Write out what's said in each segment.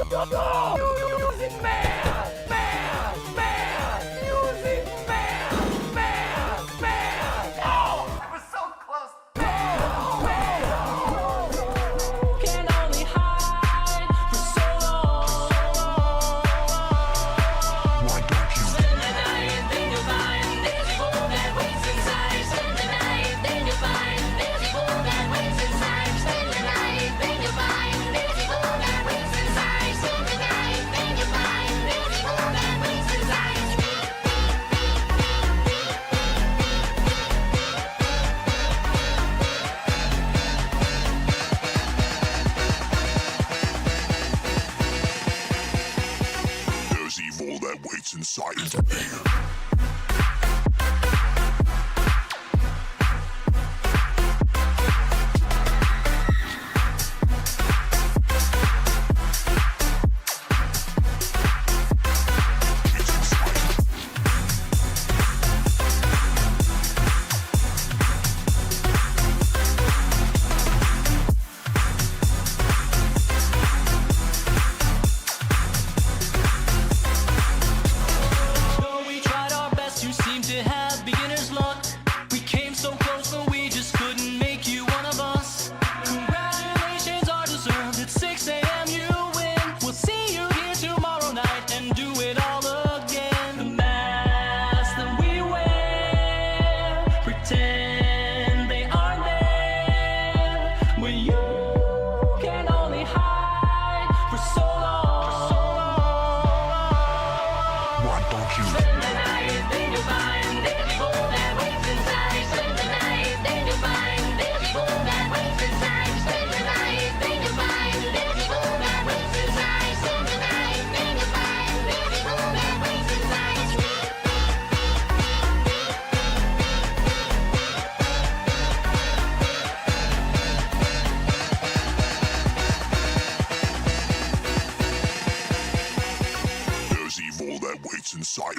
Music man! Music man! Oh! I was so close! Can only hide for so long. Why don't you Spend the night and think about it. There's evil that waits inside. Spend the night and think about it. There's evil that waits inside. Spend the night and think about it. There's evil that waits inside. Spend the night and think about it. There's evil that waits inside. There's evil that waits inside. Though we tried our best, you seem to have beginner's luck. We came so close, but we just couldn't make you one of us. Congratulations are deserved. At 6 a.m. you win. We'll see you here tomorrow night and do it all again. The masks that we wear pretend they aren't there. When you can only hide for so long. Why don't you Spend the night and think about it. There's evil that waits inside. Spend the night and think about it. There's evil that waits inside. Spend the night and think about it. There's evil that waits inside. Spend the night and think about it. There's evil that waits inside. There's evil that waits inside.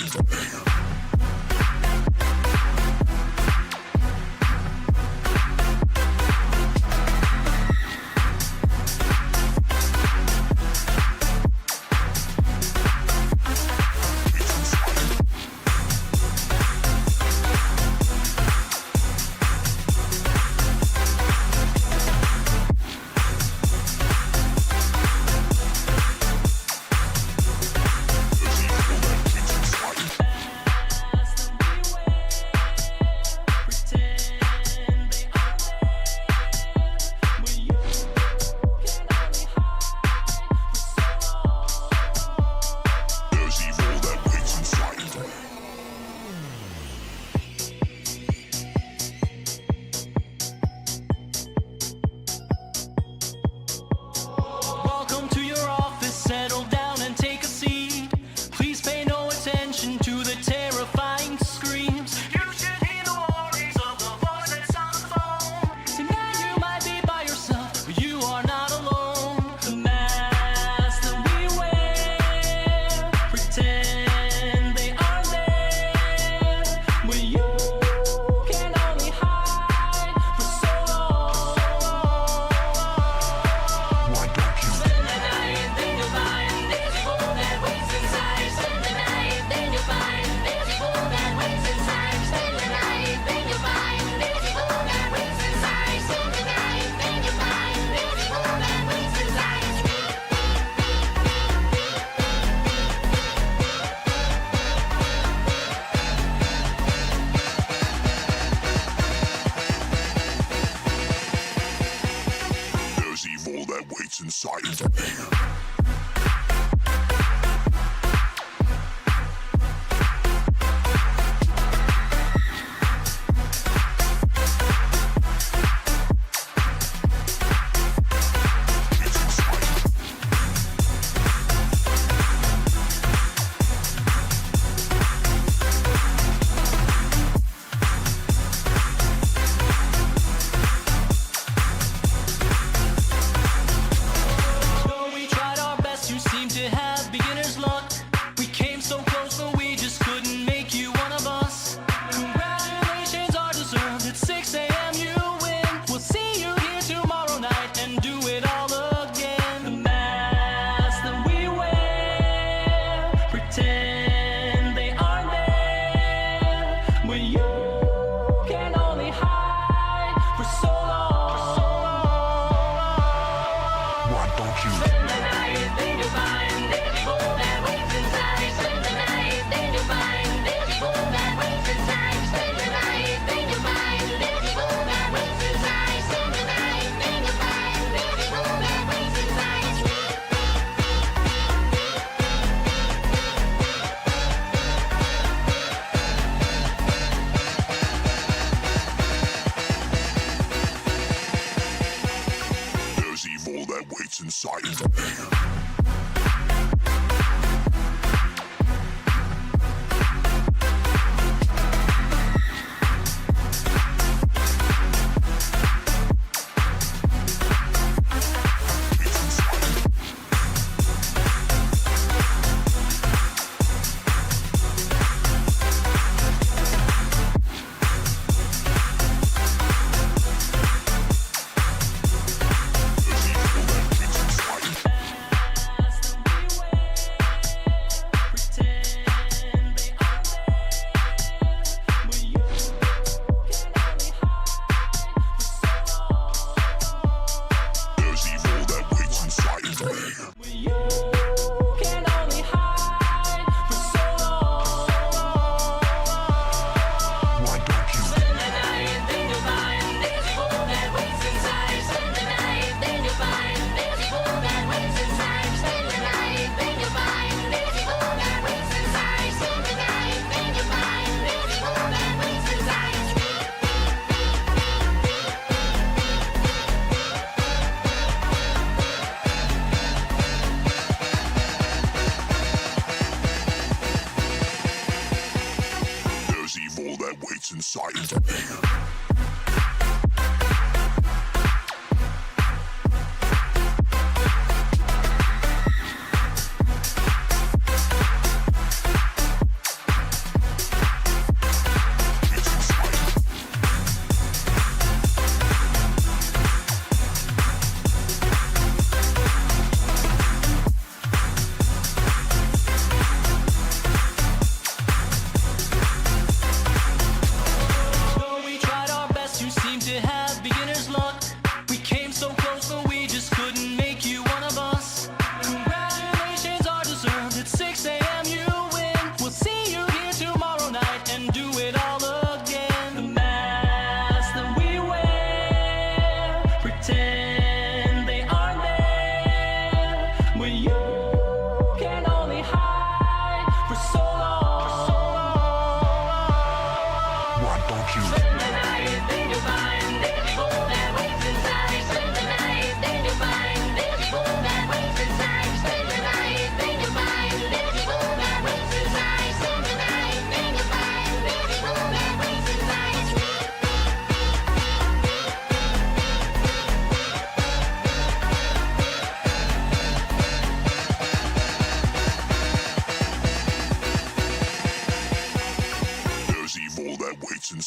There's evil that waits inside. Welcome to your office, settle down and take a seat. Please pay no attention to the terrifying screams. You should hear the warnings of the voice that's on the phone. Tonight you might be by yourself, but you are not alone. The masks that we wear pretend they aren't there. When you can only hide for so long. Why don't you Spend the night and think about it. There's evil that waits inside. Spend the night and think about it. There's evil that waits inside. Spend the night and think about it. There's evil that waits inside. Spend the night and think about it. There's evil that waits inside. There's evil that waits inside. Though we tried our best, you waits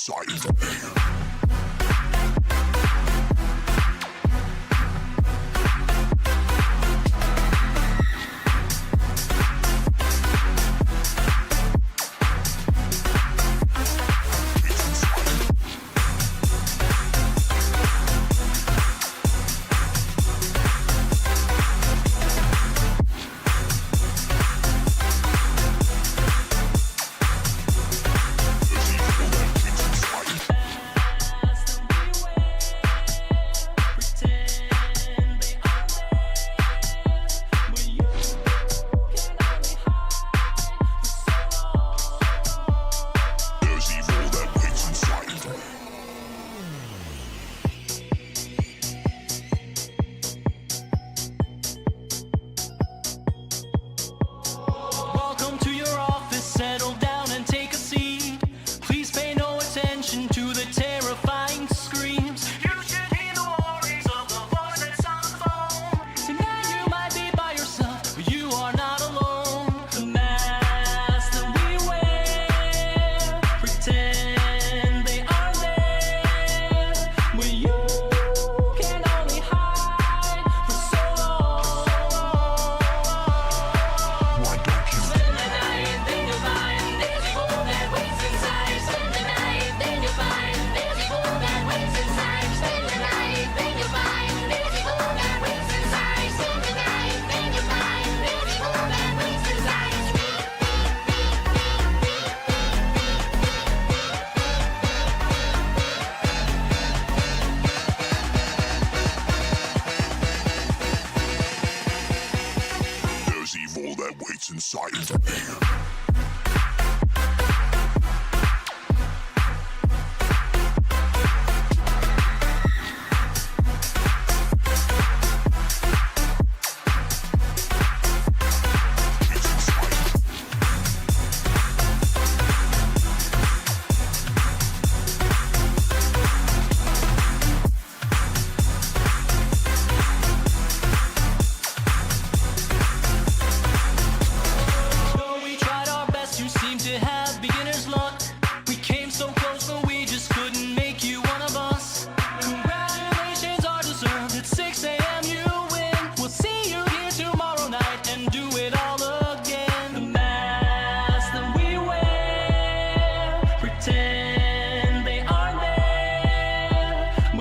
inside.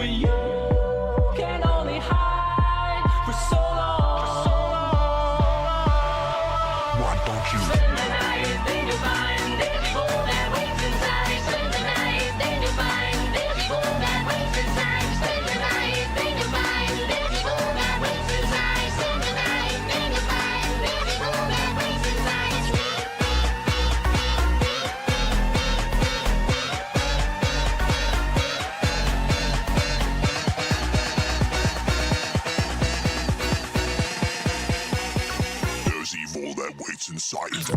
where you can only hide for so long. Why don't you? Spend the night, then you find there's evil that waits inside. Spend the night, then you find there's evil that waits inside. Spend the night, then you find there's evil that waits inside. Spend the night, then you find there's evil that waits inside. There's evil that waits inside.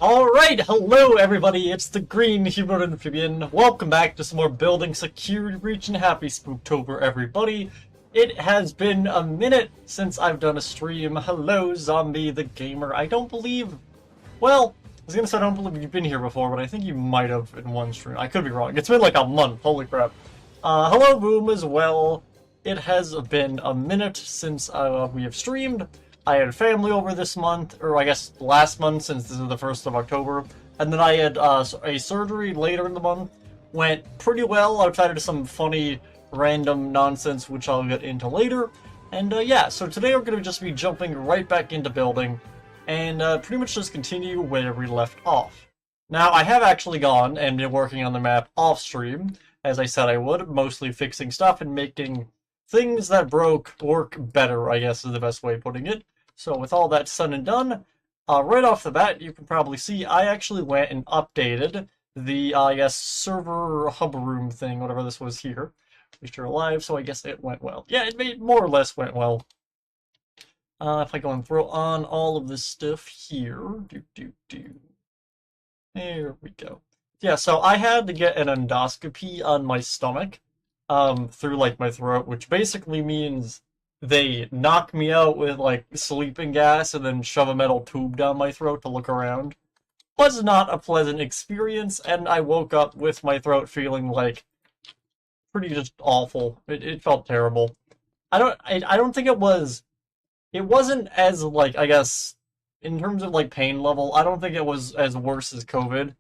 Alright, hello everybody, it's the Green Human Amphibian. Welcome back to some more Building Security Breach and happy Spooktober, everybody. It has been a minute since I've done a stream. Hello, Zombie the Gamer. I don't believe... Well, I was gonna say I don't believe you've been here before, but I think you might have in one stream. I could be wrong. It's been like a month, holy crap. Hello, Boom, as well. It has been a minute since we have streamed. I had family over this month, or I guess last month since this is the 1st of October. And then I had a surgery later in the month. Went pretty well outside of some funny random nonsense which I'll get into later. And yeah, so today we're going to just be jumping right back into building and pretty much just continue where we left off. Now I have actually gone and been working on the map off stream, as I said I would, mostly fixing stuff and making things that broke work better, I guess is the best way of putting it. So with all that said and done, right off the bat, you can probably see I actually went and updated the, I guess, server hub room thing, whatever this was here. At least you're alive, so I guess it went well. Yeah, it more or less went well. If I go and throw on all of this stuff here, there we go. Yeah, so I had to get an endoscopy on my stomach, through, like, my throat, which basically means they knock me out with, like, sleeping gas and then shove a metal tube down my throat to look around. Was not a pleasant experience, and I woke up with my throat feeling, like, pretty just awful. It felt terrible. I don't think it wasn't as, like, I guess, in terms of, like, pain level, I don't think it was as worse as COVID.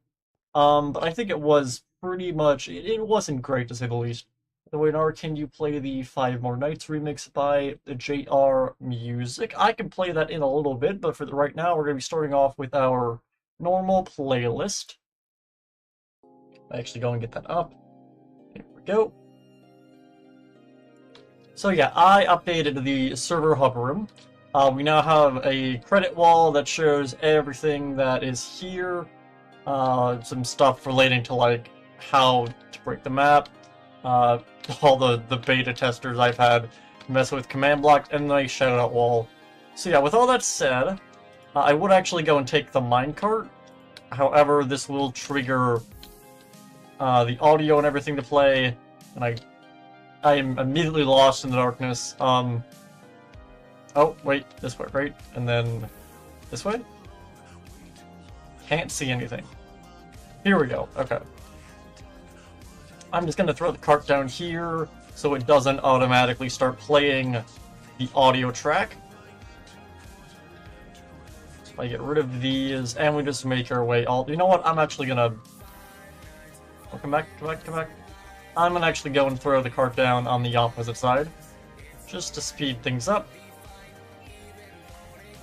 But I think it was pretty much, it wasn't great to say the least. The way now, can you play the 5 More Nights remix by JR Music? I can play that in a little bit, but for right now, we're going to be starting off with our normal playlist. I actually go and get that up. Here we go. So yeah, I updated the server hub room. We now have a credit wall that shows everything that is here. Some stuff relating to, like, how to break the map. All the beta testers I've had mess with command blocks, and a shout-out wall. So yeah, with all that said, I would actually go and take the minecart. However, this will trigger the audio and everything to play, and I am immediately lost in the darkness. Oh, wait, this way, right? And then this way? Can't see anything. Here we go, okay. I'm just going to throw the cart down here so it doesn't automatically start playing the audio track. So I get rid of these, and we just make our way all... You know what? I'm actually going to... Oh, come back. I'm going to actually go and throw the cart down on the opposite side, just to speed things up.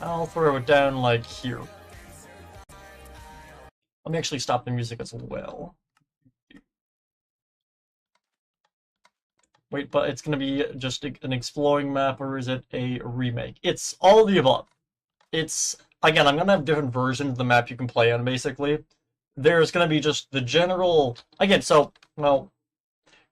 I'll throw it down like here. Let me actually stop the music as well. Wait, but it's gonna be just an exploring map, or is it a remake? It's all of the above. It's, again, I'm gonna have different versions of the map you can play on, basically. There's gonna be just the general, again, so, well,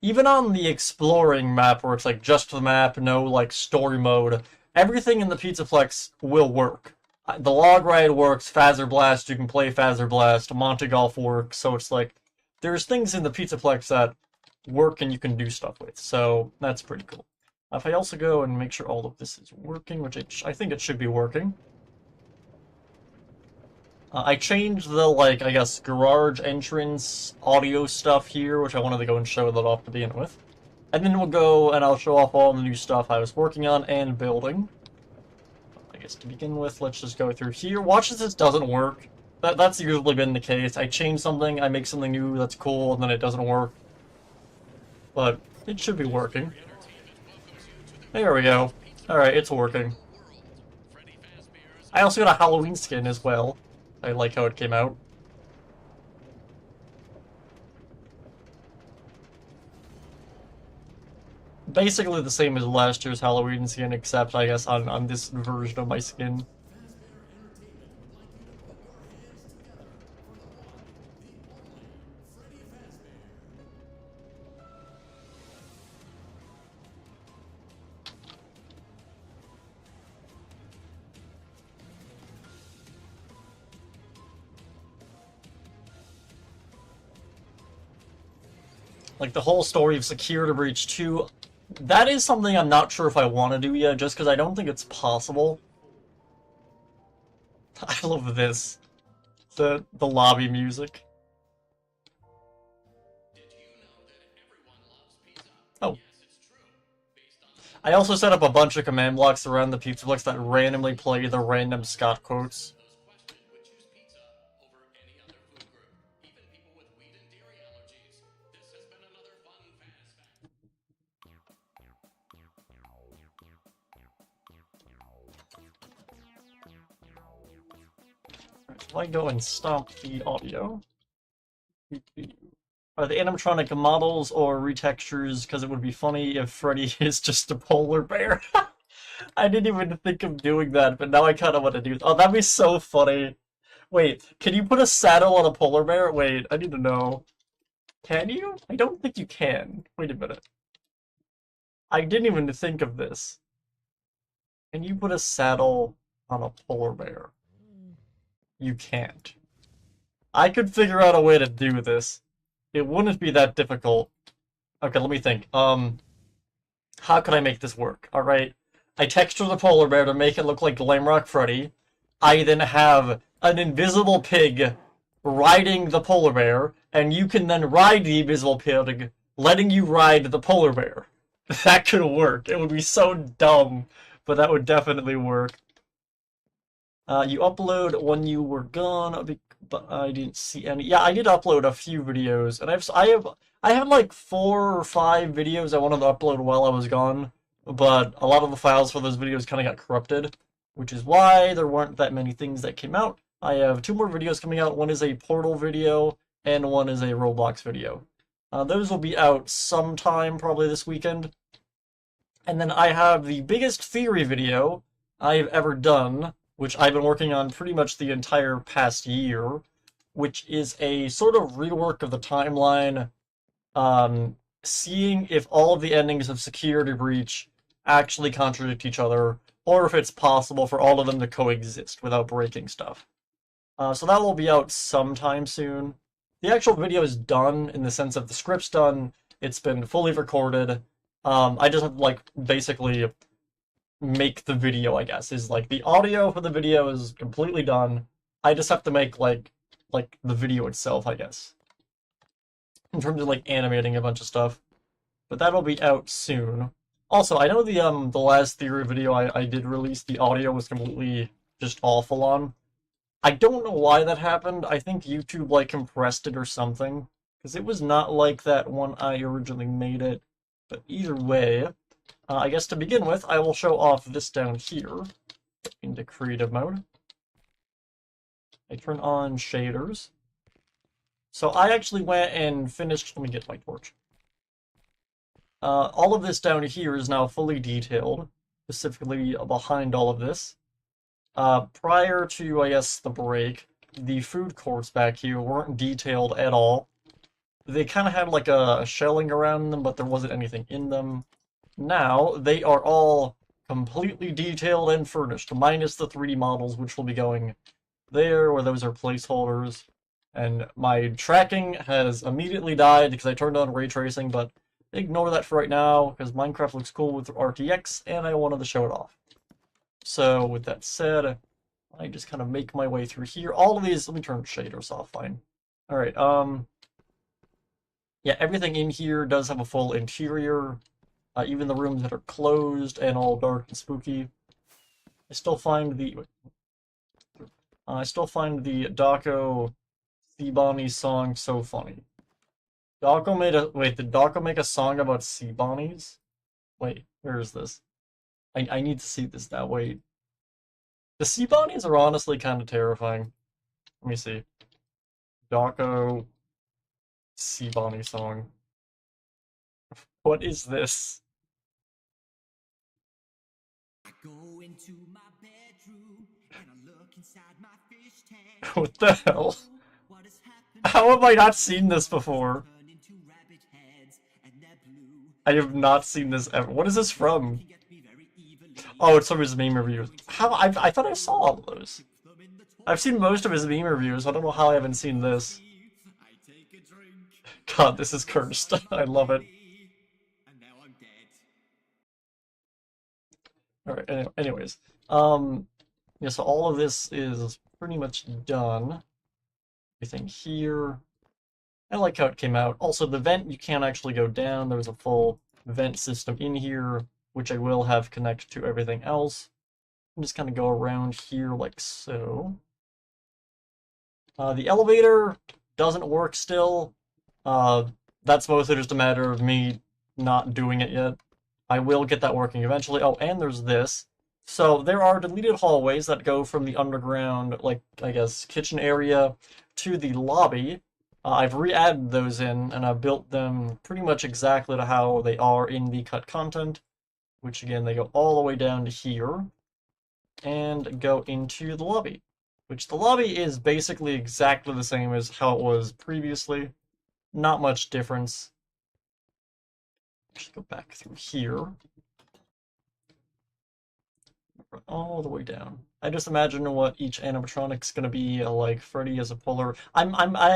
even on the exploring map, where it's like just the map, no like story mode, everything in the Pizzaplex will work. The log ride works, Phaser Blast, you can play Phaser Blast, Monte Golf works, so it's like, there's things in the Pizzaplex that work and you can do stuff with, so that's pretty cool. If I also go and make sure all of this is working, which I think it should be working. I changed the, like, I guess, garage entrance audio stuff here, which I wanted to go and show that off to begin with. And then we'll go and I'll show off all the new stuff I was working on and building. I guess to begin with, let's just go through here. Watch if this doesn't work. That's usually been the case. I change something, I make something new that's cool, and then it doesn't work. But it should be working. There we go. Alright, it's working. I also got a Halloween skin as well. I like how it came out. Basically the same as last year's Halloween skin, except I guess on this version of my skin. Like, the whole story of Security Breach 2, that is something I'm not sure if I want to do yet, just because I don't think it's possible. I love this. The lobby music. Oh. I also set up a bunch of command blocks around the Pizzaplex that randomly play the random Scott quotes. If I go and stop the audio, are the animatronic models or retextures? Because it would be funny if Freddy is just a polar bear. I didn't even think of doing that, but now I kind of want to do it. Oh, that'd be so funny. Wait, can you put a saddle on a polar bear? Wait, I need to know. Can you? I don't think you can. Wait a minute. I didn't even think of this. Can you put a saddle on a polar bear? You can't. I could figure out a way to do this. It wouldn't be that difficult. Okay, let me think. How could I make this work? Alright. I texture the polar bear to make it look like Glam Rock Freddy. I then have an invisible pig riding the polar bear, and you can then ride the invisible pig, letting you ride the polar bear. That could work. It would be so dumb, but that would definitely work. You upload when you were gone, but I didn't see any. Yeah, I did upload a few videos, and I have like 4 or 5 videos I wanted to upload while I was gone, but a lot of the files for those videos kind of got corrupted, which is why there weren't that many things that came out. I have 2 more videos coming out. One is a Portal video, and one is a Roblox video. Those will be out sometime, probably this weekend. And then I have the biggest theory video I've ever done, which I've been working on pretty much the entire past year, which is a sort of rework of the timeline, seeing if all of the endings of Security Breach actually contradict each other, or if it's possible for all of them to coexist without breaking stuff. So that will be out sometime soon. The actual video is done in the sense of the script's done, it's been fully recorded. I just have to, like, basically make the video, I guess. Is like the audio for the video is completely done. I just have to make like the video itself, I guess. In terms of like animating a bunch of stuff. But that'll be out soon. Also, I know the last theory video I did release, the audio was completely just awful on. I don't know why that happened. I think YouTube like compressed it or something. Because it was not like that when I originally made it. But either way, I guess to begin with, I will show off this down here. into creative mode. I turn on shaders. So I actually went and finished, let me get my torch. All of this down here is now fully detailed, specifically behind all of this. Prior to, I guess, the break, the food courts back here weren't detailed at all. They kind of had like a shelling around them, but there wasn't anything in them. Now, they are all completely detailed and furnished, minus the 3D models, which will be going there, where those are placeholders. And my tracking has immediately died because I turned on ray tracing, but ignore that for right now, because Minecraft looks cool with RTX, and I wanted to show it off. So, with that said, I just kind of make my way through here. All of these, let me turn shaders off, fine. Alright, yeah, everything in here does have a full interior. Even the rooms that are closed and all dark and spooky. I still find the Daco Sea Bonnie song so funny. Daco made a did Daco make a song about sea bonnies? Wait, where is this? I need to see this now. Wait. The sea bonnies are honestly kind of terrifying. Let me see. Daco Sea Bonnie song. What is this? I go into my bedroom and I look inside my fish tank. What the hell? What has happened? How have I not seen this before? Turn into rabbit heads and they're blue. I have not seen this ever. What is this from? Can get me very evilly. Oh, it's from his meme reviews. How? I thought I saw all of those. Them in the top. I've seen most of his meme reviews. I don't know how I haven't seen this. I take a drink. God, this is cursed. I love it. And now I'm dead. Alright, anyways. Yeah, so all of this is pretty much done. Everything here. I like how it came out. Also, the vent, you can't actually go down. There's a full vent system in here, which I will have connect to everything else. I'm just kind of go around here like so. The elevator doesn't work still. That's mostly just a matter of me not doing it yet. I will get that working eventually. Oh, and there's this. So there are deleted hallways that go from the underground, like, I guess, kitchen area to the lobby. I've re-added those in, and I've built them pretty much exactly to how they are in the cut content, which again, they go all the way down to here, and go into the lobby, which the lobby is basically exactly the same as how it was previously. Not much difference. Just go back through here. All the way down. I just imagine what each animatronic's gonna be like. Freddy as a puller. I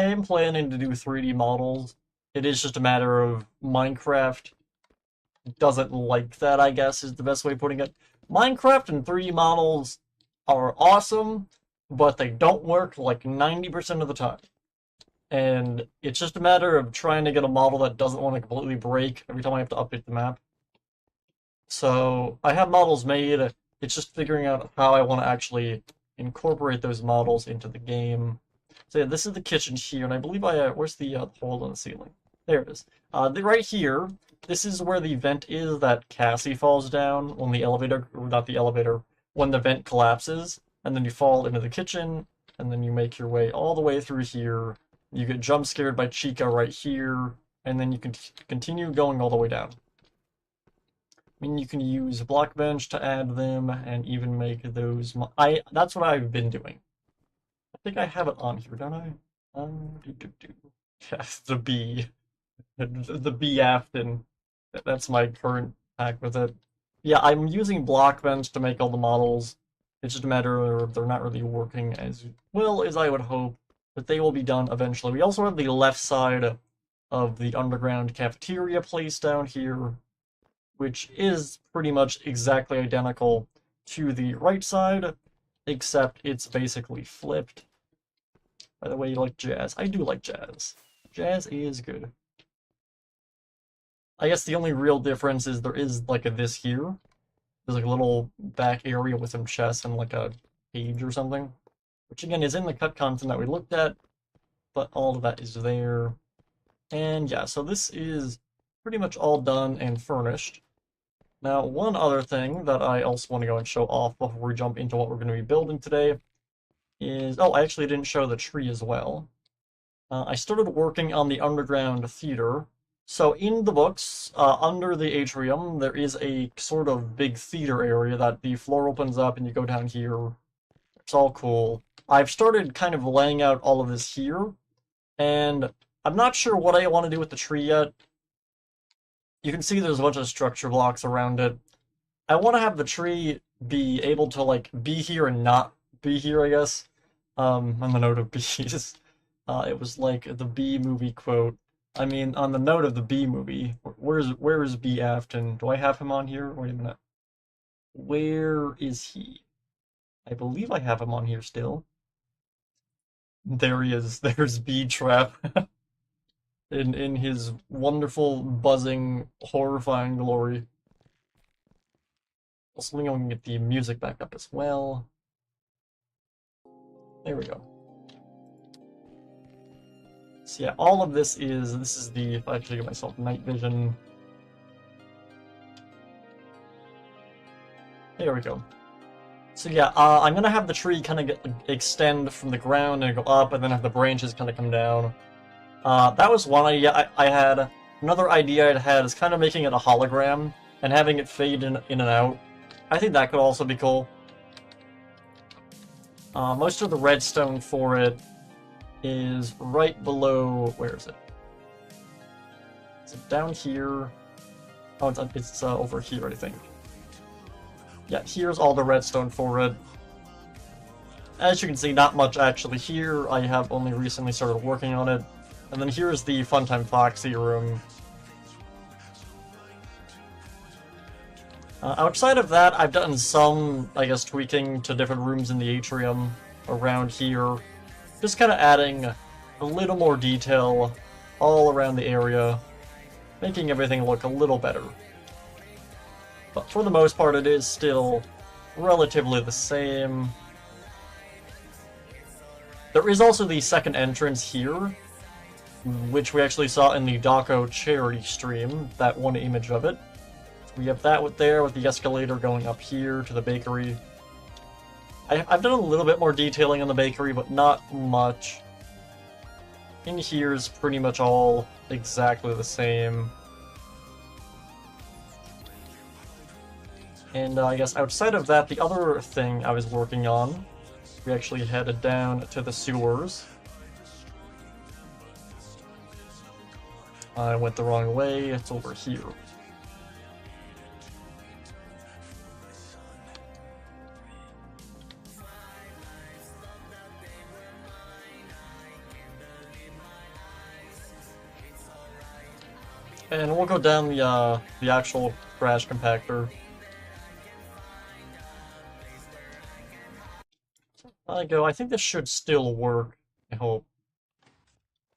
am planning to do 3D models. It is just a matter of Minecraft doesn't like that, I guess, is the best way of putting it. Minecraft and 3D models are awesome, but they don't work like 90% of the time. And it's just a matter of trying to get a model that doesn't want to completely break every time I have to update the map. So I have models made. It's just figuring out how I want to actually incorporate those models into the game. So yeah, this is the kitchen here, and I believe where's the hole in the ceiling? There it is. Right here, this is where the vent is that Cassie falls down when the elevator, or not the elevator, when the vent collapses, and then you fall into the kitchen, and then you make your way all the way through here. You get jump scared by Chica right here, and then you can continue going all the way down. I mean, you can use Blockbench to add them, and even make those. That's what I've been doing. I think I have it on here, don't I? Yes, the bee. The bee Afton. That's my current pack with it. Yeah, I'm using Blockbench to make all the models. It's just a matter of they're not really working as well as I would hope, but they will be done eventually. We also have the left side of the underground cafeteria place down here, which is pretty much exactly identical to the right side, except it's basically flipped. By the way, you like jazz? I do like jazz. Jazz is good. I guess the only real difference is there is like a this here. There's like a little back area with some chests and like a cage or something, which again is in the cut content that we looked at, but all of that is there. And yeah, so this is pretty much all done and furnished. Now, one other thing that I also want to go and show off before we jump into what we're going to be building today is... Oh, I actually didn't show the tree as well. I started working on the underground theater. So in the books, under the atrium, there is a sort of big theater area that the floor opens up and you go down here. It's all cool. I've started kind of laying out all of this here, and I'm not sure what I want to do with the tree yet. You can see there's a bunch of structure blocks around it. I want to have the tree be able to, like, be here and not be here, I guess. On the note of bees. It was like the Bee movie quote. I mean, on the note of the Bee movie, where is B. Afton? Do I have him on here? Wait a minute. Where is he? I believe I have him on here still. There he is. There's Bee Trap. in his wonderful, buzzing, horrifying glory. Also, I'm going to get the music back up as well. There we go. So yeah, all of this is the, if I actually get myself night vision. There we go. So yeah, I'm gonna have the tree kind of extend from the ground and go up, and then have the branches kind of come down. That was one idea I had. Another idea I had is kind of making it a hologram and having it fade in and out. I think that could also be cool. Most of the redstone for it is right below... Where is it? Is it down here? Oh, it's over here, I think. Yeah, here's all the redstone for it. As you can see, not much actually here. I have only recently started working on it. And then here's the Funtime Foxy room. Outside of that, I've done some, I guess, tweaking to different rooms in the atrium around here. Just kind of adding a little more detail all around the area, making everything look a little better. But for the most part, it is still relatively the same. There is also the second entrance here, which we actually saw in the Daco charity stream, that one image of it. We have that there with the escalator going up here to the bakery. I've done a little bit more detailing on the bakery, but not much. In here is pretty much all exactly the same. And I guess outside of that, the other thing I was working on, we actually headed down to the sewers. I went the wrong way, it's over here. And we'll go down the actual trash compactor. I think this should still work, I hope.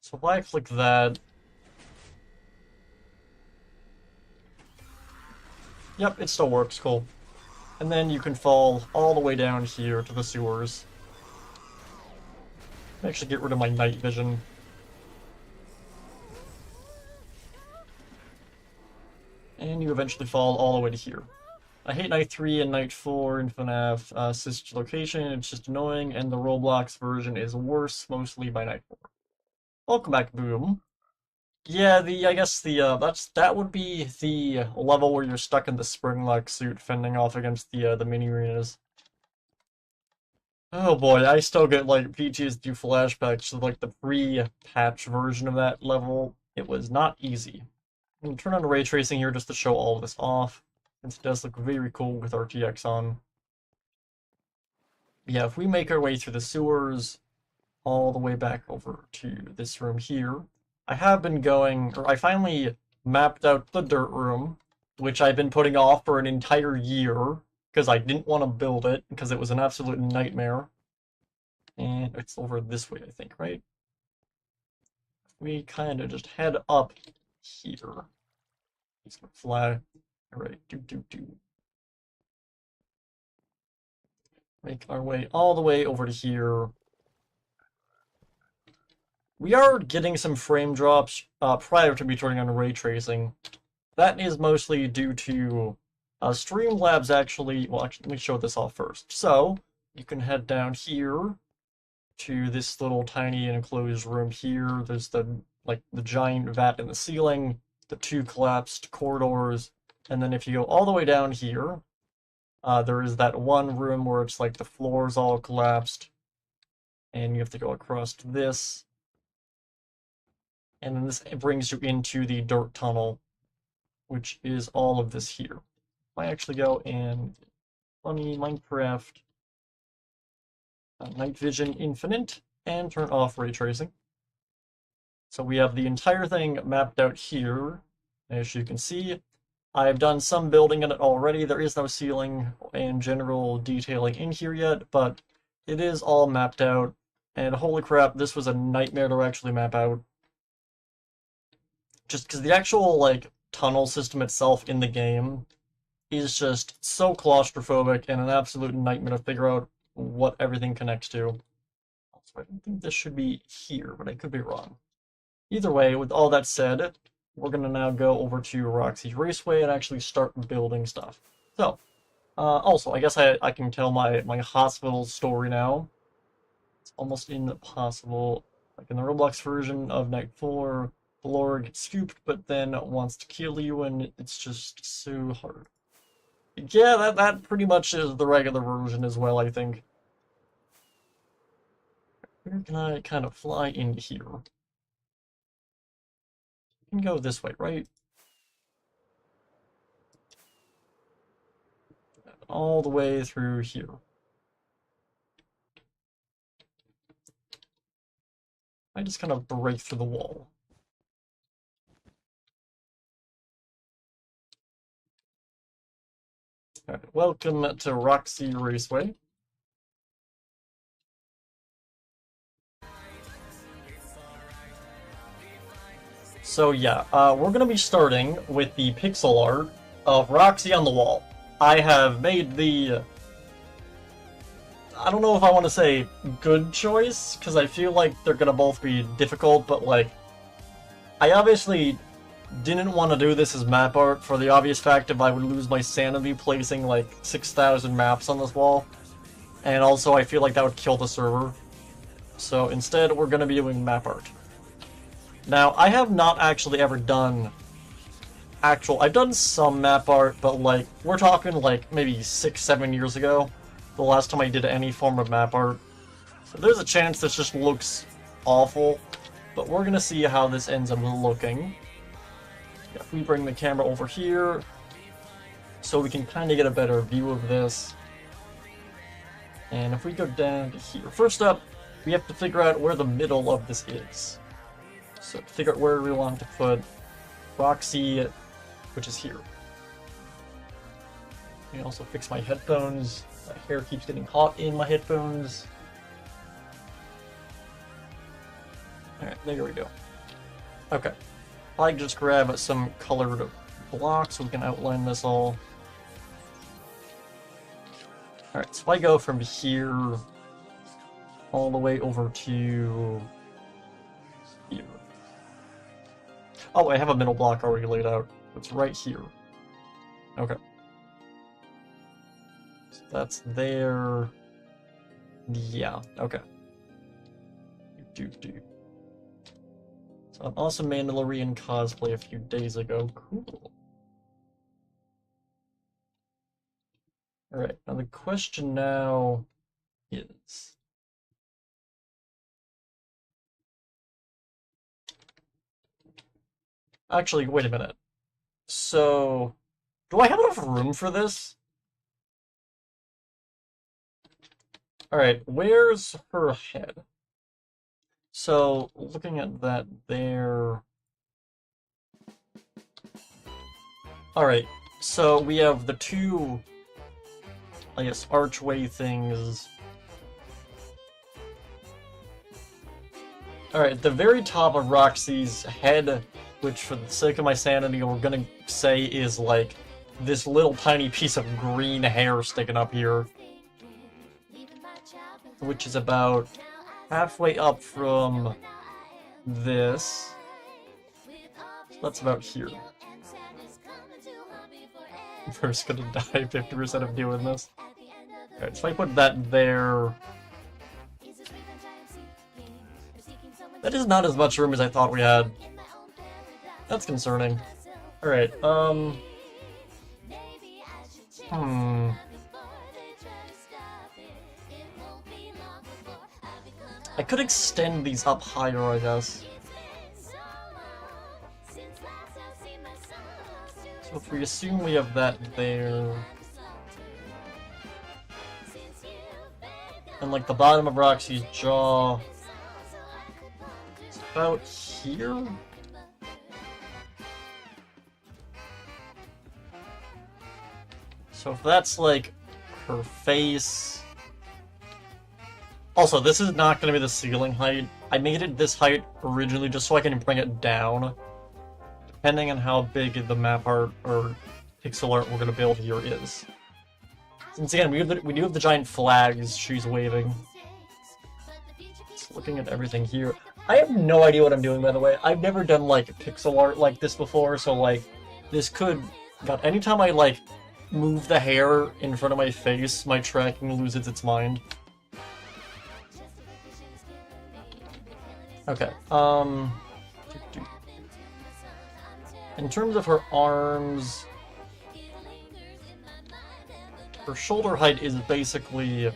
So if I click that... Yep, it still works, cool. And then you can fall all the way down here to the sewers. Actually get rid of my night vision. And you eventually fall all the way to here. I hate Night 3 and Night 4 in FNAF. Sister location, it's just annoying, and the Roblox version is worse, mostly by Night 4. Welcome back, Boom. Yeah, I guess that would be the level where you're stuck in the Springlock suit, fending off against the mini-arenas. Oh boy, I still get, like, PTSD flashbacks to, like, the pre-patch version of that level. It was not easy. I'm going to turn on ray tracing here just to show all of this off, since it does look very cool with RTX on. Yeah, if we make our way through the sewers, all the way back over to this room here, I have been going, or I finally mapped out the dirt room, which I've been putting off for an entire year, because I didn't want to build it, because it was an absolute nightmare. And it's over this way, I think, right? We kind of just head up here. He's gonna fly. Alright, do. Make our way all the way over to here. We are getting some frame drops prior to me turning on ray tracing. That is mostly due to Streamlabs actually, well, actually, let me show this off first. So, you can head down here to this little tiny enclosed room here. There's the giant vat in the ceiling, the 2 collapsed corridors, and then if you go all the way down here, there is that one room where it's like the floor's all collapsed, and you have to go across to this, and then this brings you into the dirt tunnel, which is all of this here. If I actually go and funny Minecraft Night Vision Infinite and turn off ray tracing. So we have the entire thing mapped out here. As you can see, I've done some building in it already. There is no ceiling and general detailing in here yet, but it is all mapped out. And holy crap, this was a nightmare to actually map out. Just because the actual, like, tunnel system itself in the game is just so claustrophobic and an absolute nightmare to figure out what everything connects to. Also, I don't think this should be here, but I could be wrong. Either way, with all that said, we're going to now go over to Roxy Raceway and actually start building stuff. So, also, I guess I can tell my hospital story now. It's almost impossible. Like in the Roblox version of Night 4, Laura gets scooped, but then wants to kill you, and it's just so hard. Yeah, that pretty much is the regular version as well, I think. Where can I kind of fly in here? I can go this way, right? All the way through here. I just kind of break through the wall. Alright, welcome to Roxy Raceway. So yeah, we're gonna be starting with the pixel art of Roxy on the wall. I have made the... I don't know if I want to say good choice, because I feel like they're gonna both be difficult, but like... I obviously didn't want to do this as map art for the obvious fact if I would lose my sanity placing like 6,000 maps on this wall. And also I feel like that would kill the server. So instead we're gonna be doing map art. Now, I have not actually ever done I've done some map art, but like, we're talking like maybe 6-7 years ago, the last time I did any form of map art. So there's a chance this just looks awful, but we're gonna see how this ends up looking. If we bring the camera over here, so we can kind of get a better view of this. And if we go down to here, first up, we have to figure out where the middle of this is. So figure out where we want to put Roxy, which is here. I can also fix my headphones. My hair keeps getting hot in my headphones. Alright, there we go. Okay. I can just grab some colored blocks so we can outline this all. Alright, so I go from here all the way over to here. Oh, I have a middle block already laid out. It's right here. Okay. So that's there. Yeah, okay. So an awesome Mandalorian cosplay a few days ago. Cool. Alright, now the question now is... Actually, wait a minute. So, do I have enough room for this? Alright, where's her head? So, looking at that there... Alright, so we have the two, I guess, archway things. Alright, at the very top of Roxy's head, which for the sake of my sanity we're gonna say is like this little tiny piece of green hair sticking up here, which is about halfway up from this. So that's about here. First gonna die 50% of doing this. Alright, so I put that there. That is not as much room as I thought we had. That's concerning. Alright, I could extend these up higher, I guess. So if we assume we have that there... And like the bottom of Roxy's jaw... It's about here? So if that's like her face... Also, this is not going to be the ceiling height. I made it this height originally just so I can bring it down. Depending on how big the map art or pixel art we're going to build here is. Since again, we do have the giant flags she's waving. Just looking at everything here. I have no idea what I'm doing, by the way. I've never done, like, pixel art like this before, so, like, this could... God, anytime I, like, move the hair in front of my face, my tracking loses its mind. Okay, in terms of her arms, her shoulder height is basically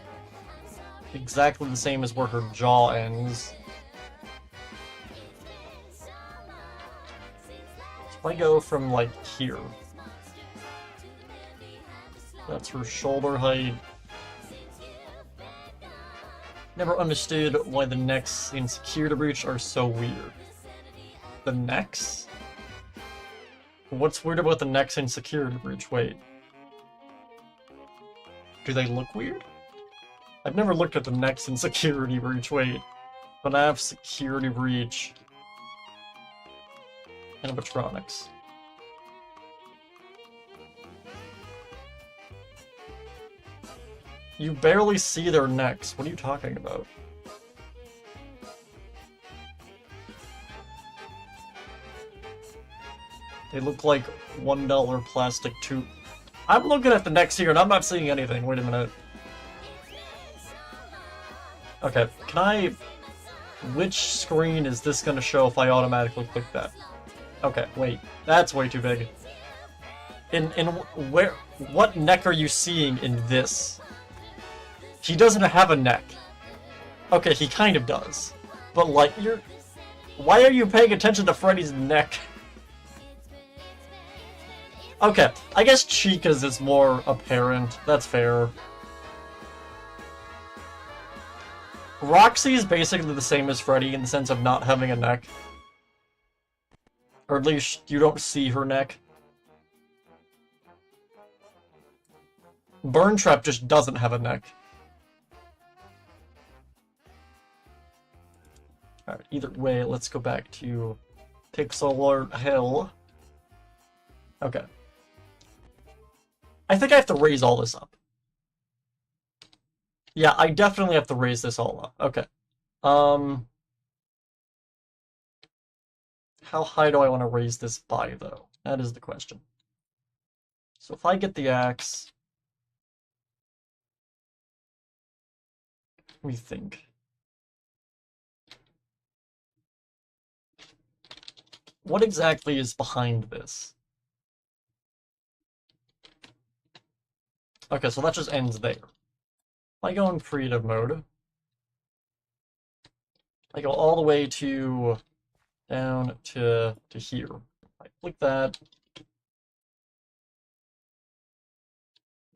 exactly the same as where her jaw ends. So if I go from, like, here, that's her shoulder height. Never understood why the necks in Security Breach are so weird. The necks? What's weird about the necks in Security Breach? Wait. Do they look weird? I've never looked at the necks in Security Breach. Wait. FNAF Security Breach. Animatronics. You barely see their necks. What are you talking about? They look like $1 plastic tube. I'm looking at the necks here and I'm not seeing anything. Wait a minute. Okay, can I... Which screen is this gonna show if I automatically click that? Okay, wait. That's way too big. Where... What neck are you seeing in this? He doesn't have a neck. Okay, he kind of does. But, like, you're... Why are you paying attention to Freddy's neck? Okay, I guess Chica's is more apparent. That's fair. Roxy is basically the same as Freddy in the sense of not having a neck. Or at least you don't see her neck. Burn Trap just doesn't have a neck. Alright, either way, let's go back to Pixel Art Hell. Okay. I think I have to raise all this up. Yeah, I definitely have to raise this all up. Okay. How high do I want to raise this by, though? That is the question. So if I get the axe... Let me think. What exactly is behind this? Okay, so that just ends there. If I go in creative mode, I go all the way to down to here. I click that.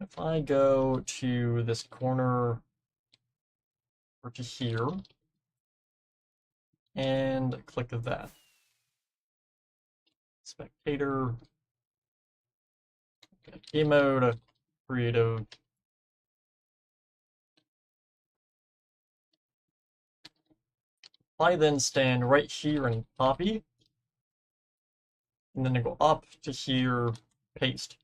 If I go to this corner or to here and click that. Spectator, okay, game mode, creative. I then stand right here and copy, and then I go up to here, paste.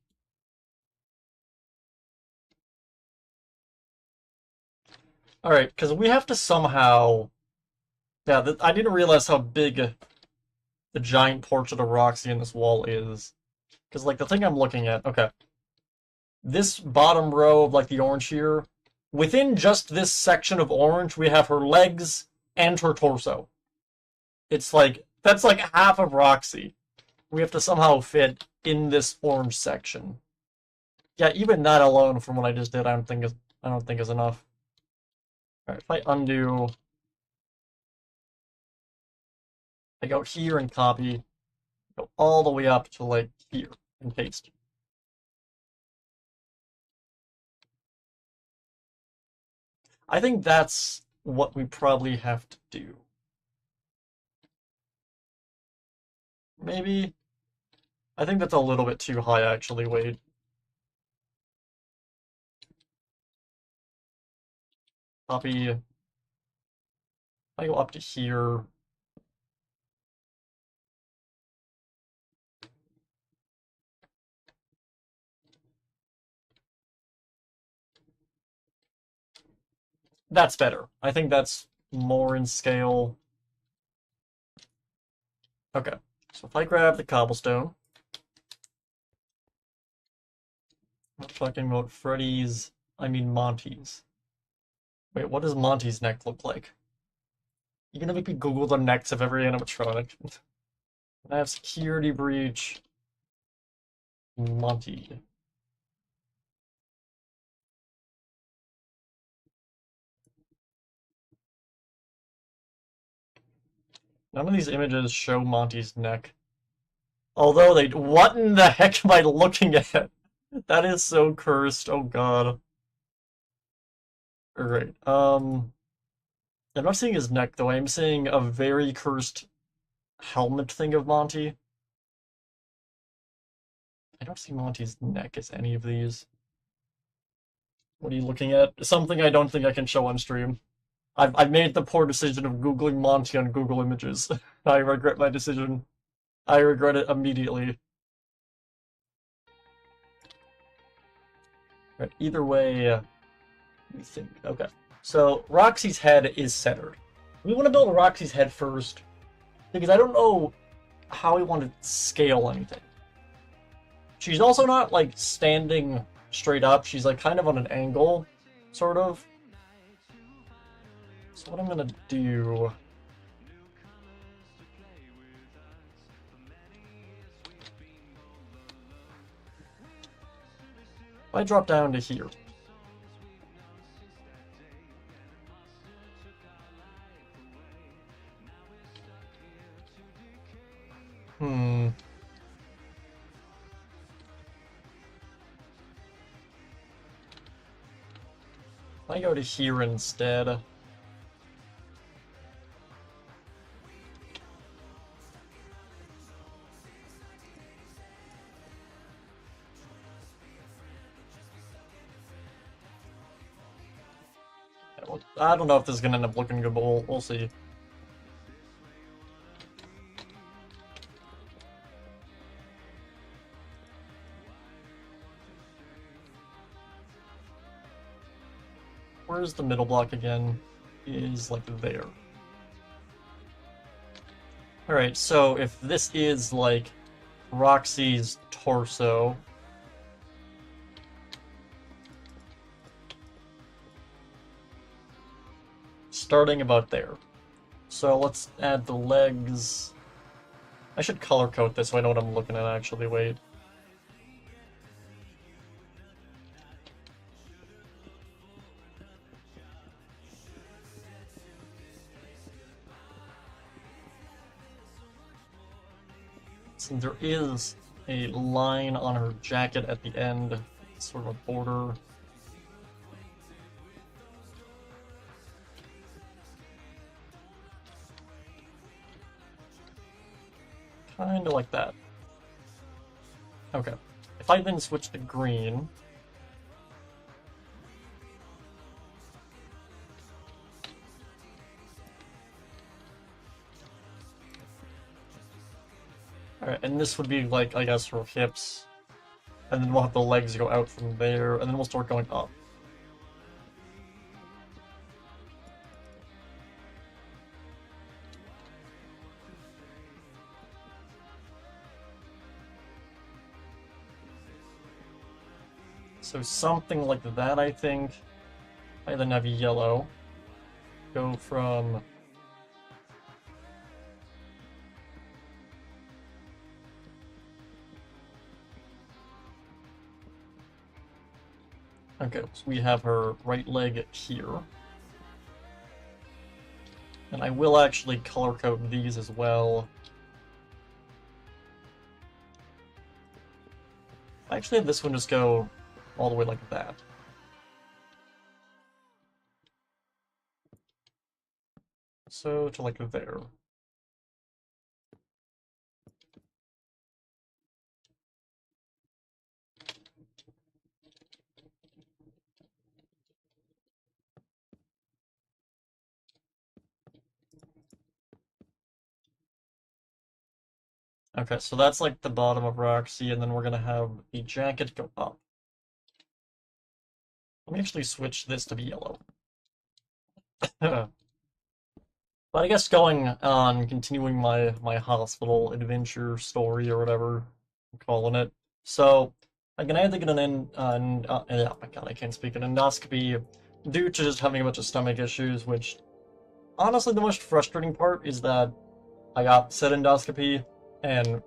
Alright, because we have to somehow... Yeah, I didn't realize how big the giant portrait of Roxy in this wall is. Because, like, the thing I'm looking at... Okay. this bottom row of like the orange here, within just this section of orange, we have her legs and her torso. It's like, that's like half of Roxy. We have to somehow fit in this orange section. Yeah, even that alone from what I just did, I don't think is enough. Alright, if I undo, I go here and copy, go all the way up to like here and paste. I think that's what we probably have to do. Maybe? I think that's a little bit too high, actually. Wait. Copy. I go up to here. That's better. I think that's more in scale. Okay. So if I grab the cobblestone, I'm talking about Freddy's, I mean Monty's. Wait, what does Monty's neck look like? You're gonna make me Google the necks of every animatronic. I have security breach. Monty. None of these images show Monty's neck. Although they... What in the heck am I looking at? That is so cursed. Oh god. Alright, I'm not seeing his neck, though. I'm seeing a very cursed helmet thing of Monty. I don't see Monty's neck as any of these. What are you looking at? Something I don't think I can show on stream. I've made the poor decision of Googling Monty on Google Images. I regret my decision. I regret it immediately. Right, either way, let me think. Okay. So, Roxy's head is centered. We want to build Roxy's head first, because I don't know how we want to scale anything. She's also not, like, standing straight up. She's, like, kind of on an angle, sort of. So what I'm gonna do... If I drop down to here... If I go to here instead... I don't know if this is gonna end up looking good, but we'll see. Where's the middle block again? Is like there. Alright, so if this is like Roxy's torso, starting about there. So let's add the legs. I should color code this so I know what I'm looking at actually, wait. So there is a line on her jacket at the end, sort of a border. Kinda like that. Okay. If I then switch to green... Alright, and this would be like, I guess, her hips. And then we'll have the legs go out from there, and then we'll start going up. So something like that, I think. I then have yellow. Go from... Okay, so we have her right leg here. And I will actually color code these as well. Actually, this one just go all the way like that. So, to like there. Okay, so that's like the bottom of Roxy, and then we're gonna have the jacket go up. Let me actually switch this to be yellow. But I guess going on, continuing my hospital adventure story or whatever I'm calling it. So I'm gonna have to get oh my god, I can't speak, an endoscopy due to just having a bunch of stomach issues, which honestly the most frustrating part is that I got said endoscopy and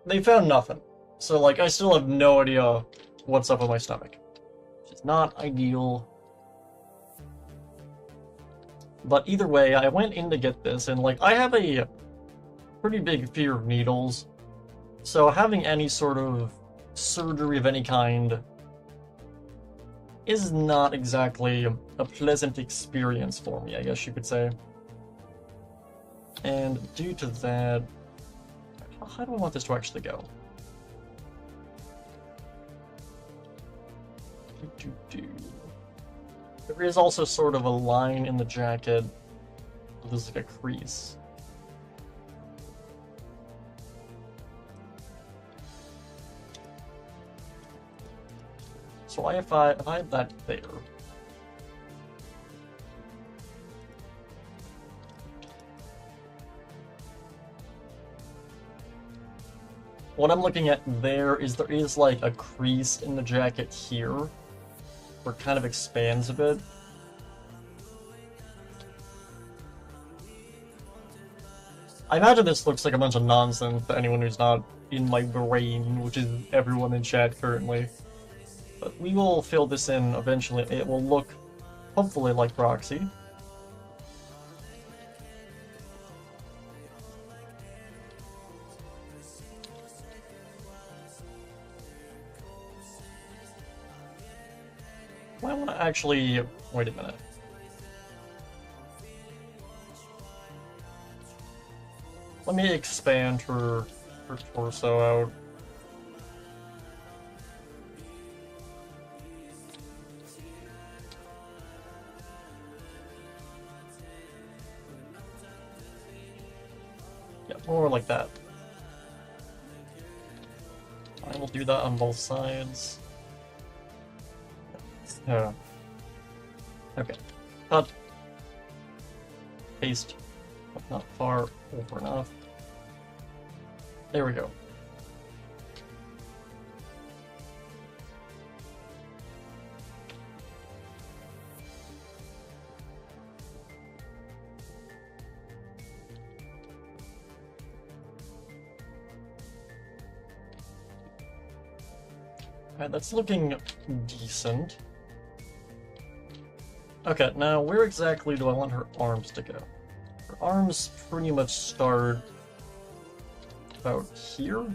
they found nothing. So like I still have no idea what's up with my stomach. Which is not ideal. But either way, I went in to get this, and like I have a pretty big fear of needles, so having any sort of surgery of any kind is not exactly a pleasant experience for me, I guess you could say. And due to that, how do I want this to actually go? There is also sort of a line in the jacket. There's like a crease. So if I have that there. What I'm looking at there is like a crease in the jacket here, where it kind of expands a bit. I imagine this looks like a bunch of nonsense to anyone who's not in my brain, which is everyone in chat currently. But we will fill this in eventually. It will look, hopefully, like Roxy. I want to actually... wait a minute. Let me expand her torso out. Yeah, more like that. I will do that on both sides. Yeah. Okay. Cut. Paste. But not far over enough. There we go. Alright, that's looking decent. Okay, now where exactly do I want her arms to go? Her arms pretty much start about here.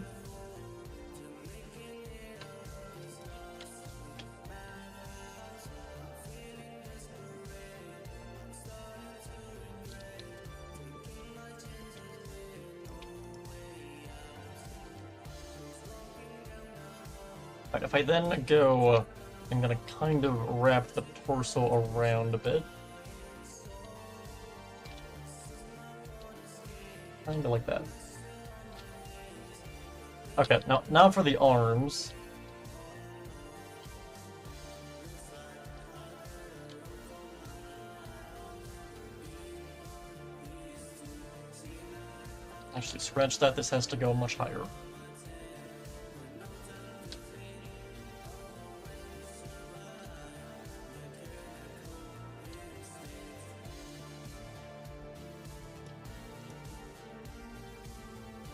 Alright, if I then go, I'm gonna kind of wrap the torso around a bit. Kinda like that. Okay, now for the arms. Actually, scratch that, this has to go much higher.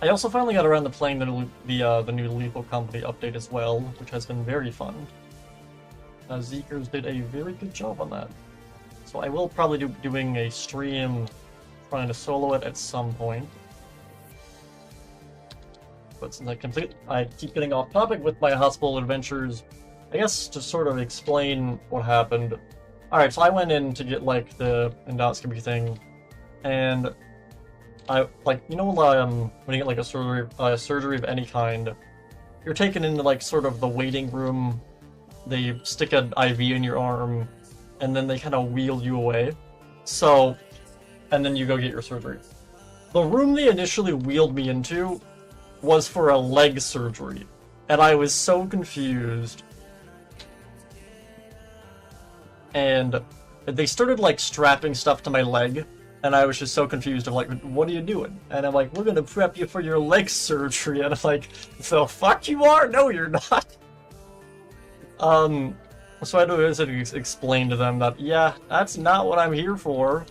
I also finally got around to playing the new Lethal Company update as well, which has been very fun. Zeekers did a very good job on that. So I will probably be doing a stream trying to solo it at some point. But since I keep getting off topic with my hospital adventures, I guess to sort of explain what happened. Alright, so I went in to get like the endoscopy thing, and I when you get like a surgery of any kind, you're taken into like sort of the waiting room. They stick an IV in your arm, and then they kind of wheel you away. So, and then you go get your surgery. The room they initially wheeled me into was for a leg surgery, and I was so confused. And they started like strapping stuff to my leg, and I was just so confused of like, what are you doing? And I'm like, we're gonna prep you for your leg surgery, and I'm like, the fuck you are? No, you're not. So I had to explain to them that, yeah, that's not what I'm here for,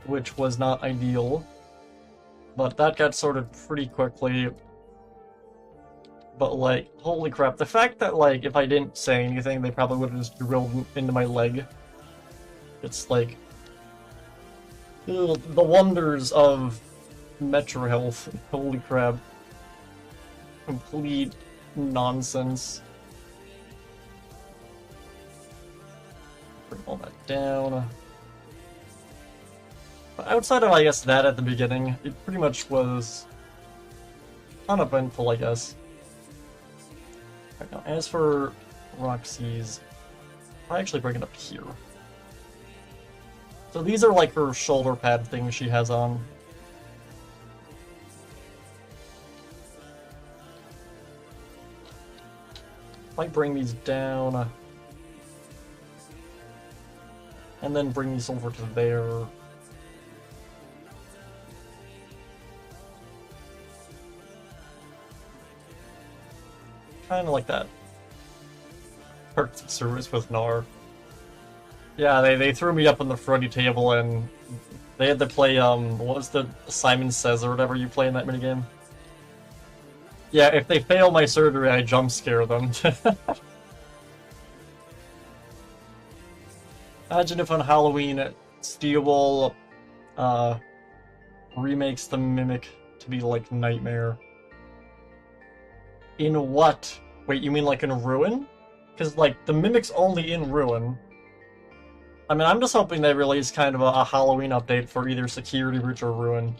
which was not ideal. But that got sorted pretty quickly. But, like, holy crap, the fact that, like, if I didn't say anything, they probably would have just drilled into my leg. It's like, ugh, the wonders of Metro Health. Holy crap. Complete nonsense. Bring all that down. But outside of, I guess, that at the beginning, it pretty much was uneventful, I guess. Right, now, as for Roxy's, I'll actually bring it up here. So these are like her shoulder pad things she has on. If I bring these down, and then bring these over to there. Kinda like that. Perks of service with Gnar. Yeah, they threw me up on the front table and they had to play, what was the Simon Says or whatever you play in that minigame? Yeah, if they fail my surgery, I jump scare them. Imagine if on Halloween, Steelball, remakes the Mimic to be like Nightmare. In what? Wait, you mean like in Ruin? Because, like, the Mimic's only in Ruin. I mean, I'm just hoping they release kind of a Halloween update for either Security Breach or Ruin.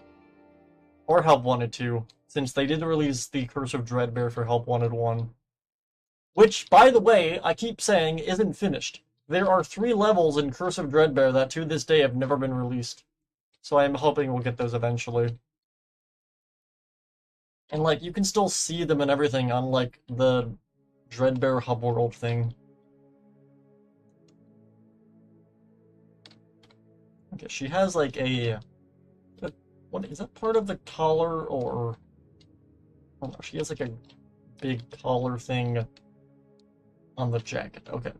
Or Help Wanted 2, since they did release the Curse of Dreadbear for Help Wanted 1. Which, by the way, I keep saying isn't finished. There are 3 levels in Curse of Dreadbear that to this day have never been released. So I'm hoping we'll get those eventually. And, like, you can still see them and everything on, like, the Dreadbear Hub World thing. Okay, she has, like, what is that part of the collar, or... Oh no, she has, like, a big collar thing on the jacket. Okay.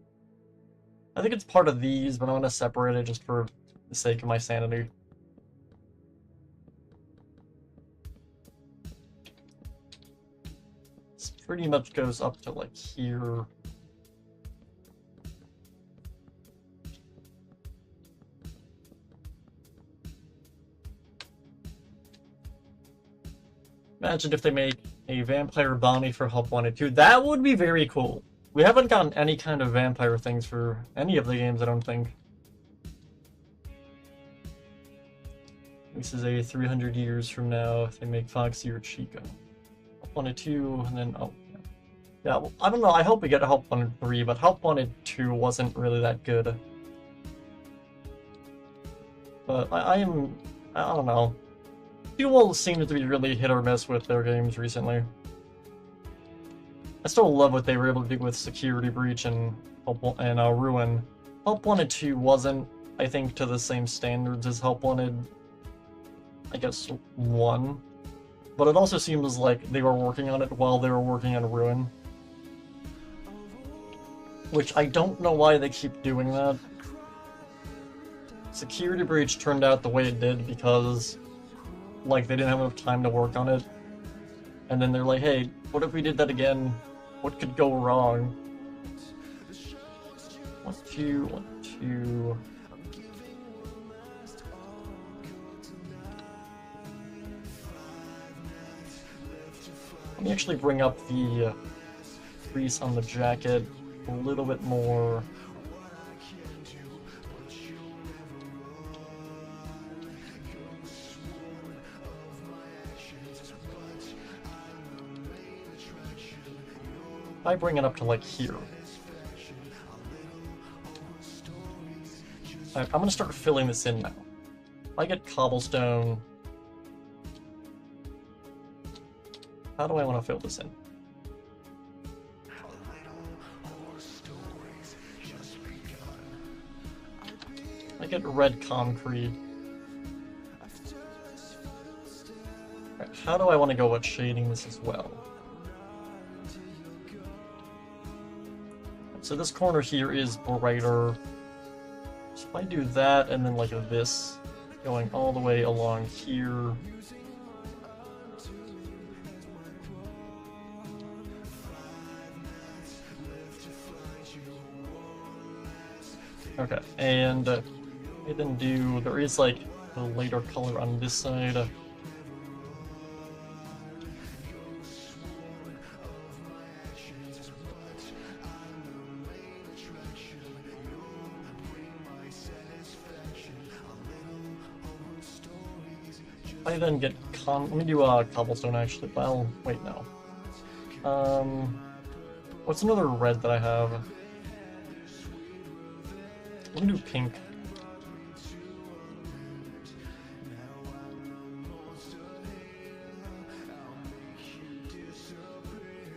I think it's part of these, but I'm gonna separate it just for the sake of my sanity. Pretty much goes up to like here. Imagine if they make a vampire bounty for Help Wanted 2. That would be very cool. We haven't gotten any kind of vampire things for any of the games, I don't think. This is a 300 years from now if they make Foxy or Chica. Help Wanted 2, and then, oh, yeah. Yeah, well, I don't know, I hope we get Help Wanted 3, but Help Wanted 2 wasn't really that good. But I don't know. People seem to be really hit or miss with their games recently. I still love what they were able to do with Security Breach and Ruin. Help Wanted 2 wasn't, I think, to the same standards as Help Wanted, I guess, 1. But it also seems like they were working on it while they were working on Ruin. Which I don't know why they keep doing that. Security Breach turned out the way it did because, like, they didn't have enough time to work on it. And then they're like, hey, what if we did that again? What could go wrong? 1, 2, 1, 2. Let me actually bring up the crease on the jacket a little bit more. I bring it up to like here. Alright, I'm gonna start filling this in now. If I get cobblestone, how do I want to fill this in? I get red concrete. Alright, how do I want to go about shading this as well? So this corner here is brighter. So if I do that and then like this, going all the way along here. Okay, and I then do, there is like a lighter color on this side. I then get let me do cobblestone actually. Well, wait, no. What's another red that I have? Let me do pink.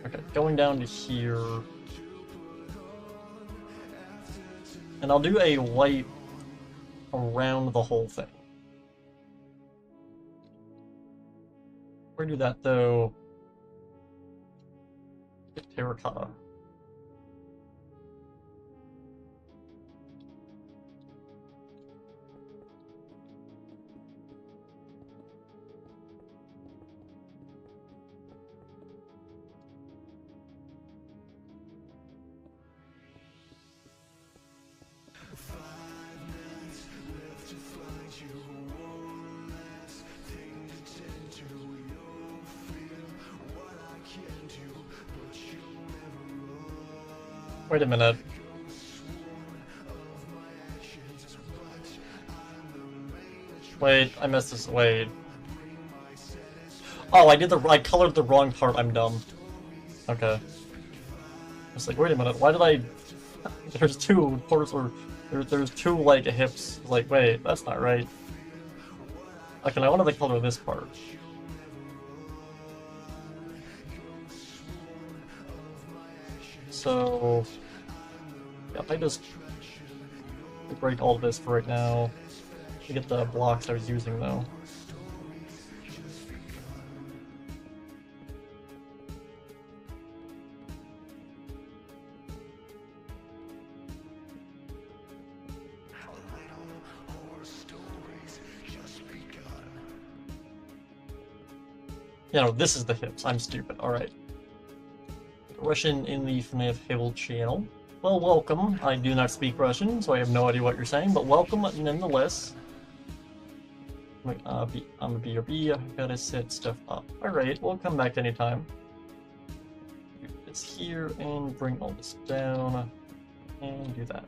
Okay, going down to here. And I'll do a white around the whole thing. Where do that though? Get terracotta. Wait a minute. Wait, I messed this. Wait. Oh, I colored the wrong part. I'm dumb. Okay. I was like, wait a minute. Why did I? There's two parts, or there's two like hips. Like, wait, that's not right. Okay, I wanted to color this part. So, yeah, I just break all this for right now. To get the blocks I was using though. Yeah, no, this is the hips. I'm stupid. Alright. Russian in the FNAF Hill channel. Well, welcome. I do not speak Russian, so I have no idea what you're saying, but welcome nonetheless. I'm a BRB, I gotta set stuff up. Alright, we'll come back anytime. Do this here and bring all this down. And do that.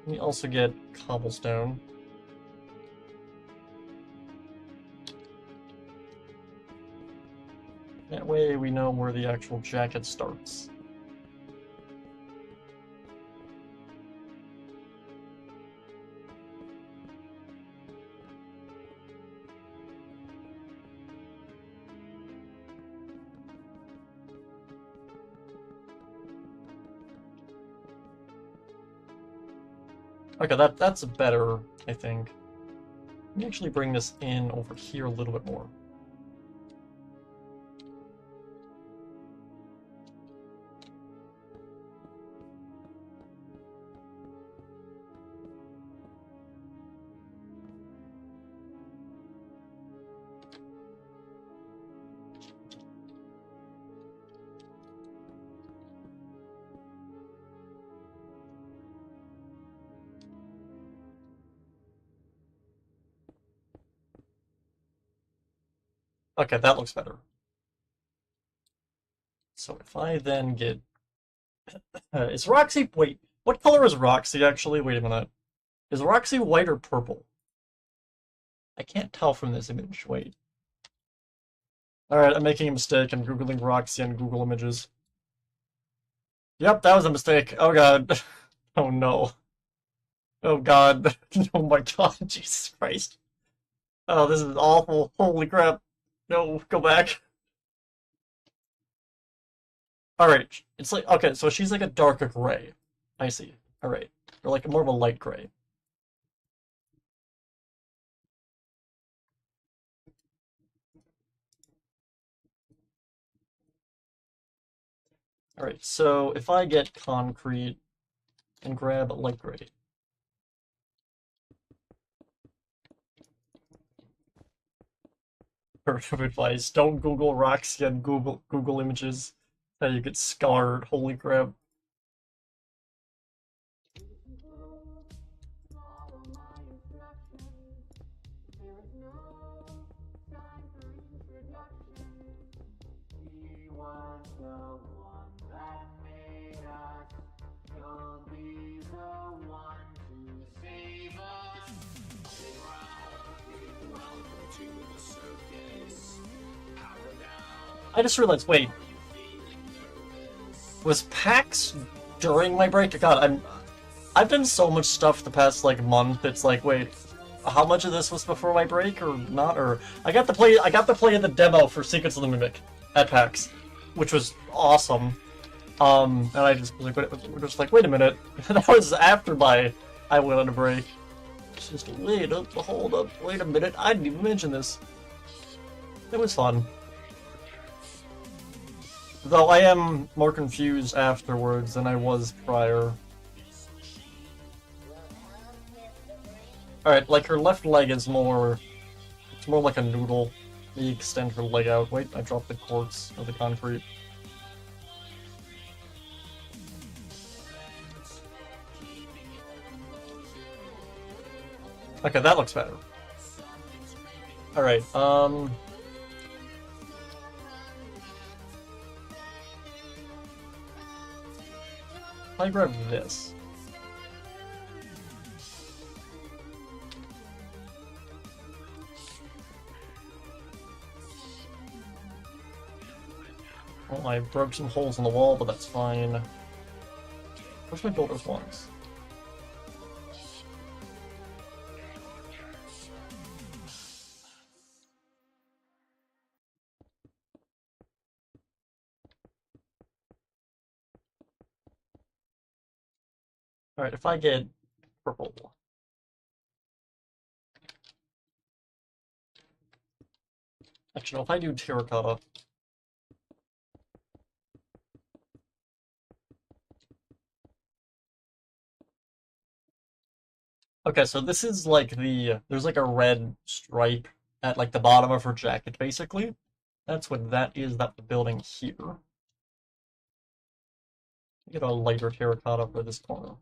We also get cobblestone. That way we know where the actual jacket starts. Okay, that's better, I think. Let me actually bring this in over here a little bit more. Okay, that looks better. So if I then get... is Roxy... Wait, what color is Roxy, actually? Wait a minute. Is Roxy white or purple? I can't tell from this image. Wait. Alright, I'm making a mistake. I'm Googling Roxy on Google Images. Yep, that was a mistake. Oh god. Oh no. Oh god. Oh my god, Jesus Christ. Oh, this is awful. Holy crap. No, go back. Alright, it's like, okay, so she's like a darker gray. I see. Alright. Or like more of a light gray. Alright, so if I get concrete and grab light gray. Word of advice, don't Google Roxy on Google Images. How you get scarred, holy crap. I just realized, wait. Was PAX during my break? God, I've done so much stuff the past like month. It's like, wait, how much of this was before my break or not? Or I got to play the demo for Secrets of the Mimic at PAX, which was awesome. And I just was like, wait a minute, that was after I went on a break. It's just wait up, hold up, wait a minute, I didn't even mention this. It was fun. Though I am more confused afterwards than I was prior. Alright, like her left leg is more... It's more like a noodle. You extend her leg out. Wait, I dropped the quartz or the concrete. Okay, that looks better. Alright, I grab this. Well, I broke some holes in the wall, but that's fine. Where's my builder's ones? Alright, if I get purple. Actually, no, if I do terracotta. Okay, so this is like there's like a red stripe at like the bottom of her jacket, basically. That's what that is, that the building here. Get a lighter terracotta for this corner.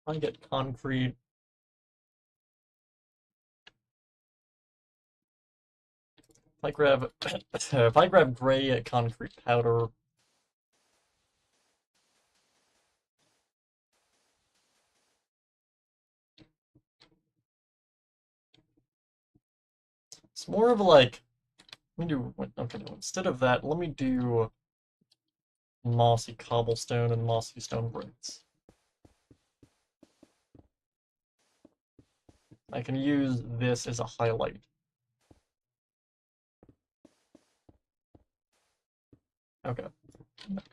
I get concrete. If I grab gray concrete powder. It's more of like, let me do, okay, no, instead of that, let me do mossy cobblestone and mossy stone bricks. I can use this as a highlight. Okay,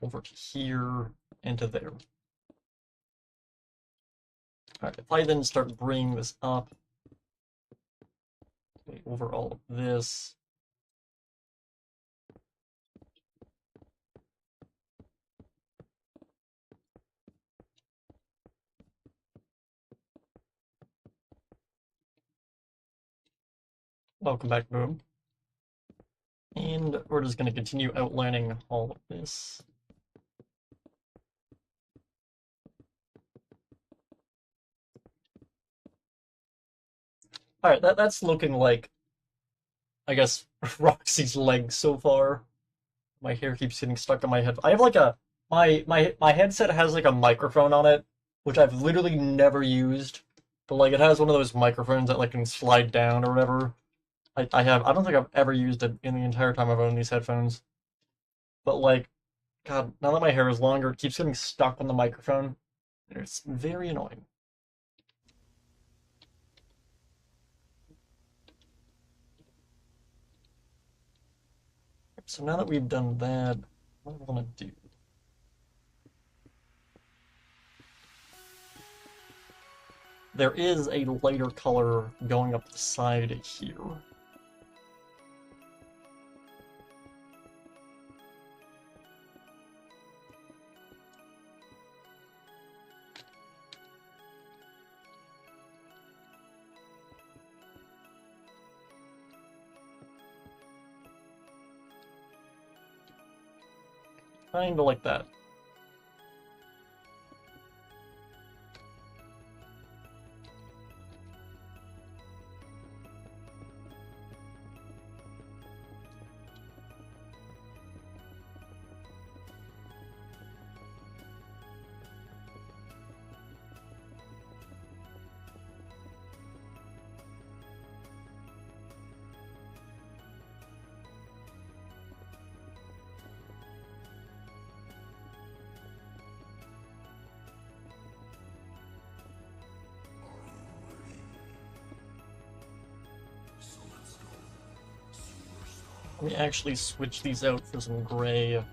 over to here and to there. Alright, if I then start bringing this up, over all of this. Welcome back, Boom. And we're just going to continue outlining all of this. Alright, that's looking like, I guess, Roxy's legs so far. My hair keeps getting stuck on my head. I have like a my headset has like a microphone on it, which I've literally never used. But like it has one of those microphones that like can slide down or whatever. I don't think I've ever used it in the entire time I've owned these headphones. But like, God, now that my hair is longer, it keeps getting stuck on the microphone. And it's very annoying. So now that we've done that, what do I want to do? There is a lighter color going up the side here. Kinda like that. Let me actually switch these out for some gray.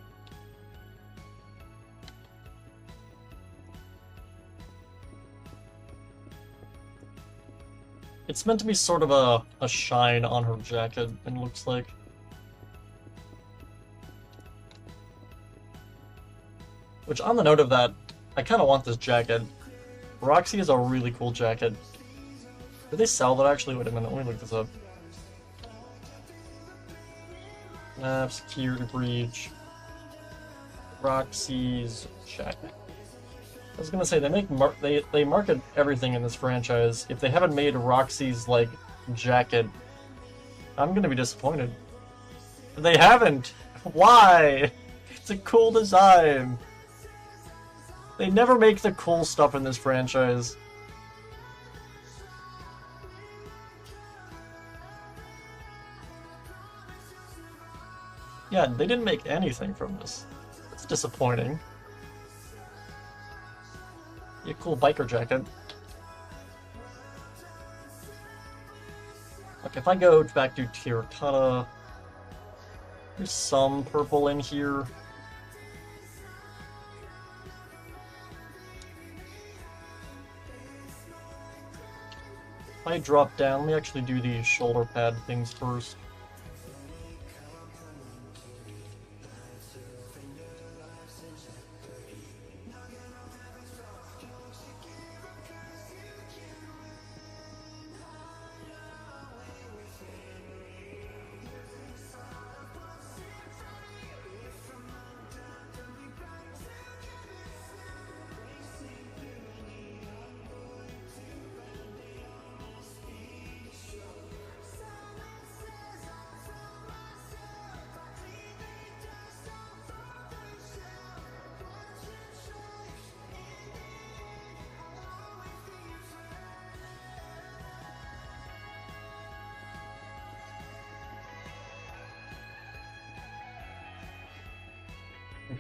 It's meant to be sort of a shine on her jacket, it looks like. Which, on the note of that, I kind of want this jacket. Roxy is a really cool jacket. Do they sell that actually? Wait a minute, let me look this up. FNAF Security Breach. Roxy's jacket. I was gonna say they market everything in this franchise. If they haven't made Roxy's like jacket, I'm gonna be disappointed. They haven't. Why? It's a cool design. They never make the cool stuff in this franchise. Yeah, they didn't make anything from this. It's disappointing. Yeah, cool biker jacket. Okay, if I go back to terracotta, there's some purple in here. If I drop down, let me actually do the shoulder pad things first.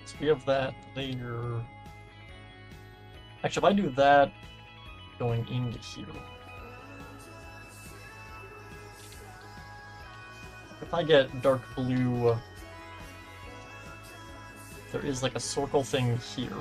So we have that layer. Actually, if I do that going into here. If I get dark blue, there is like a circle thing here.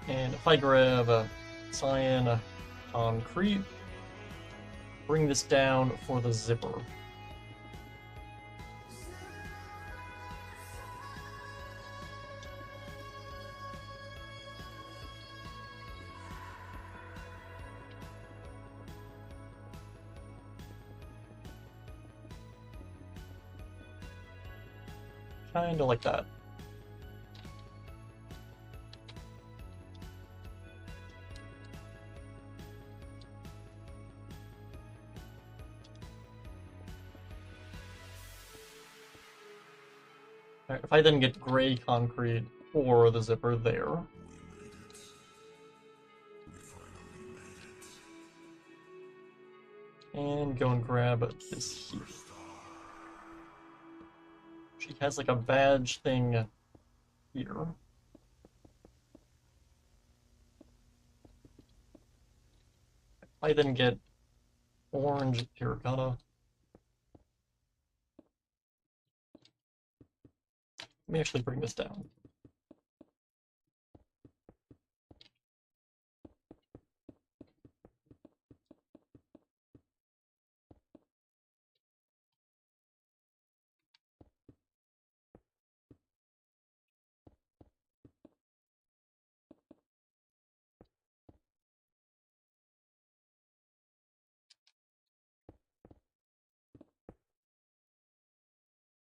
And if I grab a cyan concrete, bring this down for the zipper. Kinda like that. Alright, if I then get gray concrete for the zipper there. And go and grab this here. She has like a badge thing here. I then get orange terracotta. Let me actually bring this down.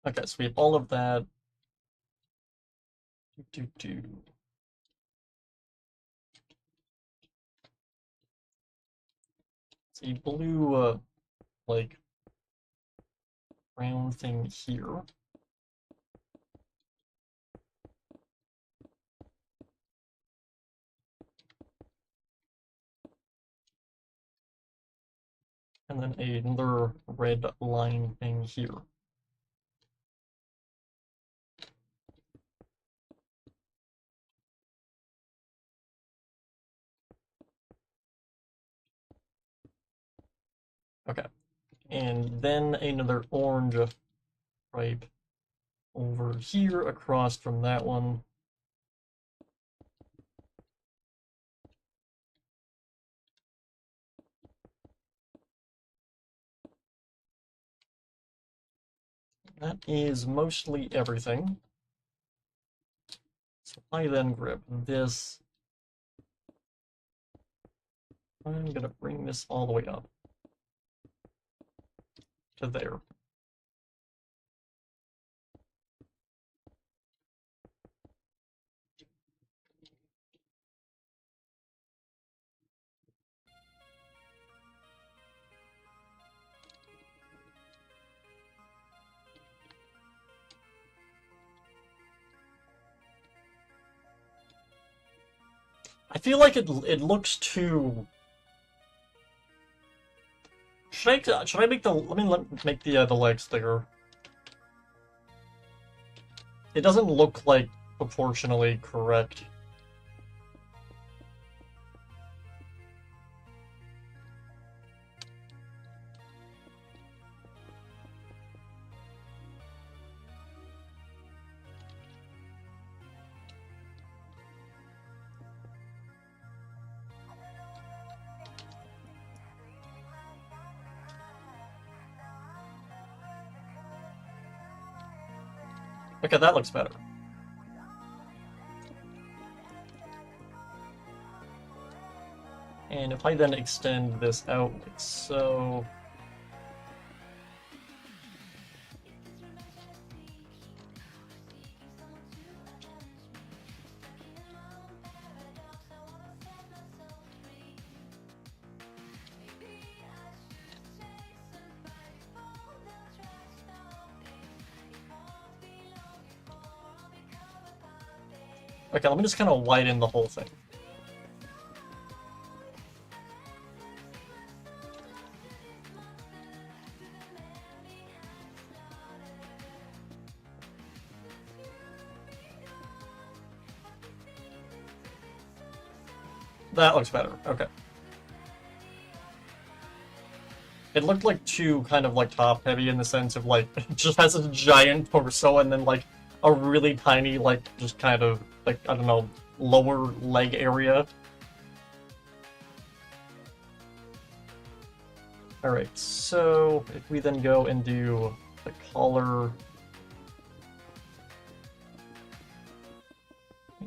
Okay, so we have all of that. So a blue, like, round thing here. And then another red line thing here. Okay. And then another orange stripe over here across from that one. That is mostly everything. So I then grab this. I'm gonna bring this all the way up to there. I feel like it looks too. Should I make the let me make the legs bigger? It doesn't look like proportionally correct. Okay, that looks better. And if I then extend this out like so. Okay, let me just kind of widen the whole thing. That looks better. Okay. It looked like too kind of like top heavy in the sense of like it just has a giant torso and then like a really tiny like just kind of like I don't know lower leg area. All right, so if we then go and do the collar,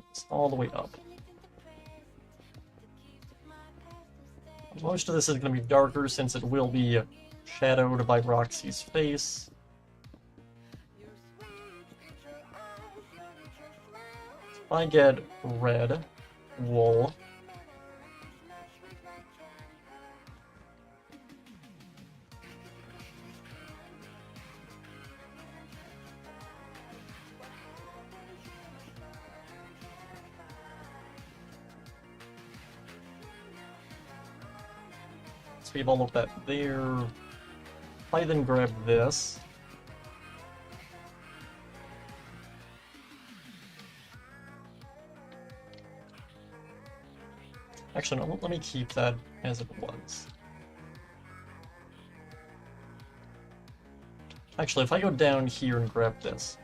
it's all the way up. Most of this is going to be darker since it will be shadowed by Roxy's face. I get red wool, so we have all of that there. I then grab this. Actually, no, let me keep that as it was. Actually, if I go down here and grab this.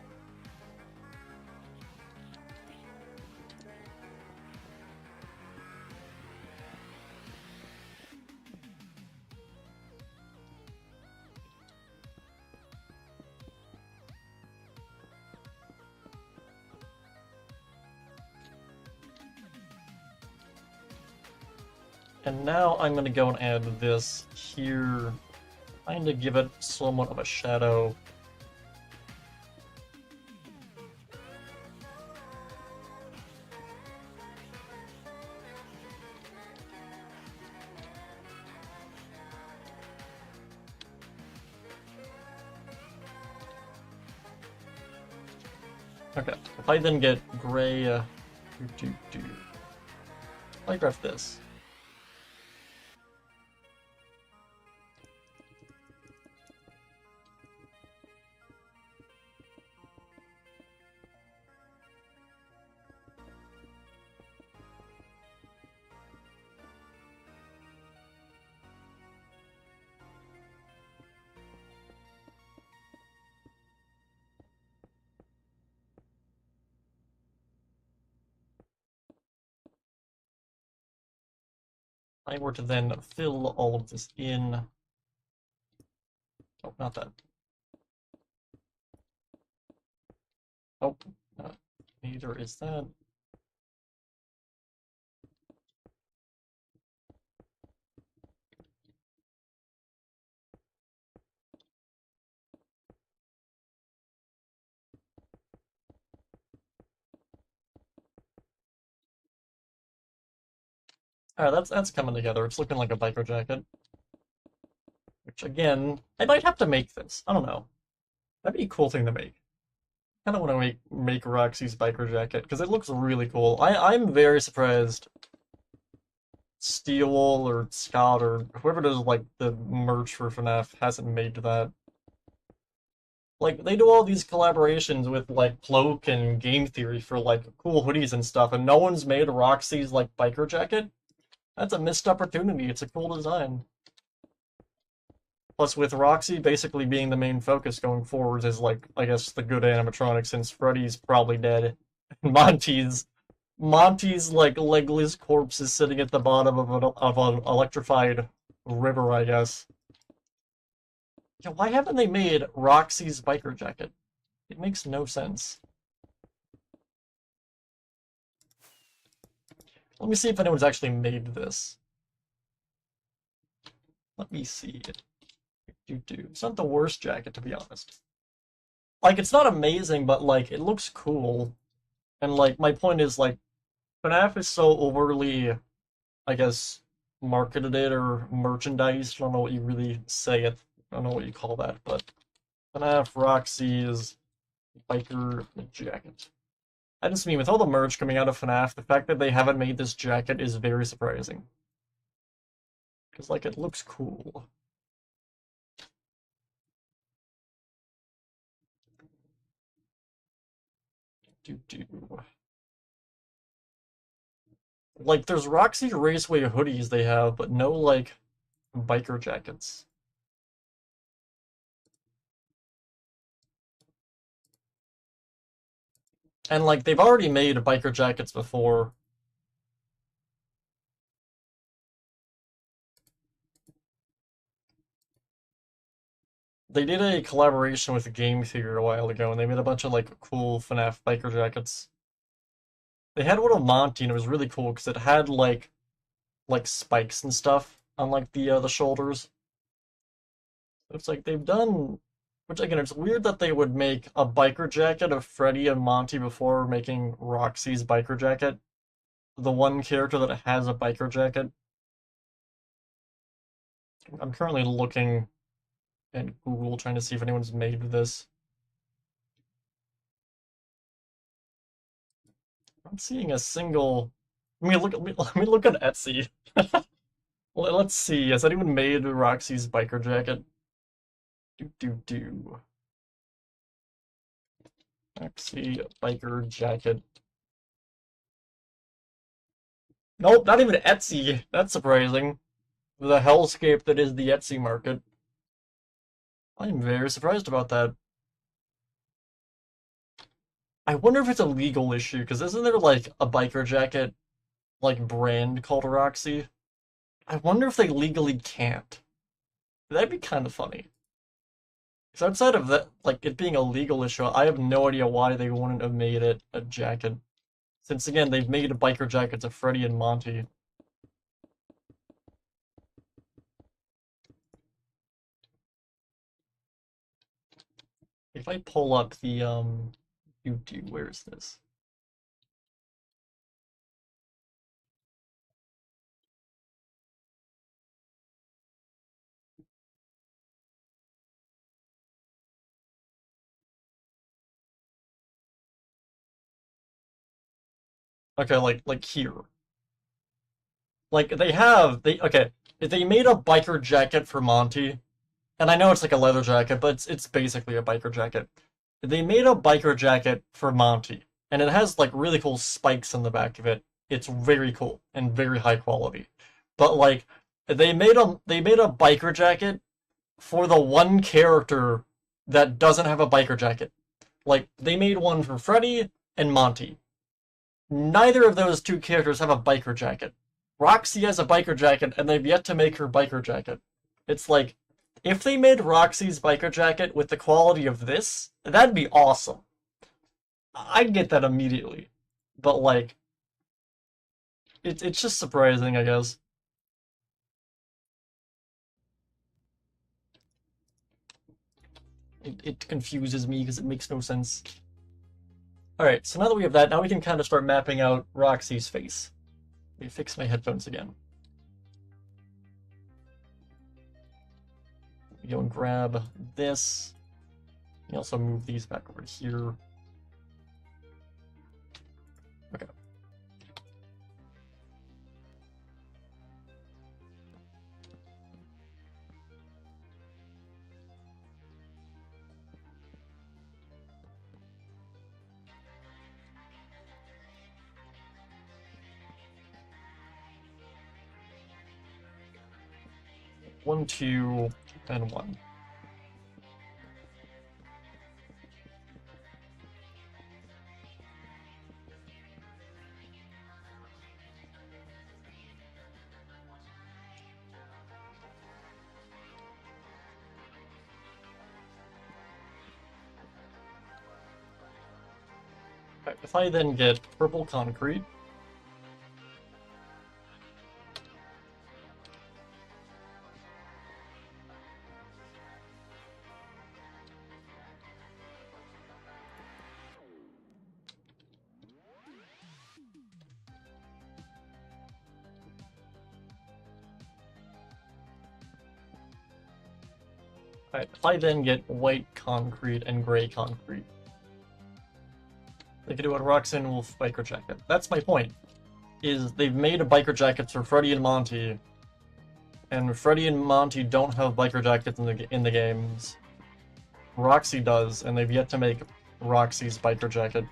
And now I'm going to go and add this here, trying to give it somewhat of a shadow. Okay, if I then get gray, I grab this. I were to then fill all of this in. Oh, not that. Oh, neither is that. Alright, that's coming together. It's looking like a biker jacket. Which, again, I might have to make this. I don't know. That'd be a cool thing to make. I kind of want to make Roxy's biker jacket, because it looks really cool. I'm very surprised Steel or Scott or whoever does, like, the merch for FNAF hasn't made that. Like, they do all these collaborations with, like, Cloak and Game Theory for, like, cool hoodies and stuff, and no one's made Roxy's, like, biker jacket? That's a missed opportunity. It's a cool design. Plus, with Roxy basically being the main focus going forward is, like, I guess, the good animatronic, since Freddy's probably dead. Monty's, like, legless corpse is sitting at the bottom of an electrified river, I guess. Yeah, why haven't they made Roxy's biker jacket? It makes no sense. Let me see if anyone's actually made this. Let me see. It's not the worst jacket, to be honest. Like, it's not amazing, but, like, it looks cool. And, like, my point is, like, FNAF is so overly, I guess, marketed it or merchandised. I don't know what you really say it. I don't know what you call that, but FNAF Roxy's biker jacket. I just mean, with all the merch coming out of FNAF, the fact that they haven't made this jacket is very surprising. Because, like, it looks cool. Like, there's Roxy Raceway hoodies they have, but no, like, biker jackets. And, like, they've already made biker jackets before. They did a collaboration with Game Theory a while ago, and they made a bunch of, like, cool FNAF biker jackets. They had one of Monty, and it was really cool, because it had, like spikes and stuff on, like, the shoulders. It's like, they've done Which, again, it's weird that they would make a biker jacket of Freddy and Monty before making Roxy's biker jacket. The one character that has a biker jacket. I'm currently looking at Google trying to see if anyone's made this. I'm seeing a single. Let me look at Etsy. Let's see. Has anyone made Roxy's biker jacket? Do. Roxy biker jacket. Nope, not even Etsy. That's surprising. The hellscape that is the Etsy market. I'm very surprised about that. I wonder if it's a legal issue, because isn't there like a biker jacket like brand called Roxy? I wonder if they legally can't. That'd be kind of funny. Because outside of that, like it being a legal issue, I have no idea why they wouldn't have made it a jacket. Since again, they've made biker jackets of Freddy and Monty. If I pull up the YouTube, where is this? Okay, like here. Like okay, they made a biker jacket for Monty, and I know it's like a leather jacket, but it's basically a biker jacket. They made a biker jacket for Monty, and it has like really cool spikes on the back of it. It's very cool and very high quality. But like they made a biker jacket for the one character that doesn't have a biker jacket. Like they made one for Freddy and Monty. Neither of those two characters have a biker jacket. Roxy has a biker jacket, and they've yet to make her biker jacket. It's like, if they made Roxy's biker jacket with the quality of this, that'd be awesome. I'd get that immediately. But, like, it's just surprising, I guess. It confuses me because it makes no sense. Alright, so now that we have that, now we can kind of start mapping out Roxy's face. Let me fix my headphones again. Go and grab this. You also move these back over here. Okay. One, two, and one. Okay, if I then get purple concrete, if I then get white concrete and gray concrete, they can do a Roxanne Wolf biker jacket. That's my point. Is they've made a biker jacket for Freddy and Monty, and Freddy and Monty don't have biker jackets in the games. Roxy does, and they've yet to make Roxy's biker jacket.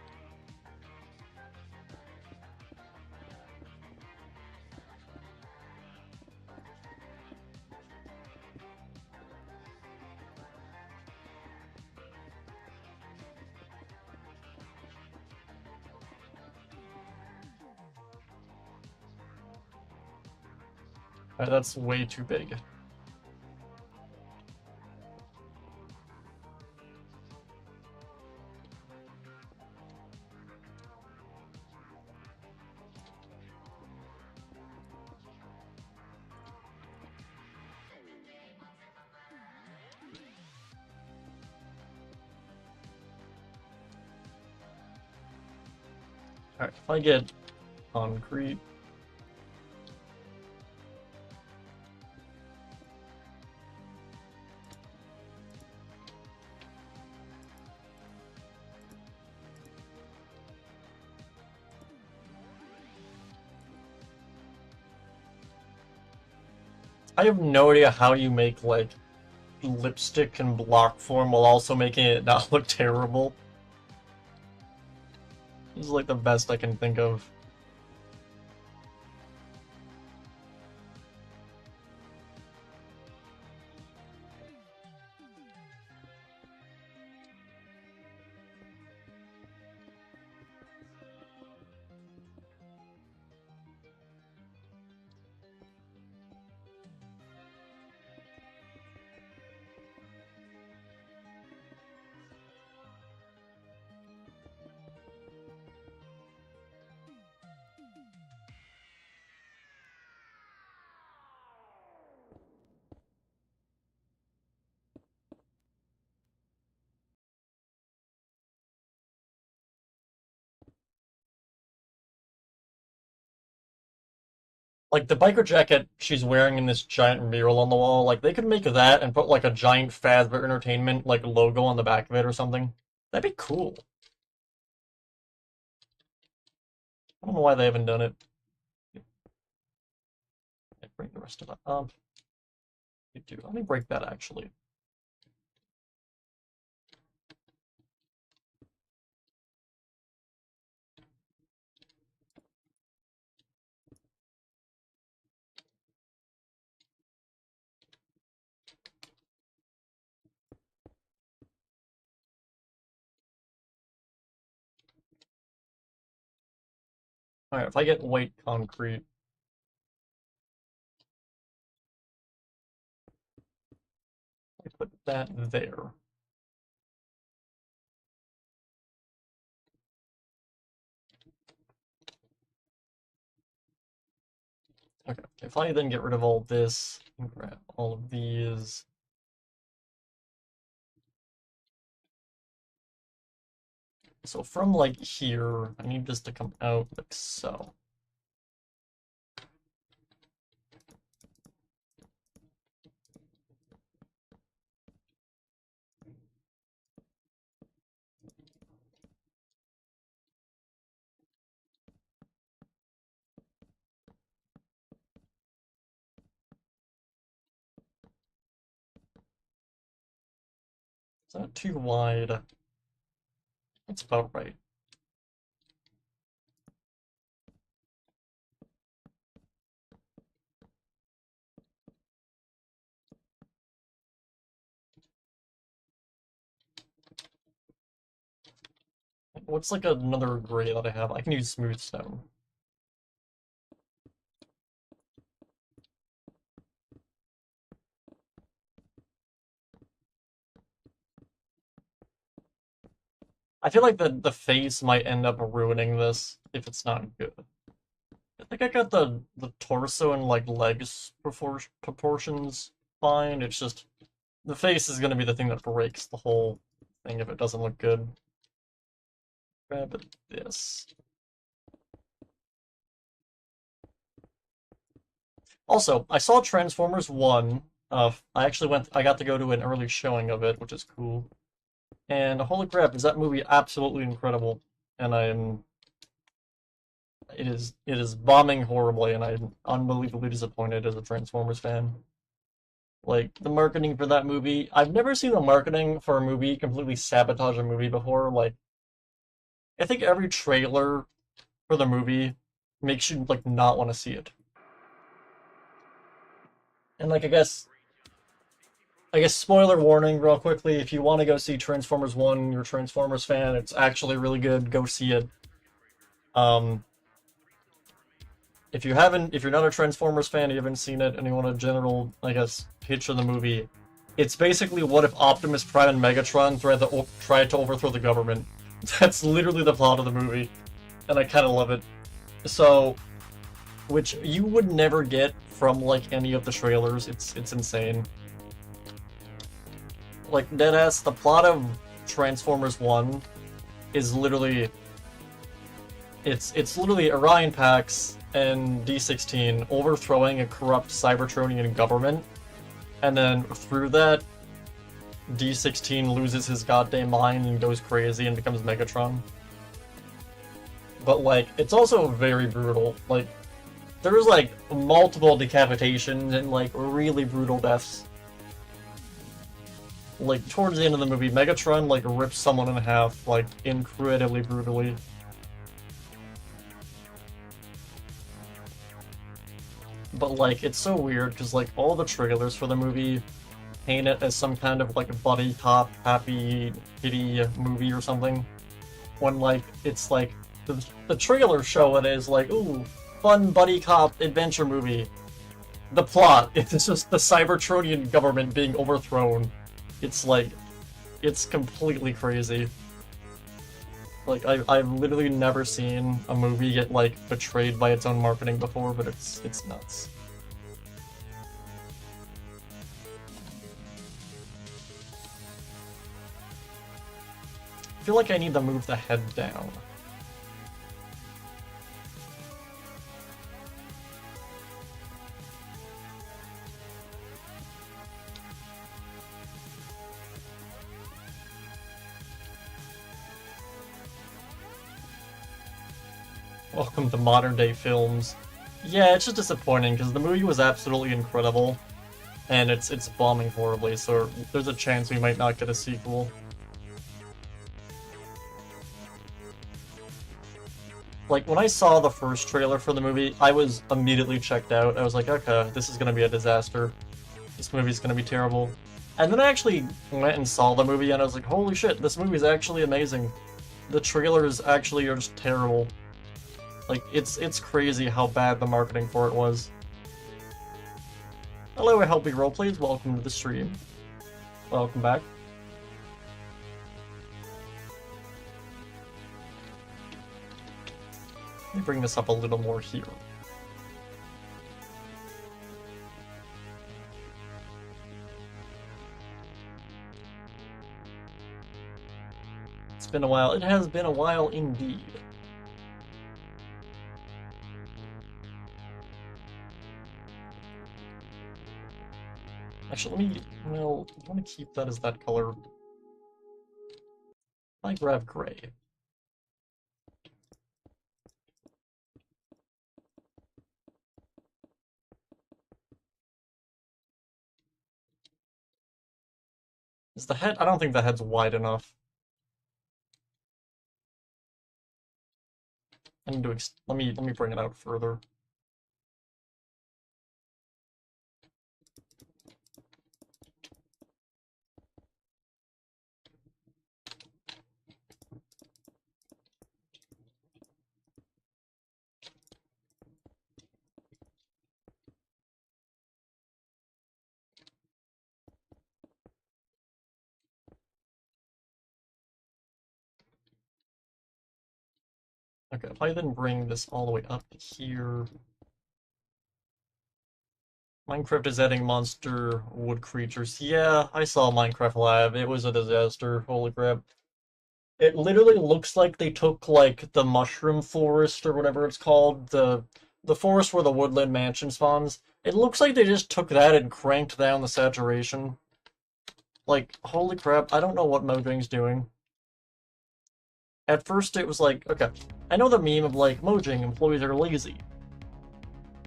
That's way too big. Alright, if I get concrete. I have no idea how you make, like, lipstick in block form while also making it not look terrible. This is, like, the best I can think of. Like, the biker jacket she's wearing in this giant mural on the wall, like, they could make that and put, like, a giant Fazbear Entertainment, like, logo on the back of it or something. That'd be cool. I don't know why they haven't done it. Bring the rest of that up. Let me break that, actually. Alright, if I get white concrete, I put that there. Okay, if I then get rid of all this, and grab all of these. So from, like, here, I need this to come out like so. It's not too wide. That's about right. What's, like, another gray that I have? I can use smooth stone. I feel like the face might end up ruining this if it's not good. I think I got the torso and, like, legs proportions fine. It's just the face is gonna be the thing that breaks the whole thing if it doesn't look good. Grab this. Also, I saw Transformers 1. I got to go to an early showing of it, which is cool. And holy crap, is that movie absolutely incredible. And it is bombing horribly, and I'm unbelievably disappointed as a Transformers fan. Like, the marketing for that movie, I've never seen the marketing for a movie completely sabotage a movie before. Like, I think every trailer for the movie makes you, like, not want to see it. And, like, I guess spoiler warning real quickly, if you want to go see Transformers 1, you're a Transformers fan, it's actually really good, go see it. If you're not a Transformers fan, you haven't seen it, and you want a general, I guess, pitch of the movie, it's basically what if Optimus Prime and Megatron tried to overthrow the government. That's literally the plot of the movie, and I kind of love it. So, which you would never get from, like, any of the trailers. It's insane. Like, deadass, the plot of Transformers 1 is literally... It's literally Orion Pax and D16 overthrowing a corrupt Cybertronian government, and then through that, D16 loses his goddamn mind and goes crazy and becomes Megatron. But, like, it's also very brutal. Like, there's, like, multiple decapitations and, like, really brutal deaths. Like, towards the end of the movie, Megatron, like, rips someone in half, like, incredibly brutally. But, like, it's so weird, because, like, all the trailers for the movie paint it as some kind of, like, buddy cop, happy, kitty movie or something. When, like, it's, like, the trailers show it as, like, ooh, fun buddy cop adventure movie. The plot, it's just the Cybertronian government being overthrown. It's, like, it's completely crazy. Like, I've literally never seen a movie get, like, betrayed by its own marketing before, but it's nuts. I feel like I need to move the head down. Welcome to modern day films. Yeah, it's just disappointing because the movie was absolutely incredible, and it's bombing horribly, so there's a chance we might not get a sequel. Like, when I saw the first trailer for the movie, I was immediately checked out. I was like, okay, this is gonna be a disaster. This movie's gonna be terrible. And then I actually went and saw the movie, and I was like, holy shit, this movie's actually amazing. The trailers actually are just terrible. Like, it's crazy how bad the marketing for it was. Hello, Help Me Roleplays, welcome to the stream. Welcome back. Let me bring this up a little more here. It's been a while. It has been a while indeed. Actually, let me, well, I want to keep that as that color. I grab gray. Is the head? I don't think the head's wide enough. I need to let me bring it out further. Okay, if I then bring this all the way up here. Minecraft is adding monster wood creatures. Yeah, I saw Minecraft Live. It was a disaster. Holy crap. It literally looks like they took, like, the mushroom forest or whatever it's called, the forest where the woodland mansion spawns. It looks like they just took that and cranked down the saturation. Like, holy crap, I don't know what Mojang's doing. At first it was like, okay, I know the meme of, like, Mojang employees are lazy.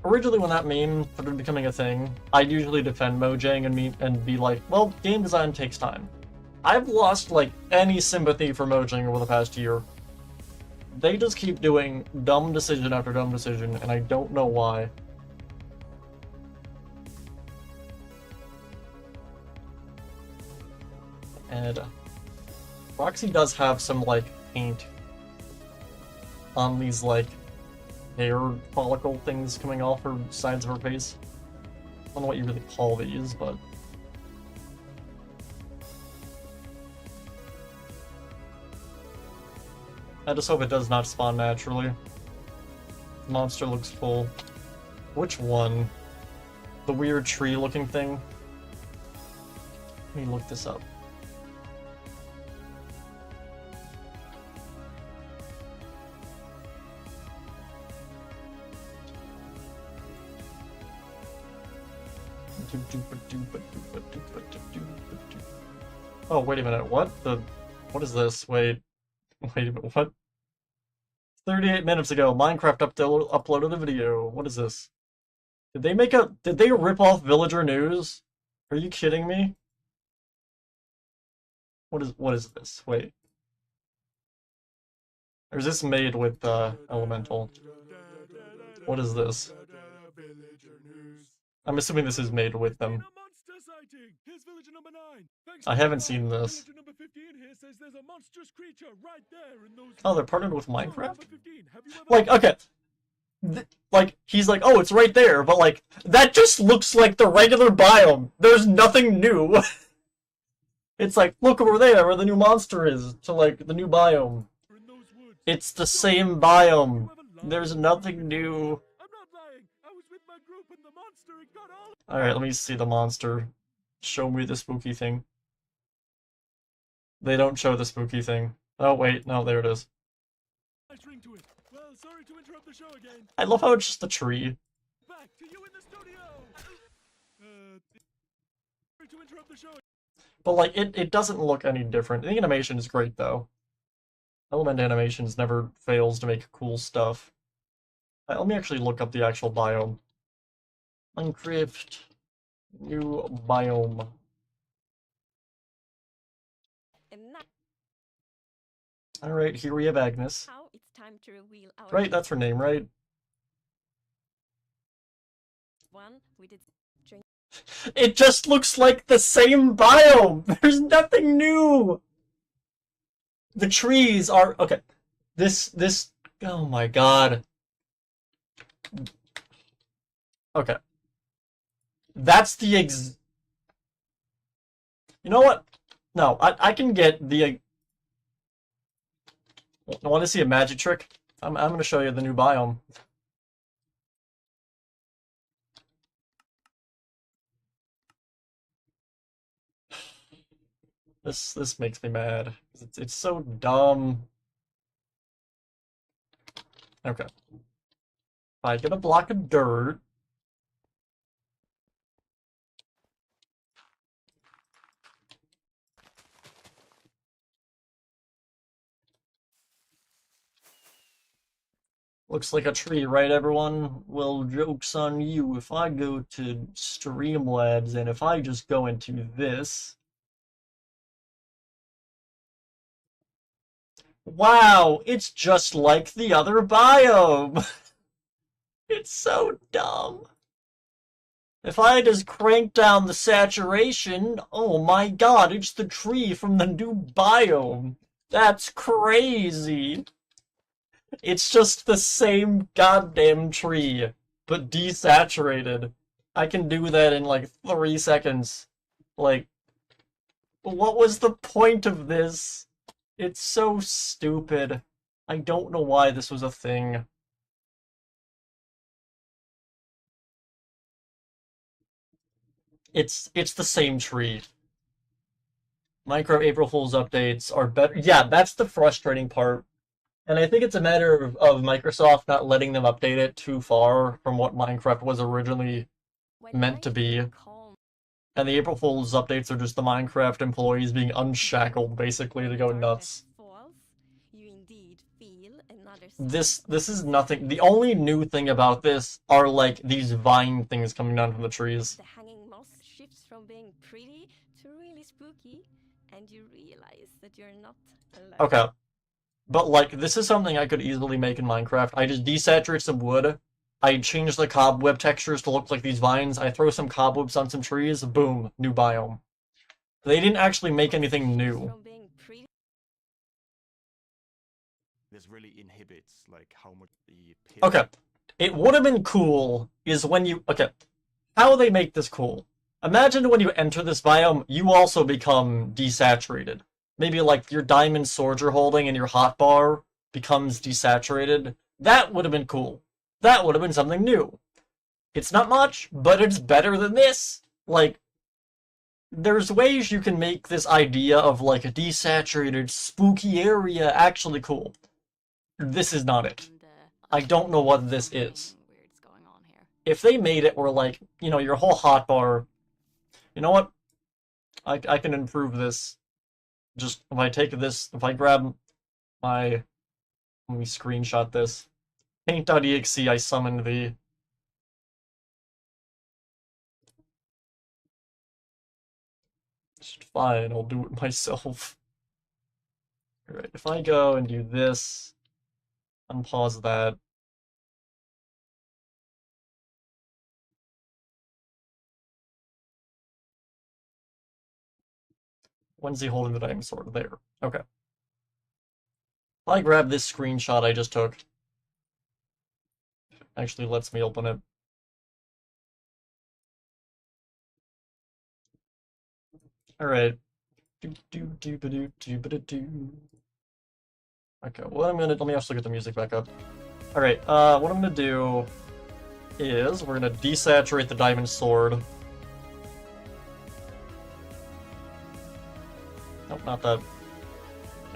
Originally when that meme started becoming a thing, I'd usually defend Mojang and be like, well, game design takes time. I've lost, like, any sympathy for Mojang over the past year. They just keep doing dumb decision after dumb decision, and I don't know why. And Roxy does have some, like, paint on these, like, hair follicle things coming off her sides of her face. I don't know what you really call these, but... I just hope it does not spawn naturally. The monster looks full. Which one? The weird tree-looking thing? Let me look this up. Oh, wait a minute, what is this? Wait a minute, what? 38 minutes ago, Minecraft uploaded a video. What is this? Did they rip off Villager News? Are you kidding me? What is this? Wait. Or is this made with Elemental? What is this? I'm assuming this is made with them. I haven't seen this. Oh, they're partnered with Minecraft? Like, okay. Like, he's like, oh, it's right there, but like, that just looks like the regular biome. There's nothing new. It's like, look over there where the new monster is, to like, the new biome. It's the same biome. There's nothing new. Alright, let me see the monster. Show me the spooky thing. They don't show the spooky thing. Oh, wait, no, there it is. I love how it's just a tree. But, like, it doesn't look any different. The animation is great, though. Element Animations never fails to make cool stuff. Let me actually look up the actual biome. Minecraft new biome. Alright, here we have Agnes. Right, that's her name, right? It just looks like the same biome! There's nothing new! The trees are... Okay. This... Oh my god. Okay. That's the You know what? No, I can get the... I want to see a magic trick? I'm gonna show you the new biome. This makes me mad. It's so dumb. Okay. I get a block of dirt. Looks like a tree, right, everyone? Well, joke's on you. If I go to Streamlabs and if I just go into this... Wow, it's just like the other biome! It's so dumb. If I just crank down the saturation, oh my god, it's the tree from the new biome. That's crazy. It's just the same goddamn tree, but desaturated. I can do that in like 3 seconds. Like, what was the point of this? It's so stupid. I don't know why this was a thing. It's the same tree. Minecraft April Fool's updates are better. Yeah, that's the frustrating part. And I think it's a matter of Microsoft not letting them update it too far from what Minecraft was originally meant to be. And the April Fool's updates are just the Minecraft employees being unshackled, basically, to go nuts. This is nothing. The only new thing about this are, like, these vine things coming down from the trees. The hanging moss shifts from being pretty to really spooky, and you realize that you're not alone. Okay. But, like, this is something I could easily make in Minecraft. I just desaturate some wood. I change the cobweb textures to look like these vines. I throw some cobwebs on some trees. Boom. New biome. They didn't actually make anything new. This really inhibits, like, how much the... Okay. It would have been cool is when you... Okay. How they make this cool? Imagine when you enter this biome, you also become desaturated. Maybe like your diamond sword you're holding and your hotbar becomes desaturated. That would have been cool. That would have been something new. It's not much, but it's better than this. Like, there's ways you can make this idea of like a desaturated, spooky area actually cool. This is not it. I don't know what this is. If they made it where like, you know, your whole hotbar You know what? I can improve this. Just if I take this, if I grab my, let me screenshot this. Paint.exe, I summoned the. Fine, I'll do it myself. Alright, if I go and do this, unpause that. When's he holding the diamond sword? There. Okay. If I grab this screenshot I just took, actually lets me open it. Alright. Okay, let me also get the music back up. Alright, what I'm gonna do is we're gonna desaturate the diamond sword. Nope, not that.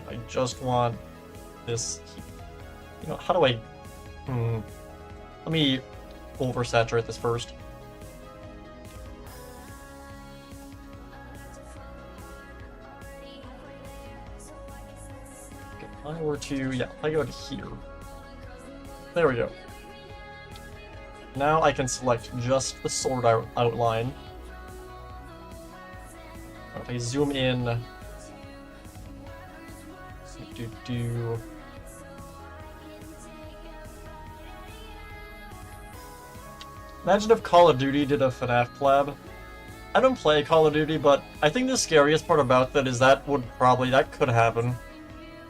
I just want this. You know, how do I? Let me oversaturate this first. Okay, if I were to, yeah, if I go to here. There we go. Now I can select just the sword outline. If I zoom in, Imagine if Call of Duty did a FNAF collab. I don't play Call of Duty, but I think the scariest part about that is that could happen.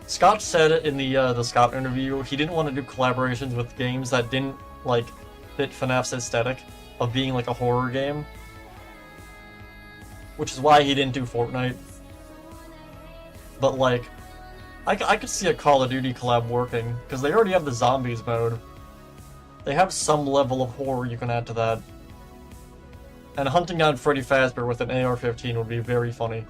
Scott said in the Scott interview he didn't want to do collaborations with games that didn't like fit FNAF's aesthetic of being like a horror game, which is why he didn't do Fortnite. But like, I could see a Call of Duty collab working because they already have the zombies mode. They have some level of horror you can add to that. And hunting down Freddy Fazbear with an AR-15 would be very funny.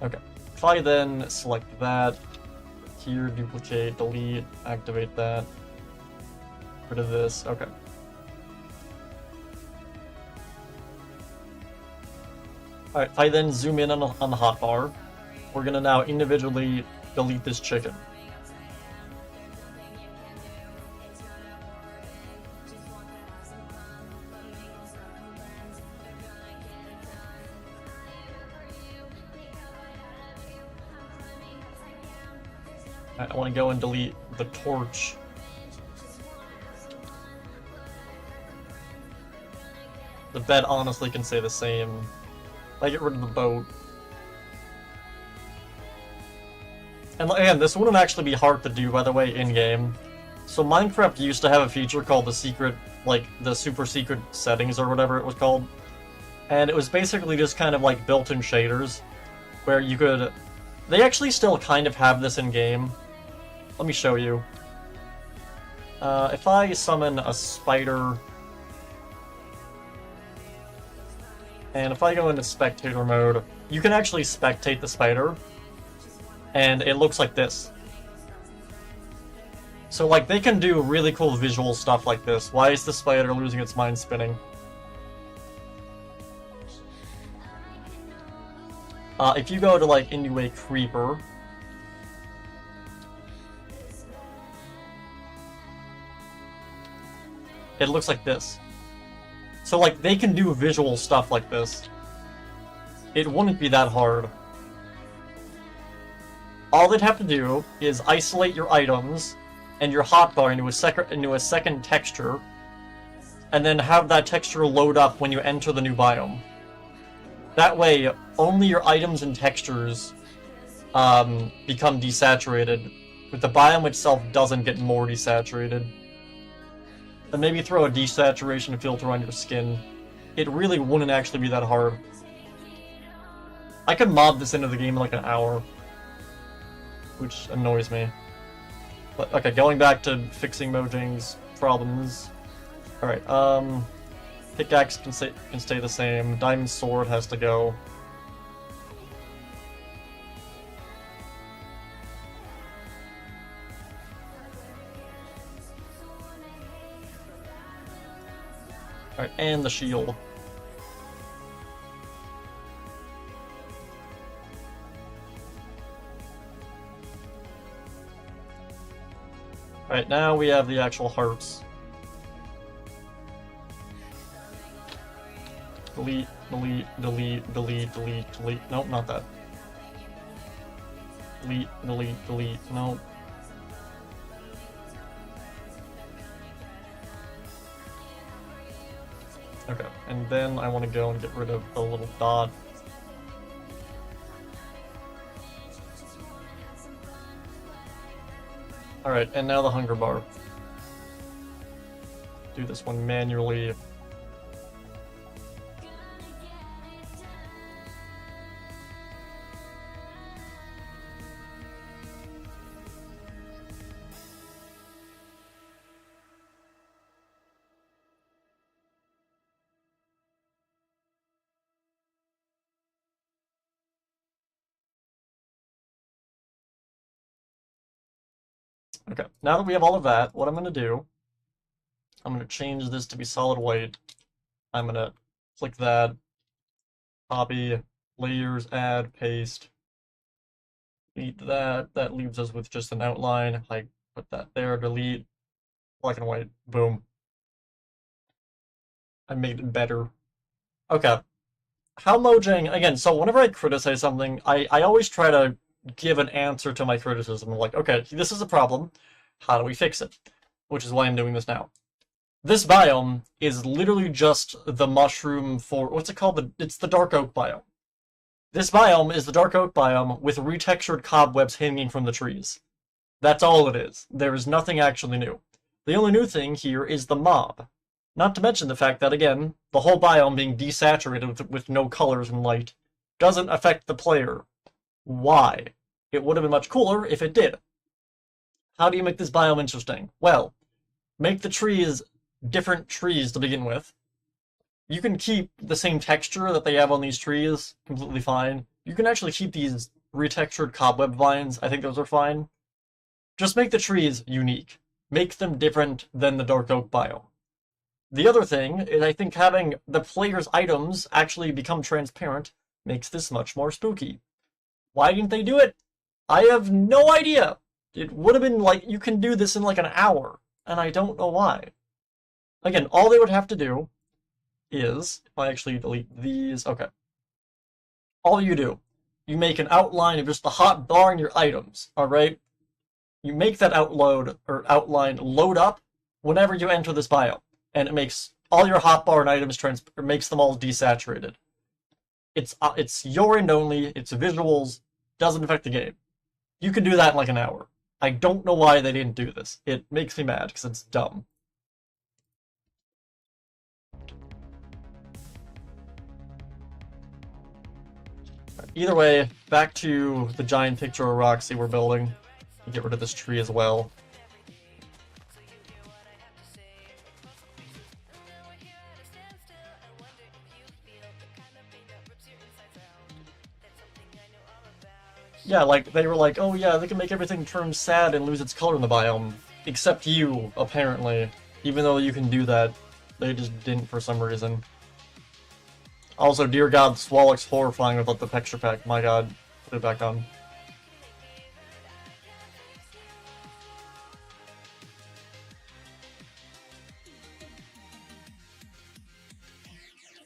Okay. If I then select that, here, duplicate, delete, activate that, rid of this, okay. Alright, if I then zoom in on the hotbar, we're gonna now individually delete this chicken. I want to go and delete the torch. The bed honestly can say the same. I get rid of the boat. And again, this wouldn't actually be hard to do, by the way, in-game. So Minecraft used to have a feature called the secret, like, the super secret settings or whatever it was called. And it was basically just kind of like built-in shaders, where you could... They actually still kind of have this in-game. Let me show you. If I summon a spider... And if I go into spectator mode, you can actually spectate the spider. And it looks like this. So, like, they can do really cool visual stuff like this. Why is the spider losing its mind spinning? If you go to, like, into a creeper... It looks like this. So, like, they can do visual stuff like this. It wouldn't be that hard. All they'd have to do is isolate your items and your hotbar into a second texture, and then have that texture load up when you enter the new biome. That way, only your items and textures become desaturated, but the biome itself doesn't get more desaturated. And maybe throw a desaturation filter on your skin. It really wouldn't actually be that hard. I could mod this into the game in like an hour, which annoys me. But okay, going back to fixing Mojang's problems. Alright, pickaxe can stay the same. Diamond sword has to go. Alright, and the shield. Alright, now we have the actual hearts. Delete, delete, delete, delete, delete, delete. Nope, not that. Delete, delete, delete. Nope. Okay, and then I want to go and get rid of the little dot. Alright, and now the hunger bar. Do this one manually. Okay, now that we have all of that, what I'm going to do, I'm going to change this to be solid white. I'm going to click that, copy, layers, add, paste, delete that. That leaves us with just an outline. I put that there, delete, black and white, boom. I made it better. Okay. How Mojang, again, so whenever I criticize something, I always try to give an answer to my criticism. Like, okay, this is a problem. How do we fix it? Which is why I'm doing this now. This biome is literally just the mushroom for, what's it called? It's the dark oak biome. This biome is the dark oak biome with retextured cobwebs hanging from the trees. That's all it is. There is nothing actually new. The only new thing here is the mob. Not to mention the fact that, again, the whole biome being desaturated with no colors and light doesn't affect the player. Why? It would have been much cooler if it did. How do you make this biome interesting? Well, make the trees different trees to begin with. You can keep the same texture that they have on these trees completely fine. You can actually keep these retextured cobweb vines. I think those are fine. Just make the trees unique. Make them different than the dark oak biome. The other thing is I think having the player's items actually become transparent makes this much more spooky. Why didn't they do it? I have no idea. It would have been like, you can do this in like an hour, and I don't know why. Again, all they would have to do is, if I actually delete these, okay. All you do, you make an outline of just the hot bar and your items, alright? You make that outline load up whenever you enter this biome, and it makes all your hotbar and items makes them all desaturated. It's your end only, it's visuals, doesn't affect the game. You can do that in like an hour. I don't know why they didn't do this. It makes me mad, because it's dumb. Either way, back to the giant picture of Roxy we're building. Get rid of this tree as well. Yeah, like, they were like, oh yeah, they can make everything turn sad and lose its color in the biome. Except you, apparently. Even though you can do that, they just didn't for some reason. Also, dear god, Swallock's horrifying without the texture pack. My god, put it back on.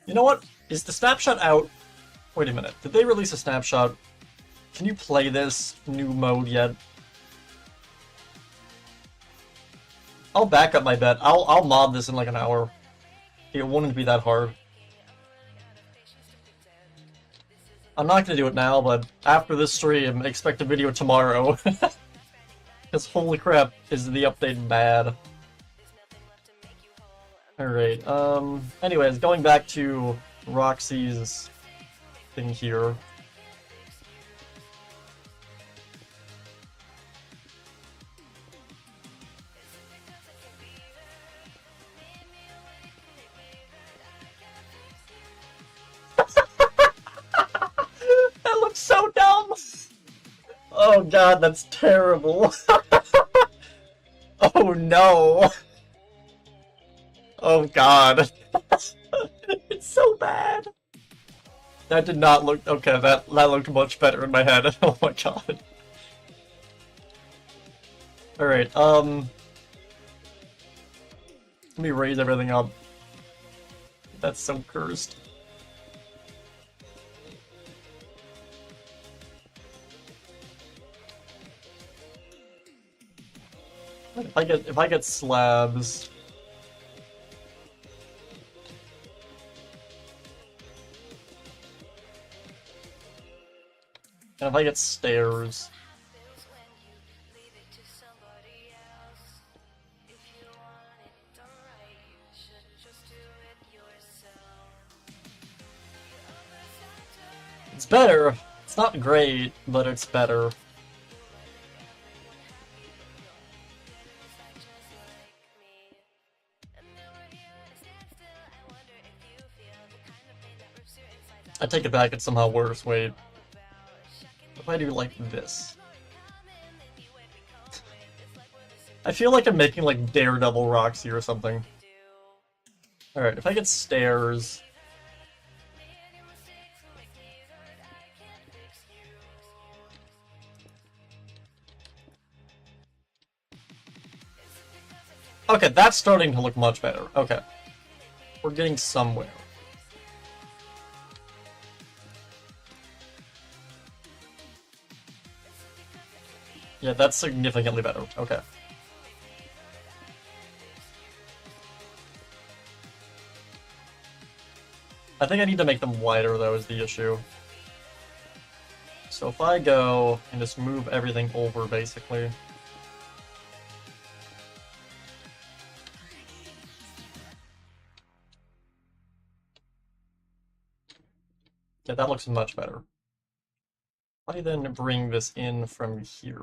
You know what? Is the snapshot out? Wait a minute. Did they release a snapshot? Can you play this new mode yet? I'll back up my bet. I'll mod this in like an hour. It wouldn't be that hard. I'm not gonna do it now, but after this stream, expect a video tomorrow. Because holy crap, is the update bad. Alright, anyways, going back to Roxy's thing here. That looks so dumb! Oh god, that's terrible. Oh no! Oh god. bad. That did not look okay. That looked much better in my head. Oh my god. All right. Let me raise everything up. That's so cursed. If I get slabs. And if I get stairs. It's better. It's not great, but it's better. I take it back, it's somehow worse. Wait. If I do like this. I feel like I'm making like Daredevil Roxy or something. Alright, if I get stairs. Okay, that's starting to look much better. Okay. We're getting somewhere. Yeah, that's significantly better. Okay. I think I need to make them wider, though, is the issue. So if I go and just move everything over, basically. Yeah, that looks much better. I then bring this in from here.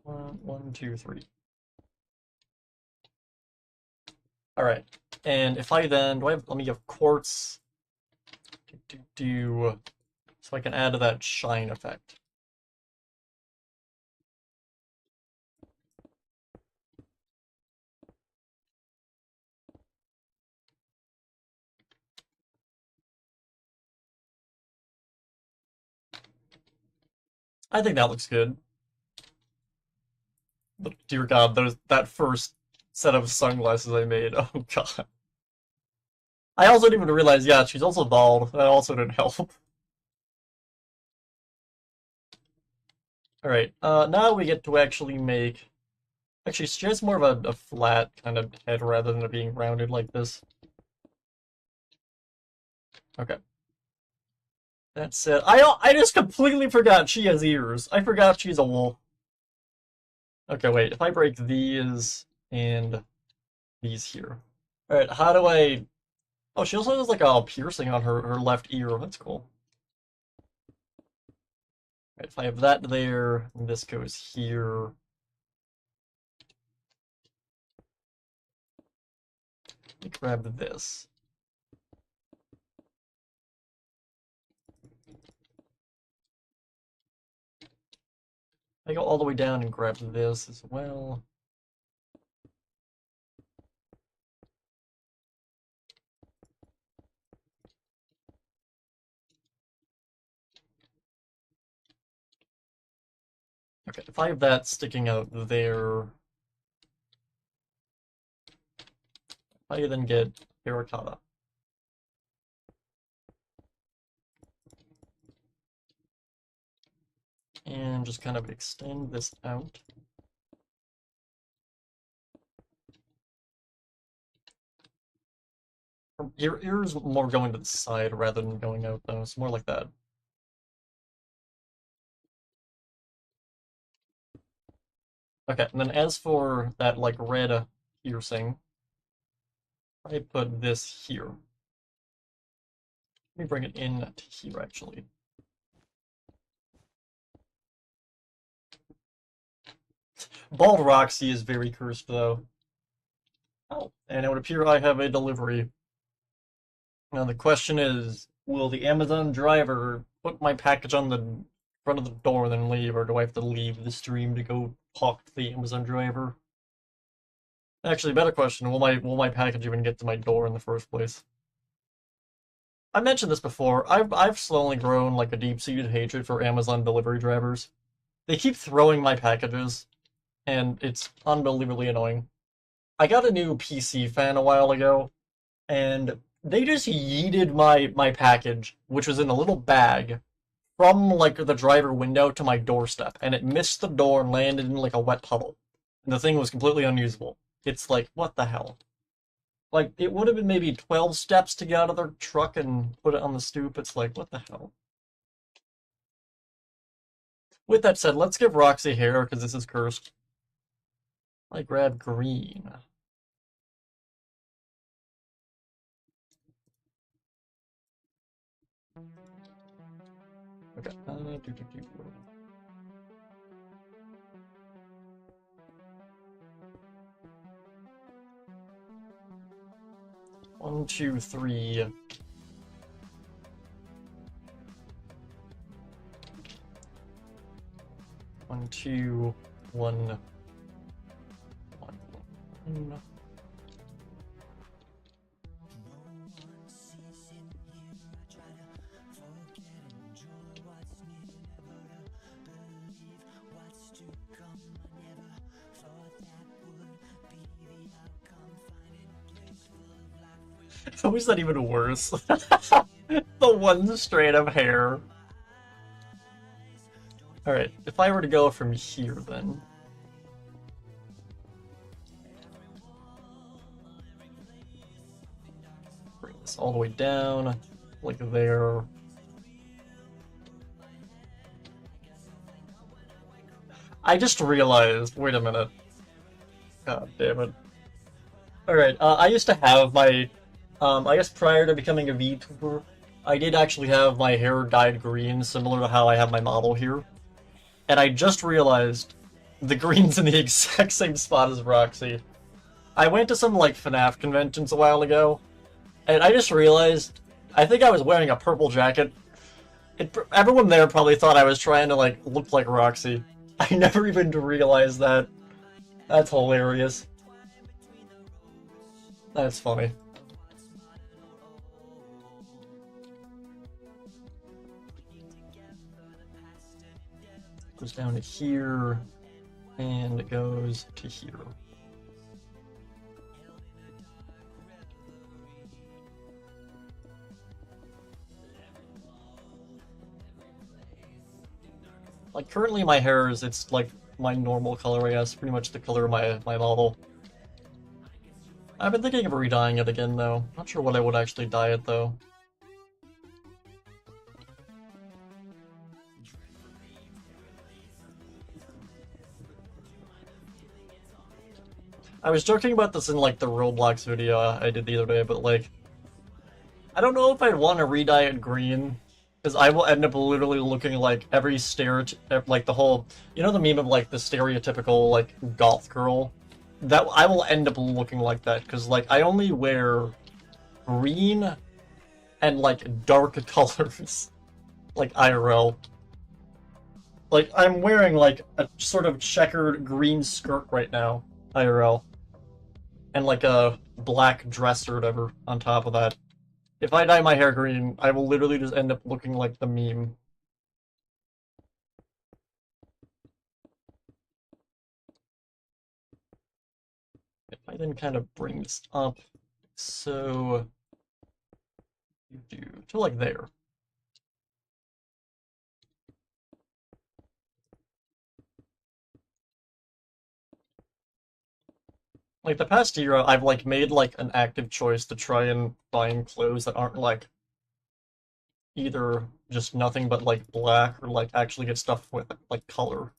1, 2, 3. Alright, and if I then, let me give quartz, so I can add to that shine effect. I think that looks good. But dear God, that first set of sunglasses I made, oh God. I also didn't even realize, yeah, she's also bald. That also didn't help. Alright, now we get to actually make... Actually, she has more of a flat kind of head rather than it being rounded like this. Okay. That's it. I just completely forgot she has ears. I forgot she's a wolf. Okay, wait. If I break these and these here. Alright, how do I... Oh, she also has like a piercing on her left ear. That's cool. Right, if I have that there, and this goes here. Let me grab this. I go all the way down and grab this as well. Okay, if I have that sticking out there, I then get terracotta. And just kind of extend this out. Your ears more going to the side rather than going out, though. It's more like that. Okay, and then as for that, like, red piercing, I put this here. Let me bring it in to here, actually. Bald Roxy is very cursed, though. Oh, and it would appear I have a delivery. Now the question is, will the Amazon driver put my package on the front of the door and then leave, or do I have to leave the stream to go talk to the Amazon driver? Actually, better question, will my package even get to my door in the first place? I mentioned this before. I've slowly grown like a deep-seated hatred for Amazon delivery drivers. They keep throwing my packages, and it's unbelievably annoying. I got a new PC fan a while ago, and they just yeeted my package, which was in a little bag, from like the driver window to my doorstep, and it missed the door and landed in like a wet puddle. And the thing was completely unusable. It's like, what the hell? Like, it would have been maybe 12 steps to get out of their truck and put it on the stoop. It's like, what the hell? With that said, let's give Roxy hair, because this is cursed. I grab green. Okay. One, two, three. One, two, one. One. How is that even worse? The one strand of hair. Alright, if I were to go from here then. Bring this all the way down, like there. I just realized, wait a minute. God damn it. Alright, I used to have my, I guess prior to becoming a VTuber, I did actually have my hair dyed green, similar to how I have my model here. And I just realized the green's in the exact same spot as Roxy. I went to some, like, FNAF conventions a while ago, and I just realized, I think I was wearing a purple jacket. Everyone there probably thought I was trying to, like, look like Roxy. I never even realized that. That's hilarious. That's funny. Goes down to here, and it goes to here. Like, currently my hair is, it's like my normal color, I guess, pretty much the color of my model. I've been thinking of re-dyeing it again, though. Not sure what I would actually dye it, though. I was joking about this in, like, the Roblox video I did the other day, but, like, I don't know if I'd want to re-dye it green, because I will end up literally looking like every like the whole, you know the meme of, like, the stereotypical, like, goth girl? That, I will end up looking like that, because, like, I only wear green and, like, dark colors, like, IRL. Like, I'm wearing, like, a sort of checkered green skirt right now, IRL. And, like, a black dress or whatever on top of that. If I dye my hair green, I will literally just end up looking like the meme. If I then kind of bring this up, so you do to like there. Like the past year, I've like made like an active choice to try and find clothes that aren't like either just nothing but like black or like actually get stuff with like color.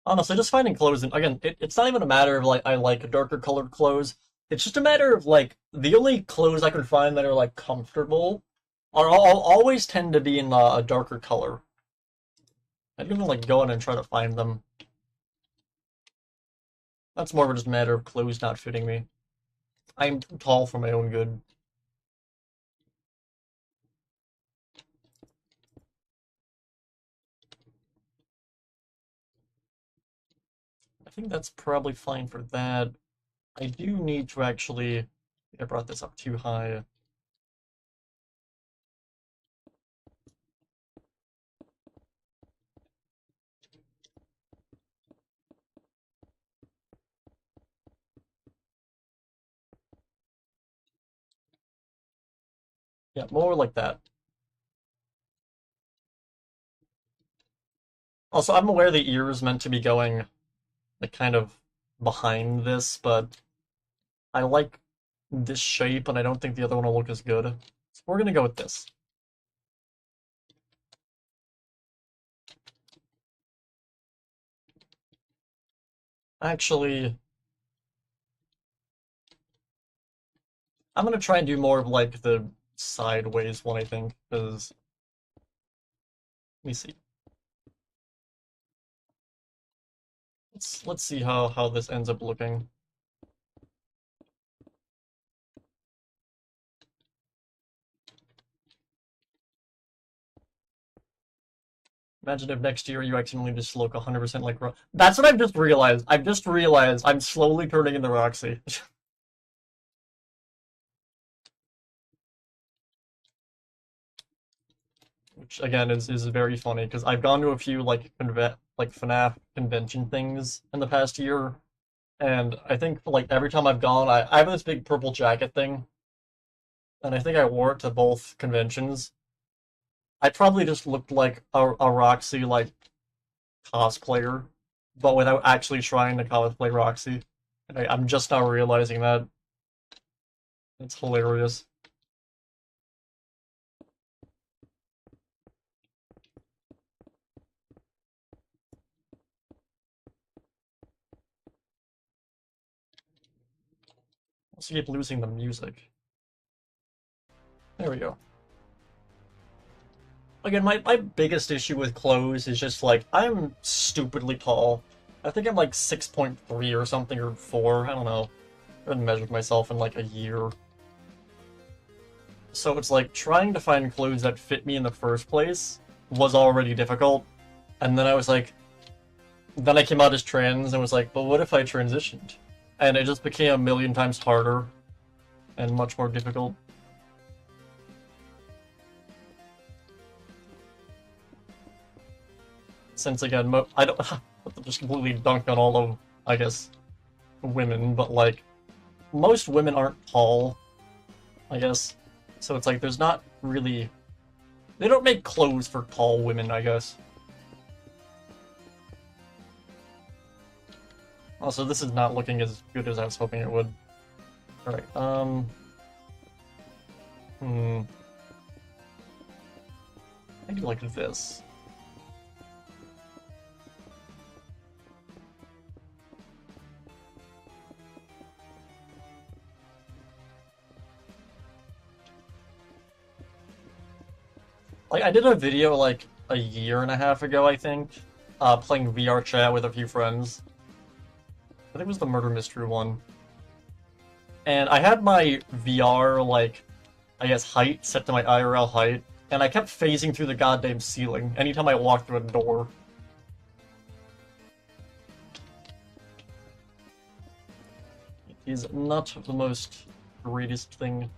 Honestly, just finding clothes, and again, it's not even a matter of like I like darker colored clothes. It's just a matter of like the only clothes I can find that are like comfortable are always tend to be in a darker color. I don't even like go in and try to find them. That's more of just a matter of clothes not fitting me. I'm too tall for my own good. I think that's probably fine for that. I do need to actually... I brought this up too high. Yeah, more like that. Also, I'm aware the ear is meant to be going, like, kind of behind this, but I like this shape, and I don't think the other one will look as good. So we're gonna go with this. Actually, I'm gonna try and do more of, like, the sideways one, I think, because... Let me see. Let's see how this ends up looking. Imagine if next year you accidentally just look 100% like That's what I've just realized. I've just realized I'm slowly turning into Roxy. Which, again, is very funny, because I've gone to a few, like, FNAF convention things in the past year, and I think, like, every time I've gone, I have this big purple jacket thing, and I think I wore it to both conventions. I probably just looked like a Roxy, like, cosplayer, but without actually trying to cosplay Roxy. And I'm just now realizing that. It's hilarious. Also keep losing the music. There we go. Again, my biggest issue with clothes is just, like, I'm stupidly tall. I think I'm like 6.3 or something, or 4, I don't know. I haven't measured myself in like a year. So it's like, trying to find clothes that fit me in the first place was already difficult. And then I was like, then I came out as trans and was like, but what if I transitioned? And it just became a million times harder and much more difficult. Since again, I don't just completely dunk on all of, I guess, women, but like, most women aren't tall, I guess. So it's like, there's not really... They don't make clothes for tall women, I guess. Also, this is not looking as good as I was hoping it would. Alright, I do like this. Like, I did a video like a year and a half ago, I think, playing VR chat with a few friends. I think it was the murder mystery one. And I had my VR, like, I guess height set to my IRL height, and I kept phasing through the goddamn ceiling anytime I walked through a door. It is not the most greatest thing.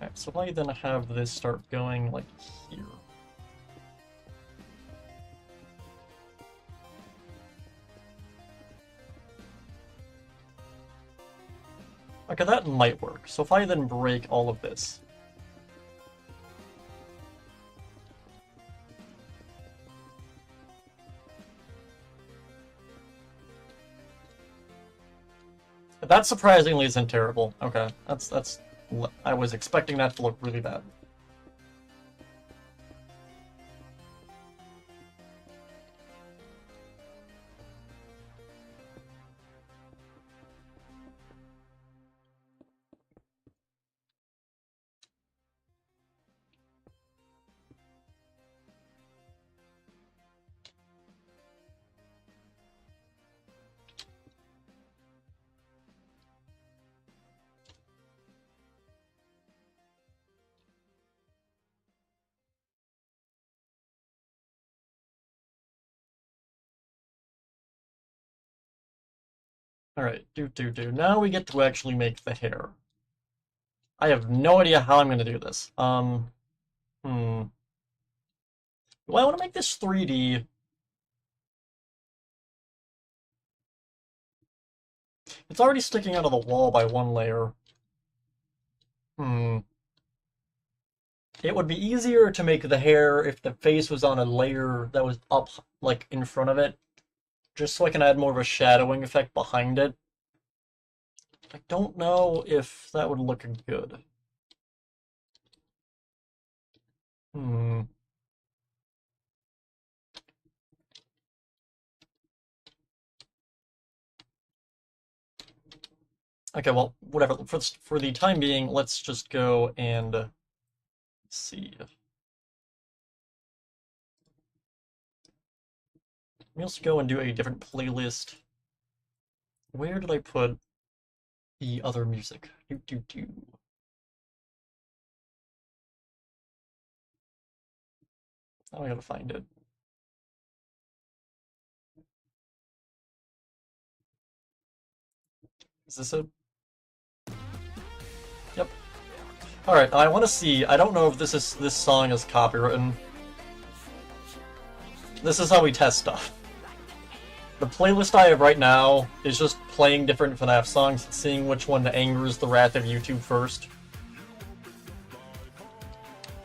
Alright, so I then have this start going, like, here. Okay, that might work. So if I then break all of this... That surprisingly isn't terrible. Okay, that's... I was expecting that to look really bad. Alright, do. Now we get to actually make the hair. I have no idea how I'm gonna do this. Do I want to make this 3D? It's already sticking out of the wall by one layer. It would be easier to make the hair if the face was on a layer that was up, like, in front of it. Just so I can add more of a shadowing effect behind it. I don't know if that would look good. Okay, well, whatever. For the time being, let's just go and see. Let's go and do a different playlist. Where did I put the other music? Now I gotta find it. Is this it? Yep. Alright, I want to see. I don't know if this song is copywritten. This is how we test stuff. The playlist I have right now is just playing different FNAF songs and seeing which one angers the wrath of YouTube first.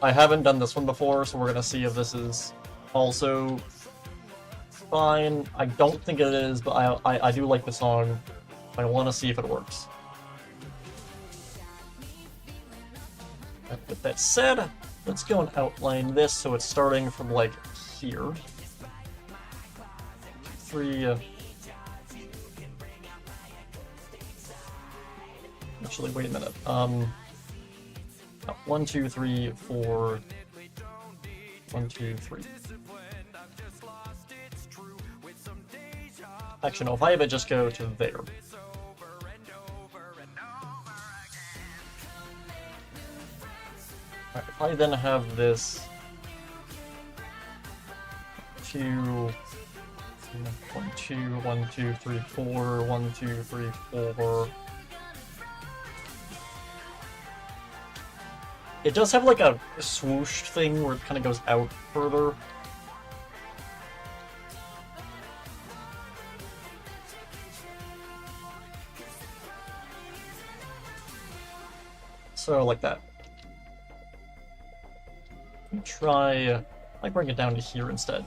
I haven't done this one before, so we're gonna see if this is also fine. I don't think it is, but I do like the song. I want to see if it works. With that said, let's go and outline this so it's starting from, like, here. 3... Actually, wait a minute. 1, 2, 3, 4... 1, 2, 3. Actually, no, if I have it just go to there. Alright, if I then have this 2, 1, 2, 1, 2, 3, 4, 1, 2, 3, 4. It does have like a swoosh thing where it kind of goes out further. So, like that. Try, I bring it down to here instead.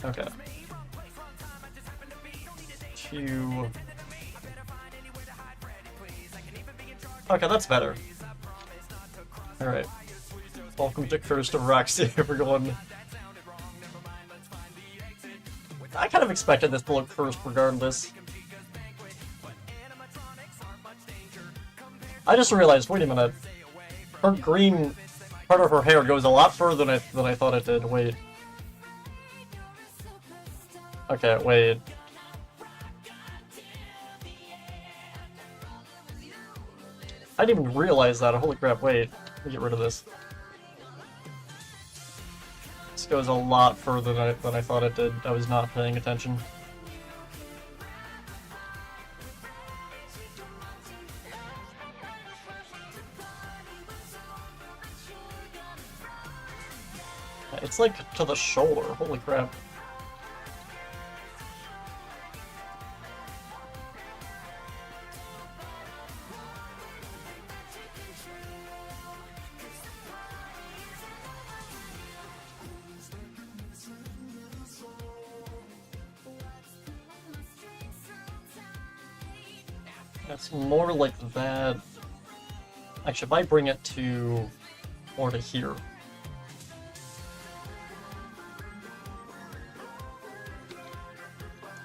Okay. 2. Okay, that's better. Alright. Welcome to Curse of Roxy, everyone. I kind of expected this to look cursed regardless. I just realized, wait a minute. Her green part of her hair goes a lot further than I thought it did. Wait. Okay, wait. I didn't even realize that. Holy crap, wait. Let me get rid of this. This goes a lot further than I thought it did. I was not paying attention. It's like to the shoulder. Holy crap. That's more like that. Actually, if I bring it to more to here.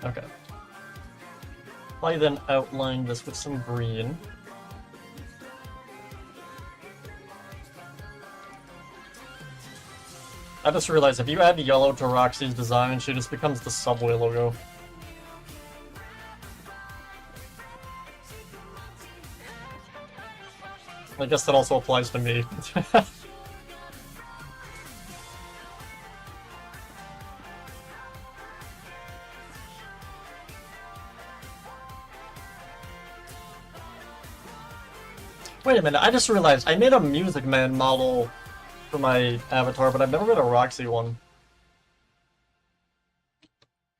Okay. If I then outline this with some green. I just realized if you add yellow to Roxy's design, she just becomes the Subway logo. I guess that also applies to me. Wait a minute, I just realized I made a Music Man model for my avatar, but I've never made a Roxy one.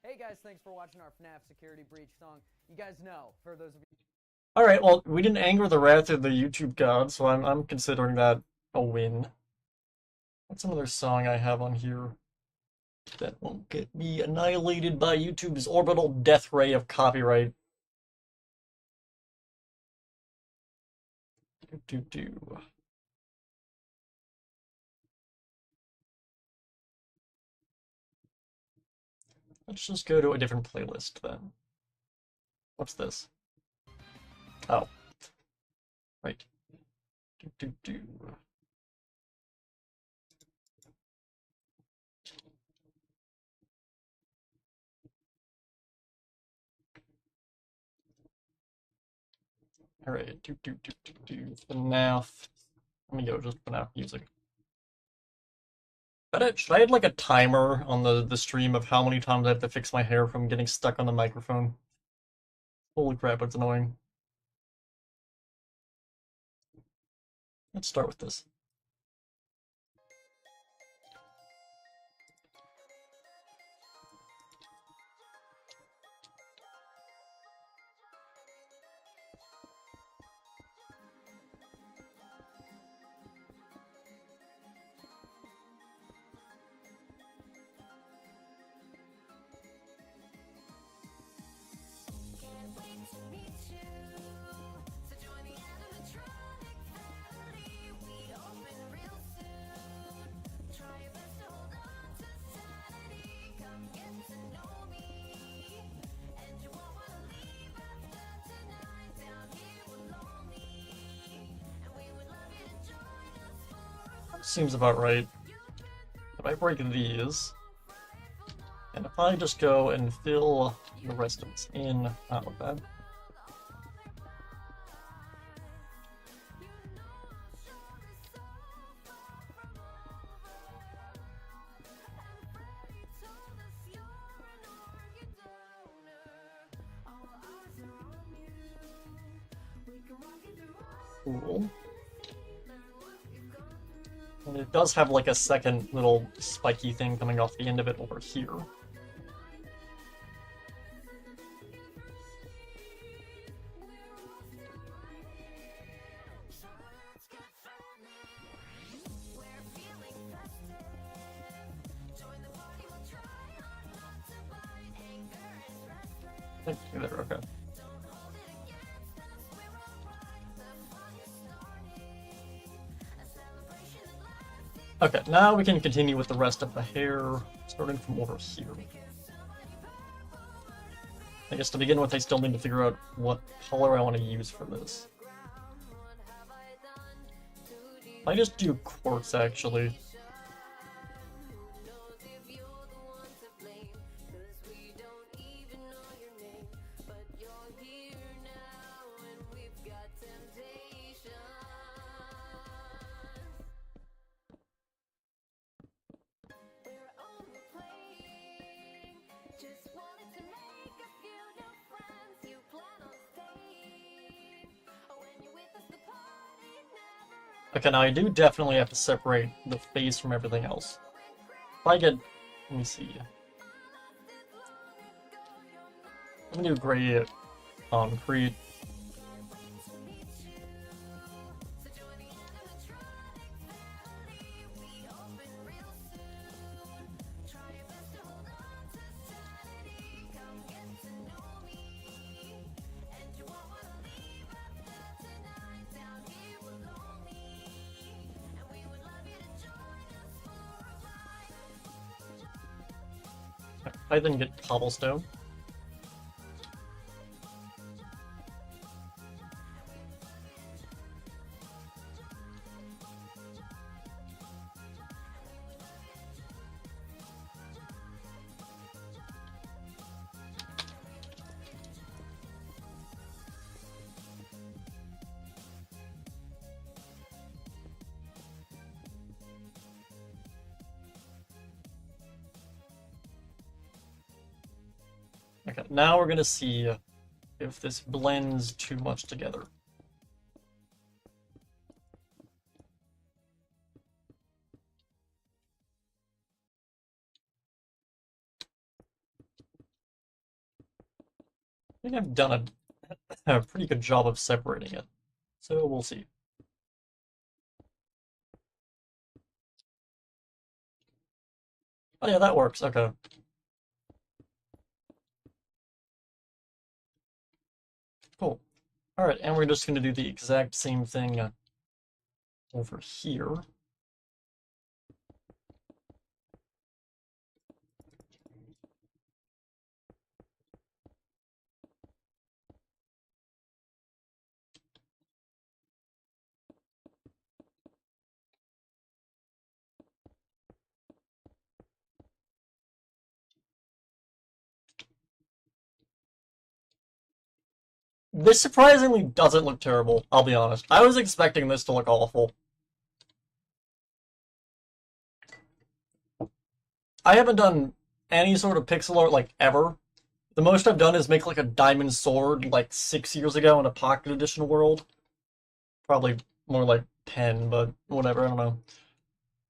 Hey guys, thanks for watching our FNAF Security Breach song. You guys know, for those of you... Alright, well, we didn't anger the wrath of the YouTube god, so I'm considering that a win. What's another song I have on here that won't get me annihilated by YouTube's orbital death ray of copyright? Do. Let's just go to a different playlist then. What's this? Oh. Right. Do. Alright, do. FNAF. Let me go, just FNAF music. Should I add like a timer on the stream of how many times I have to fix my hair from getting stuck on the microphone? Holy crap, it's annoying. Let's start with this. Seems about right. If I break these, and if I just go and fill the rest of this in, not with that. Cool. And it does have like a second little spiky thing coming off the end of it over here. There, okay. Okay, now we can continue with the rest of the hair, starting from over here. I guess to begin with, I still need to figure out what color I want to use for this. I just do quartz, actually. Okay, now I do definitely have to separate the face from everything else. If I get... let me see. I'm gonna do gray concrete. I then get cobblestone. Okay, now we're gonna see if this blends too much together. think I've done a pretty good job of separating it. So we'll see. Oh yeah, that works. Okay. Cool. Alright, and we're just going to do the exact same thing over here. This surprisingly doesn't look terrible, I'll be honest. I was expecting this to look awful. I haven't done any sort of pixel art, like, ever. The most I've done is make, like, a diamond sword, like, 6 years ago in a Pocket Edition world. Probably more like 10, but whatever, I don't know.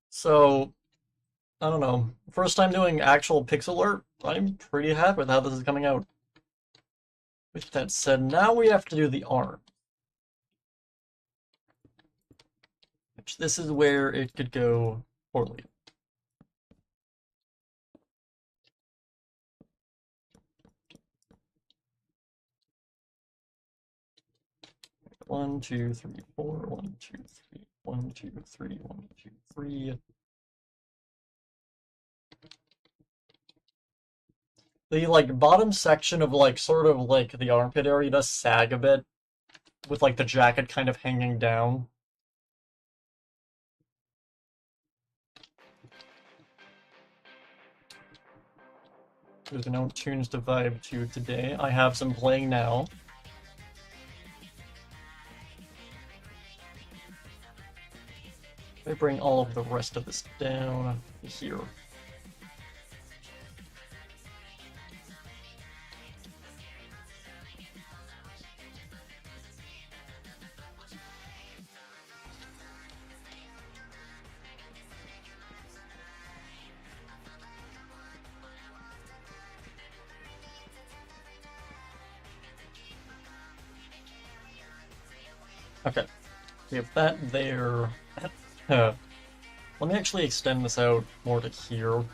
So, I don't know. First time doing actual pixel art, I'm pretty happy with how this is coming out. With that said, now we have to do the arm. Which this is where it could go poorly. One, two, three, four, 1, 2, 3, 1, 2, 3, 1, 2, 3. The like bottom section of like sort of like the armpit area does sag a bit, with like the jacket kind of hanging down. There's no tunes to vibe to today. I have some playing now. I bring all of the rest of this down here. Okay, we have that there. Let me actually extend this out more to here.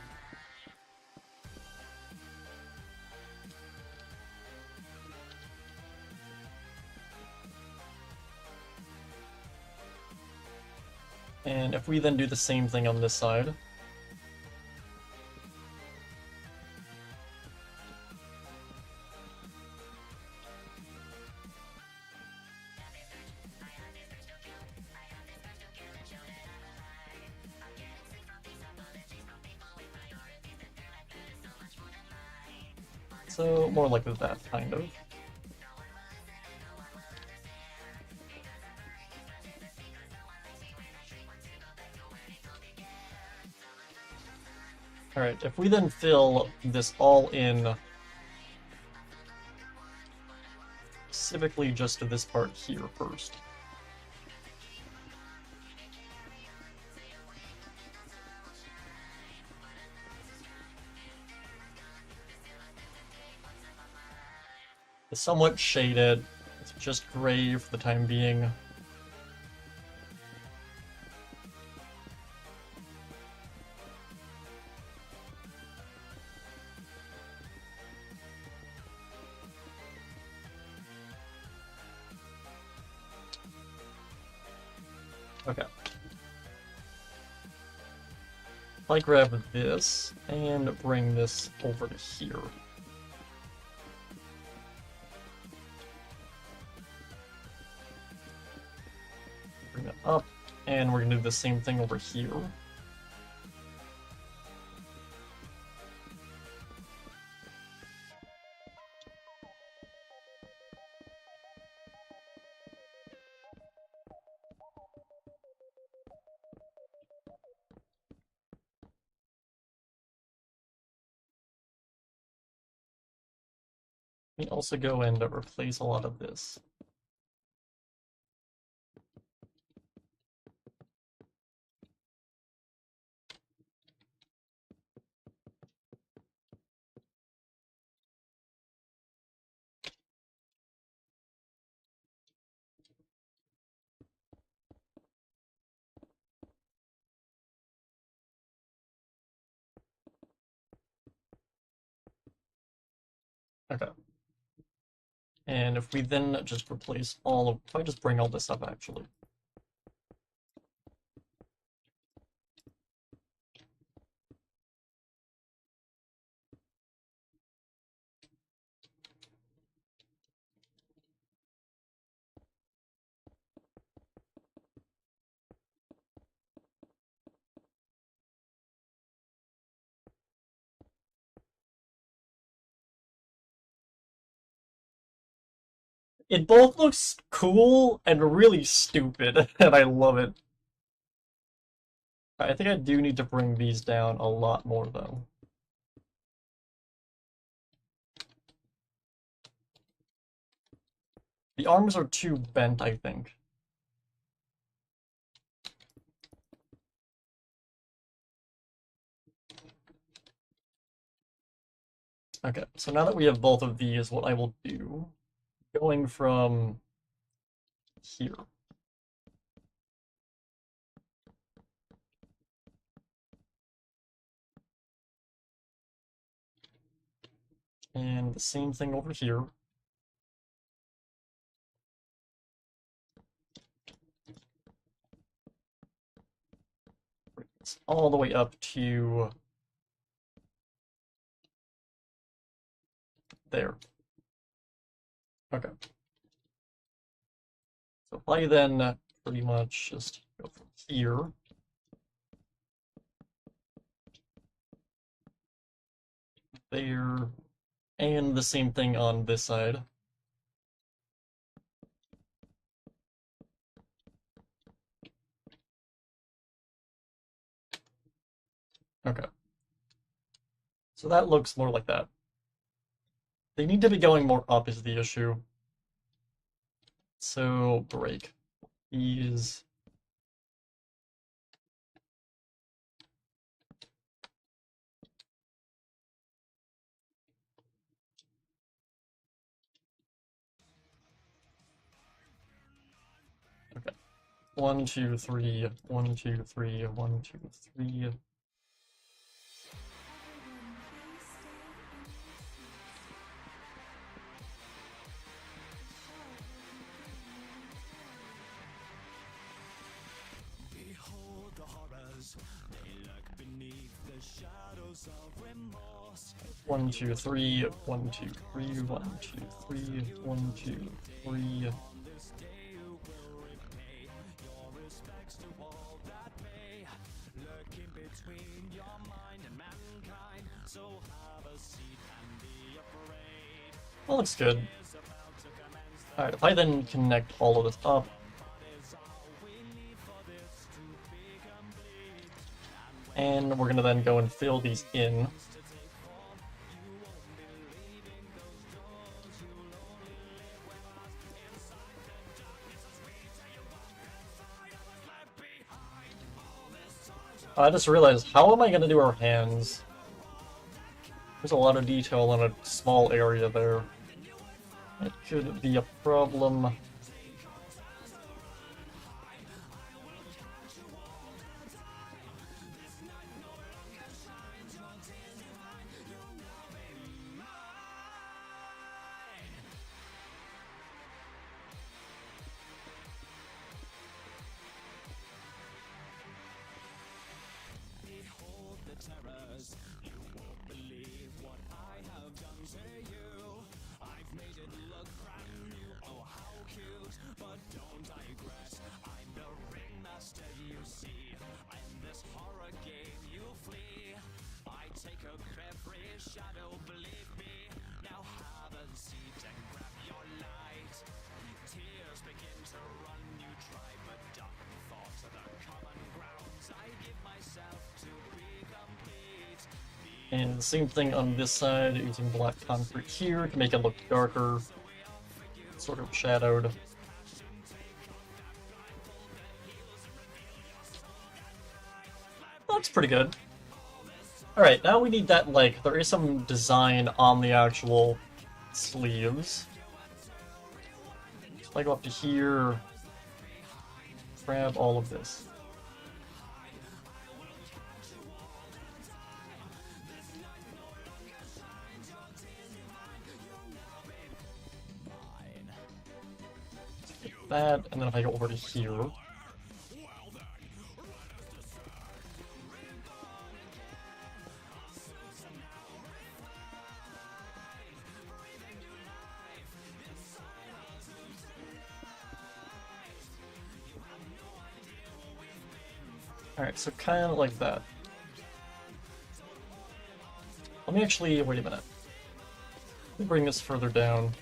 And if we then do the same thing on this side. So, more like that, kind of. Alright, if we then fill this all in, specifically just to this part here first. It's somewhat shaded, it's just gray for the time being. Okay. If I grab this and bring this over to here. Bring it up, and we're gonna do the same thing over here. We also go and replace a lot of this. Okay. And if we then just replace all of, if I just bring all this up actually. It both looks cool and really stupid, and I love it. I think I do need to bring these down a lot more, though. The arms are too bent, I think. Okay, so now that we have both of these, what I will do, going from here. And the same thing over here. Bring this all the way up to there. Okay. So if I then pretty much just go from here. There. And the same thing on this side. Okay. So that looks more like that. They need to be going more up is the issue. So break these. Okay. 1, 2, 3, 1, 2, 3, 1, 2, 3. Behold the horrors, they lurk beneath the shadows of remorse. 1, 2, 3, 1, 2, 3, 1, 2, 3, 1, 2, 3. On this day you will repay your respects to all that may lurking between your mind and mankind. So have a seat and be afraid. That looks good. Alright, if I then connect all of this up. And we're gonna then go and fill these in. I just realized, how am I gonna do our hands? There's a lot of detail in a small area there. It could be a problem. Behold the terrors, you won't believe what I have done to you. I've made it look brand new, oh how cute. But don't digress, I'm the ringmaster you see. In this horror game you flee. I take up every shadow, believe me. Now have a seat and grab your light. Tears begin to run, you try, but dark thoughts are the common grounds. I give myself to be complete. And the same thing on this side, using black concrete here to make it look darker, sort of shadowed. That's pretty good. Alright, now we need that, like, there is some design on the actual sleeves. So I go up to here, grab all of this. that, and then if I go over to here. Alright, so kind of like that. Let me actually, wait a minute. Let me bring this further down.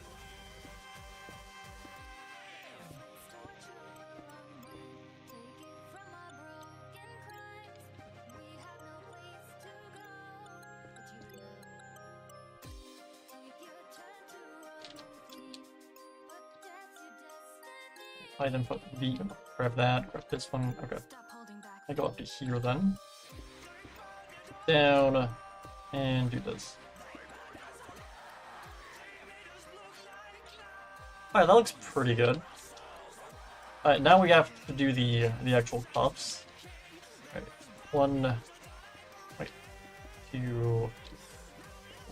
I then put V, grab that, grab this one, okay. I go up to here then. Down, and do this. Alright, that looks pretty good. Alright, now we have to do the actual cups. Alright, 1, wait, 2,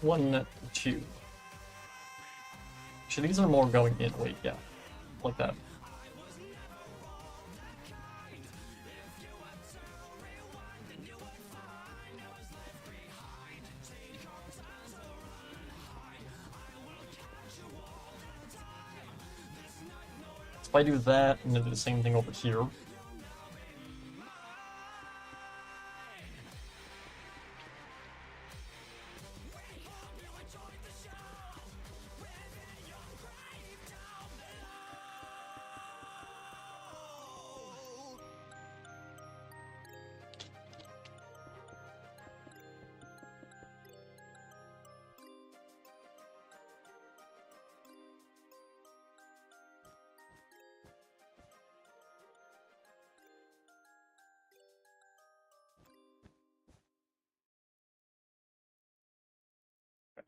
1, 2. Actually, these are more going in, wait, yeah, like that. If I do that, and then do the same thing over here.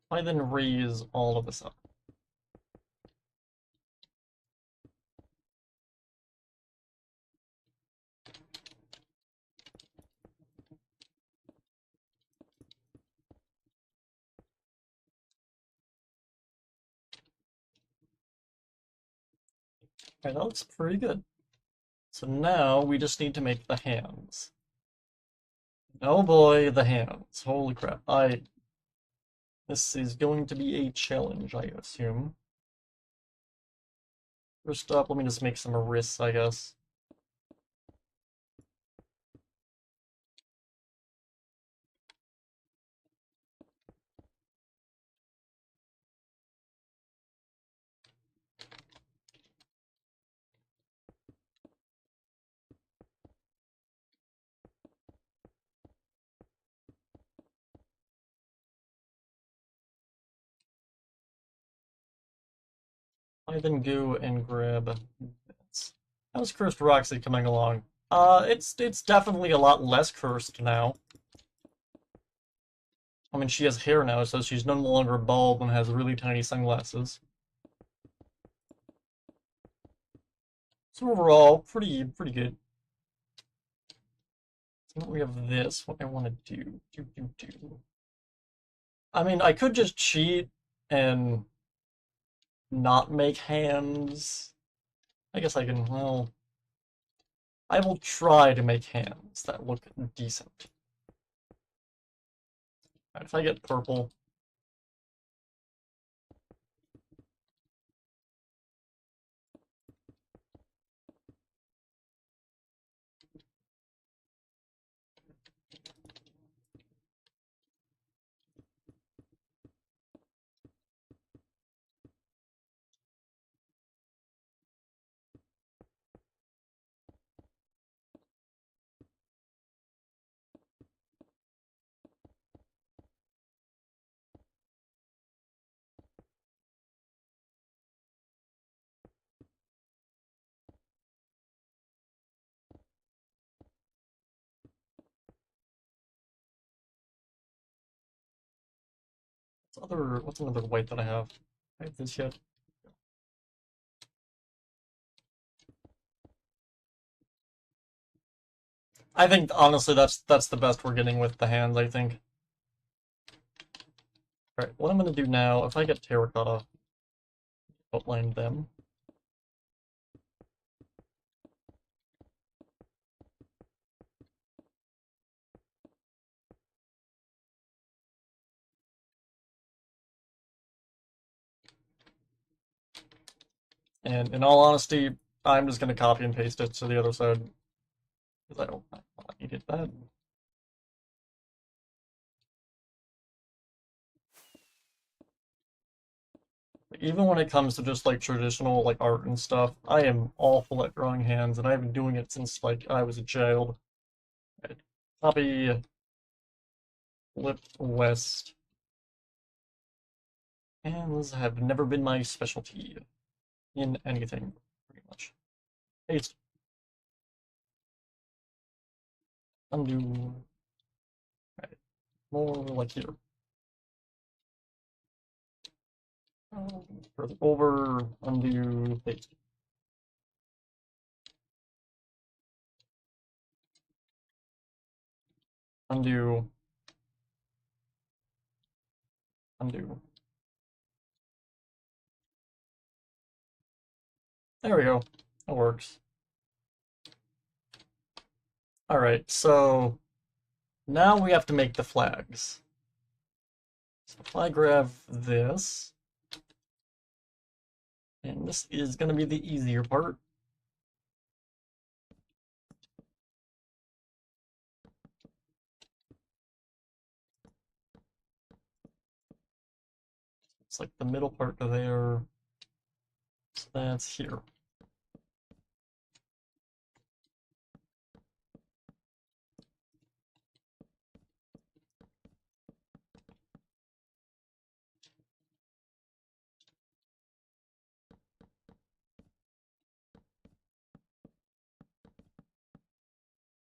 I then raise all of this up. Okay, that looks pretty good. So now we just need to make the hands. Oh boy, the hands. Holy crap. This is going to be a challenge, I assume. First up, let me just make some wrists, I guess. I then go and grab this. How's Cursed Roxy coming along? It's definitely a lot less cursed now. I mean, she has hair now, so she's no longer bald and has really tiny sunglasses. So overall, pretty good. So now we have this. What I want to do. I mean, I could just cheat and not make hands. I guess I can, well, I will try to make hands that look decent. Alright, if I get purple. What's another white that I have? I have this yet. I think honestly that's the best we're getting with the hands, I think. Alright, what I'm gonna do now, if I get terracotta, outline them. And in all honesty, I'm just going to copy and paste it to the other side. Because I don't need that. Even when it comes to just like traditional like art and stuff, I am awful at drawing hands, and I've been doing it since like I was a child. Right. Copy, flip west, and those have never been my specialty in anything, pretty much. Paste, undo, right, more like here. Further over, undo, paste. Undo, undo. There we go. That works. Alright, so now we have to make the flags. So if I grab this, and this is going to be the easier part. It's like the middle part of there. So that's here.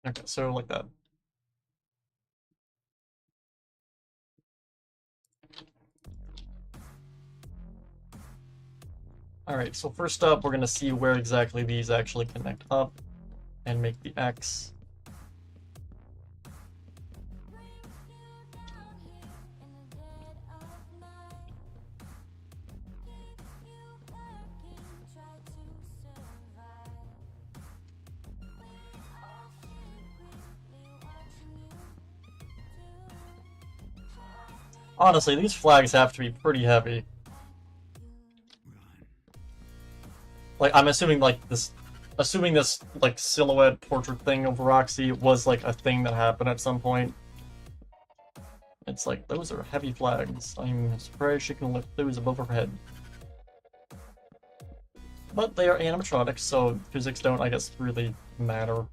Okay, so like that. Alright, so first up, we're going to see where exactly these actually connect up and make the X. Honestly, these flags have to be pretty heavy. Like, I'm assuming like this like silhouette portrait thing of Roxy was like a thing that happened at some point. It's like, those are heavy flags. I'm surprised she can lift those above her head. But they are animatronics, so physics don't, I guess, really matter.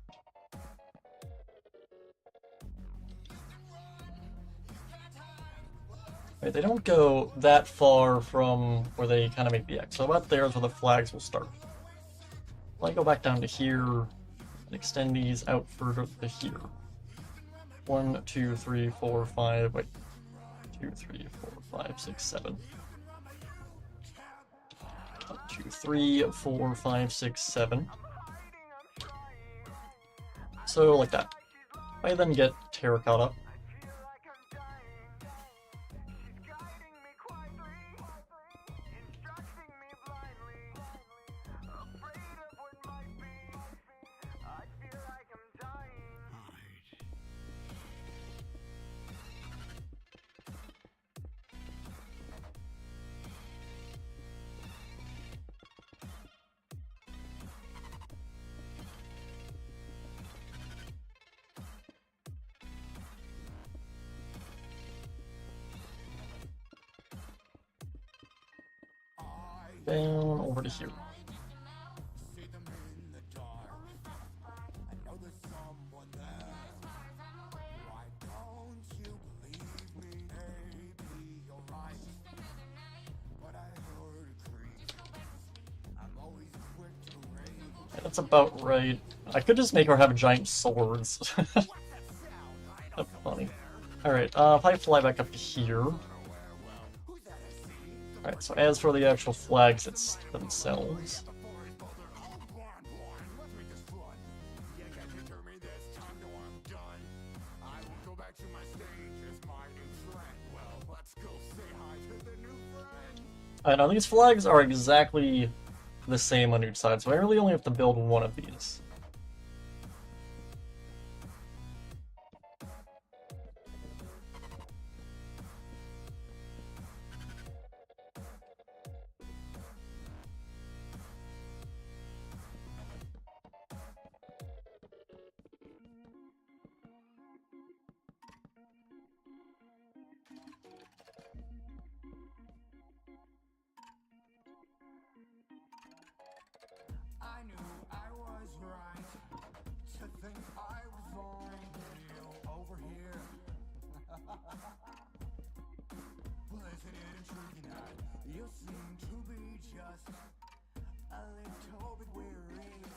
Right, they don't go that far from where they kind of make the X, so about there is where the flags will start. Well, I go back down to here and extend these out further to here. 1, 2, 3, 4, 5, wait. 2, 3, 4, 5, 6, 7. 1, 2, 3, 4, 5, 6, 7. So, like that. I then get terracotta. Down over to here. That's about right. I could just make her have giant swords. That's funny. Alright, if I fly back up to here. Alright, so as for the actual flags themselves. I know these flags are exactly the same on each side, so I really only have to build one of these.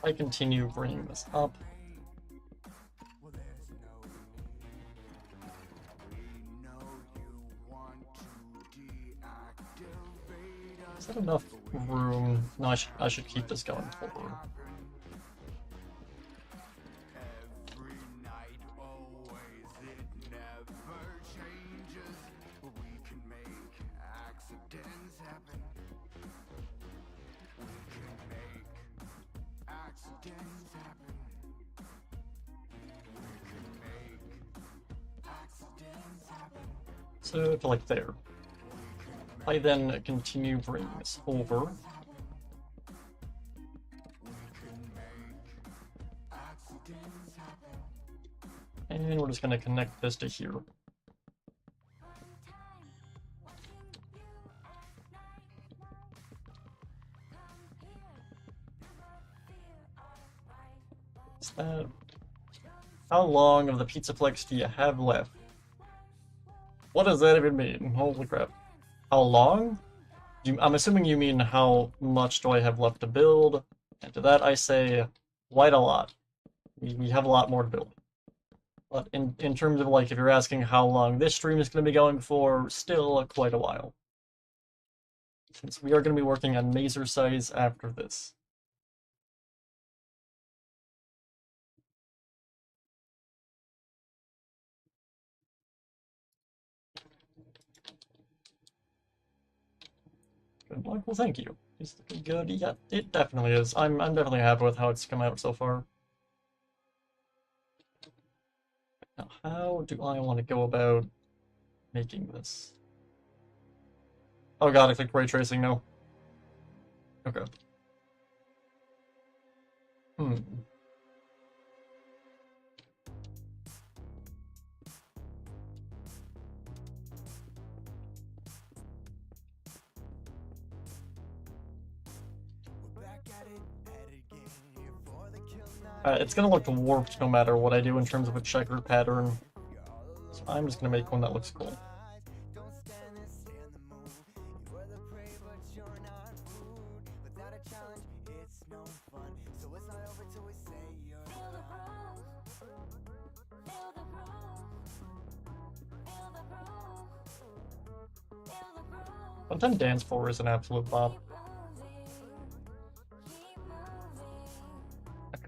I continue bringing this up. Is that enough room? No, I should keep this going forward. So to like there. I then continue bringing this over. And we're just going to connect this to here. Is that... How long of the Pizzaplex do you have left? What does that even mean? Holy crap. How long? I'm assuming you mean how much do I have left to build, and to that I say quite a lot. We have a lot more to build. But in terms of like, if you're asking how long this stream is going to be going for, still quite a while. Since we are going to be working on Mazer size after this. Good luck. Well, thank you. Is it good? Yeah, it definitely is. I'm definitely happy with how it's come out so far. Now, how do I want to go about making this? Oh god, I clicked ray tracing, no. Okay. It's gonna look warped no matter what I do in terms of a checkered pattern. So I'm just gonna make one that looks cool. Sometimes Dance Floor is an absolute bop.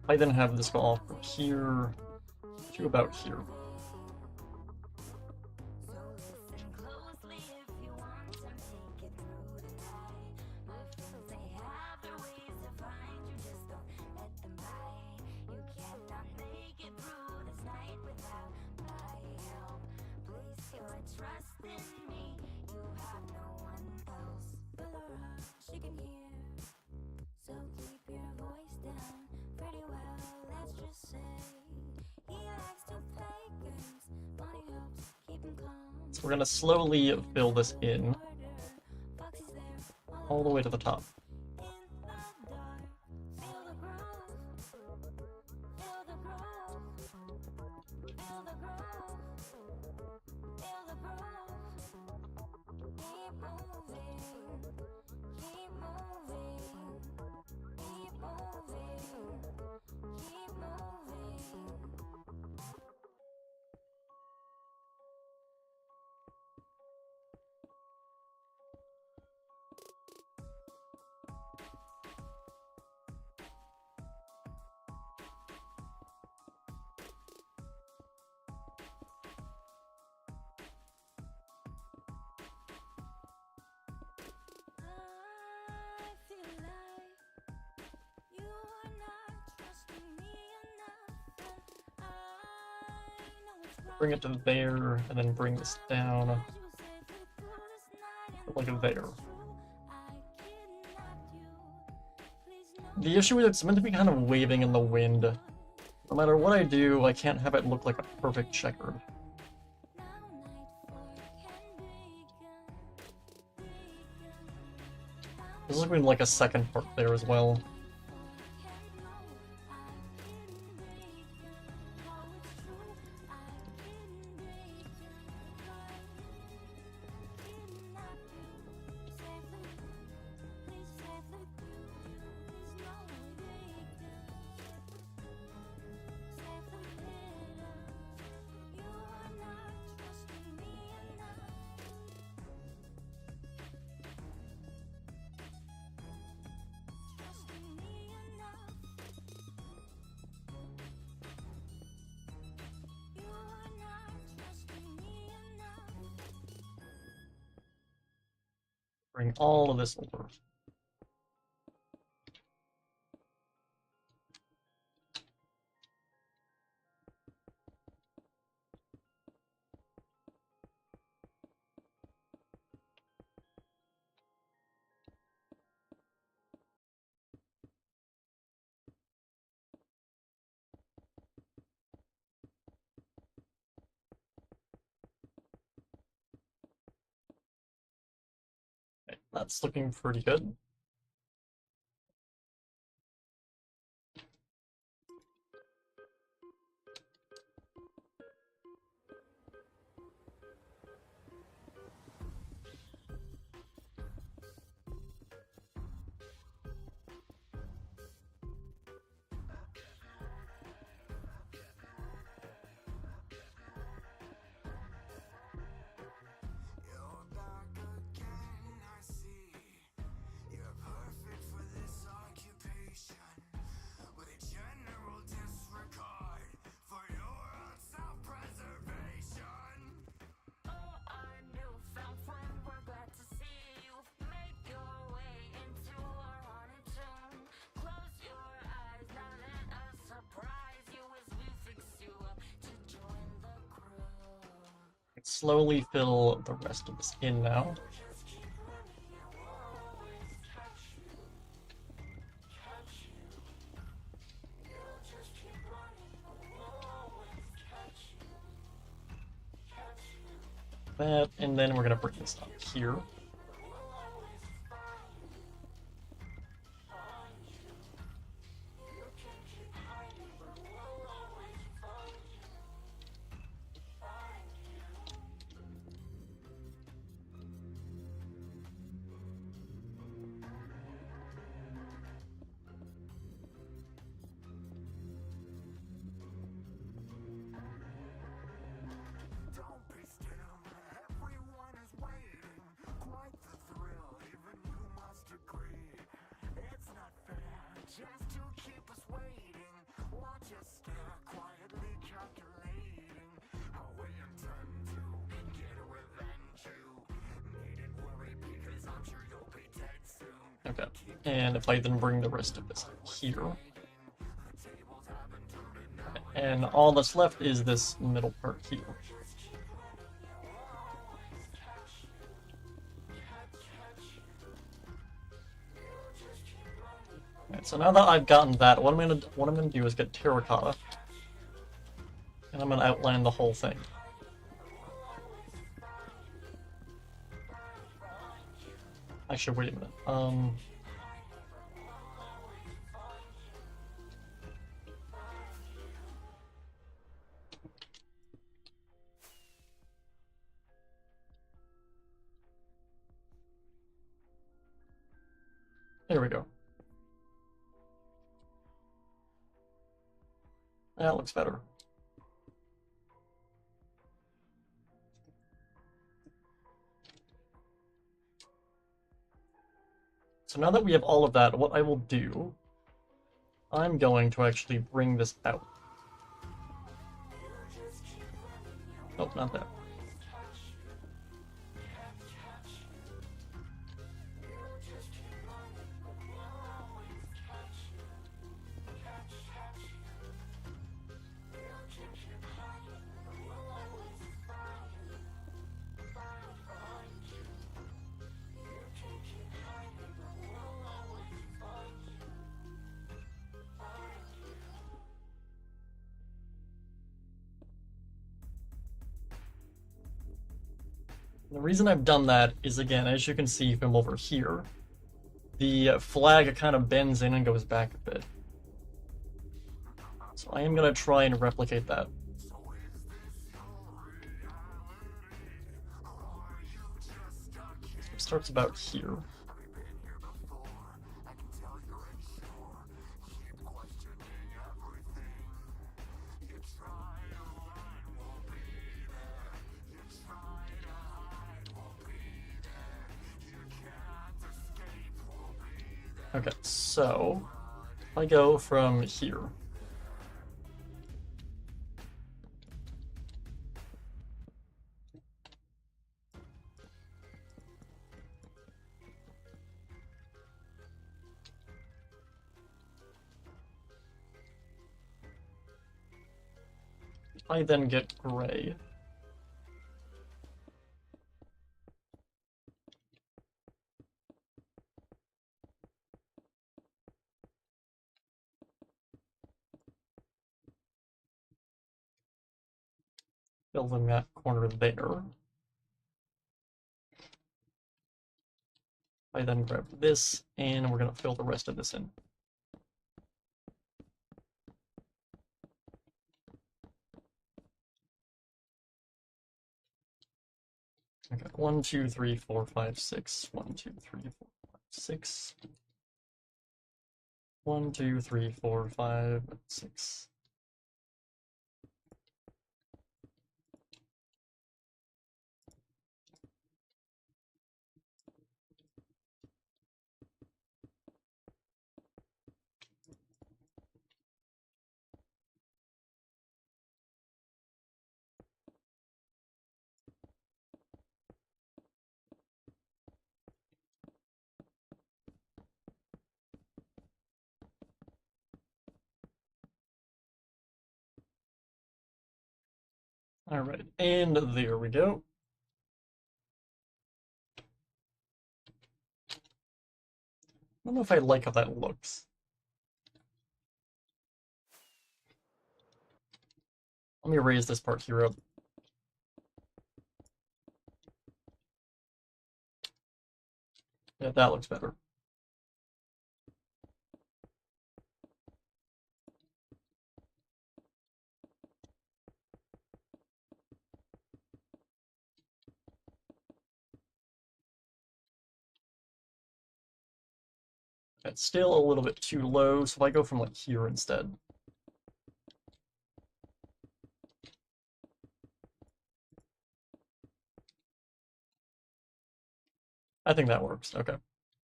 I then have this go off from here to about here. So we're gonna slowly fill this in all the way to the top. Bring it to there, and then bring this down, like there. The issue is it's meant to be kind of waving in the wind. No matter what I do, I can't have it look like a perfect checkered. There's looking like a second part there as well. Bring all of this over. Okay, that's looking pretty good. Slowly fill the rest of this in now. That, and then we're gonna bring this up here. Okay, and if I then bring the rest of this here, and all that's left is this middle part here. Alright, so now that I've gotten that, what I'm gonna do is get terracotta, and I'm gonna outline the whole thing. Actually, wait a minute. There we go. That looks better. So now that we have all of that, what I will do, I'm going to actually bring this out. Oh, not that. The reason I've done that is, again, as you can see from over here, the flag kind of bends in and goes back a bit. So I am going to try and replicate that. It starts about here. Okay, so I go from here. I then get gray. Fill in that corner there. I then grab this, and we're going to fill the rest of this in. Okay, 1, 2, 3, 4, 5, 6. 1, 2, 3, 4, 5, 6. 1, 2, 3, 4, 5, 6. Alright, and there we go. I don't know if I like how that looks. Let me raise this part here up. Yeah, that looks better. It's still a little bit too low, so if I go from like here instead. I think that works. Okay.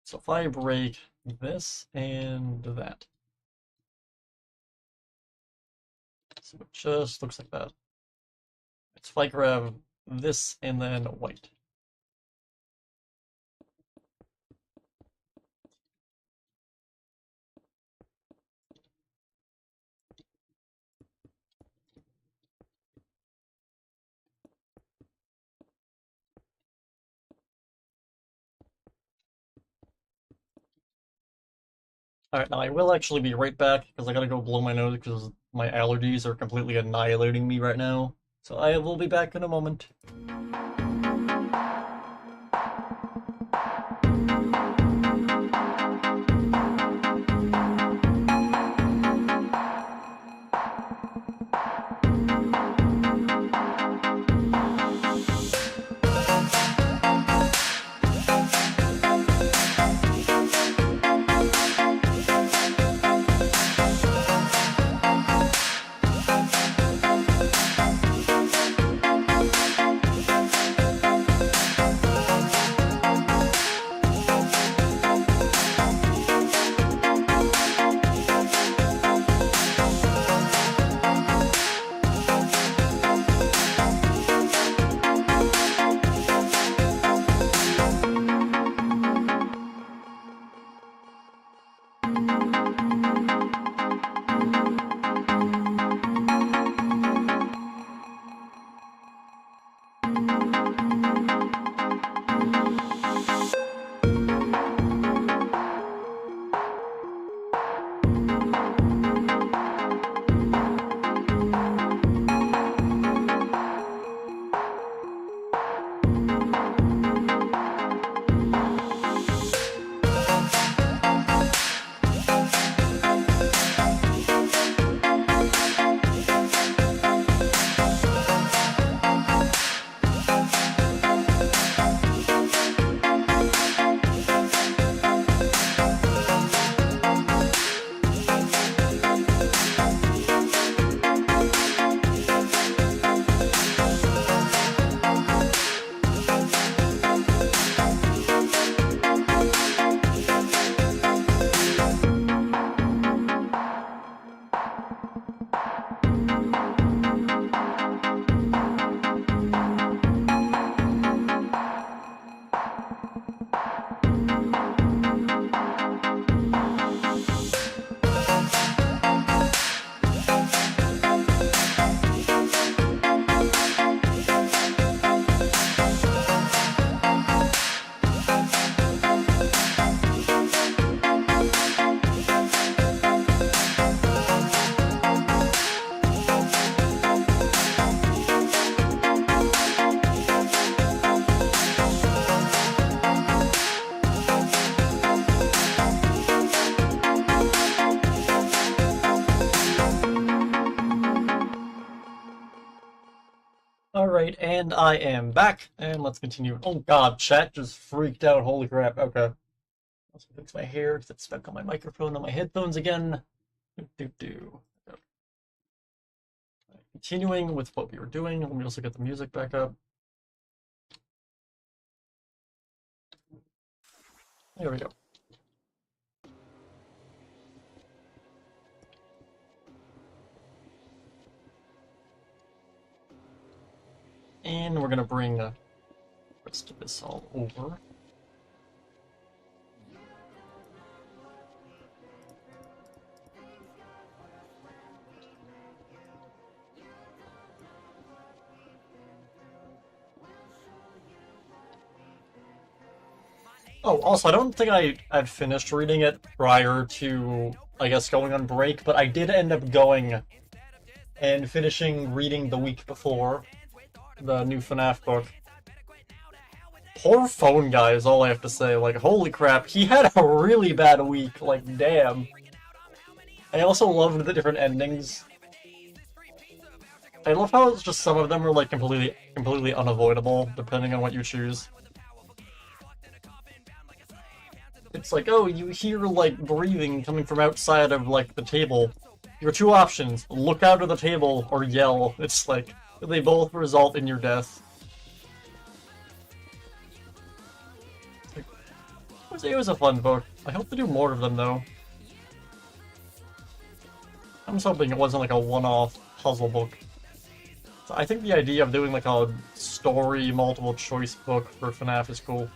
So if I break this and that. So it just looks like that. So if I grab this and then white. Alright, now I will actually be right back, because I gotta go blow my nose because my allergies are completely annihilating me right now. So I will be back in a moment. Alright, and I am back, and let's continue. Oh god, chat just freaked out, holy crap, okay. Let's fix my hair, because it's stuck on my microphone on my headphones again. Okay. Continuing with what we were doing, let me also get the music back up. There we go. And we're gonna bring the rest of this all over. Oh, also, I don't think I'd finished reading it prior to, I guess, going on break, but I did end up going and finishing reading the week before the new FNAF book. Poor phone guy is all I have to say. Like, holy crap, he had a really bad week. Like, damn. I also loved the different endings. I love how it's just some of them are like completely unavoidable, depending on what you choose. It's like, oh, you hear like breathing coming from outside of like the table. Your two options: look out of the table or yell. It's like they both result in your death. It was a fun book. I hope to do more of them though. I'm just hoping it wasn't like a one-off puzzle book. So I think the idea of doing like a story multiple choice book for FNAF is cool.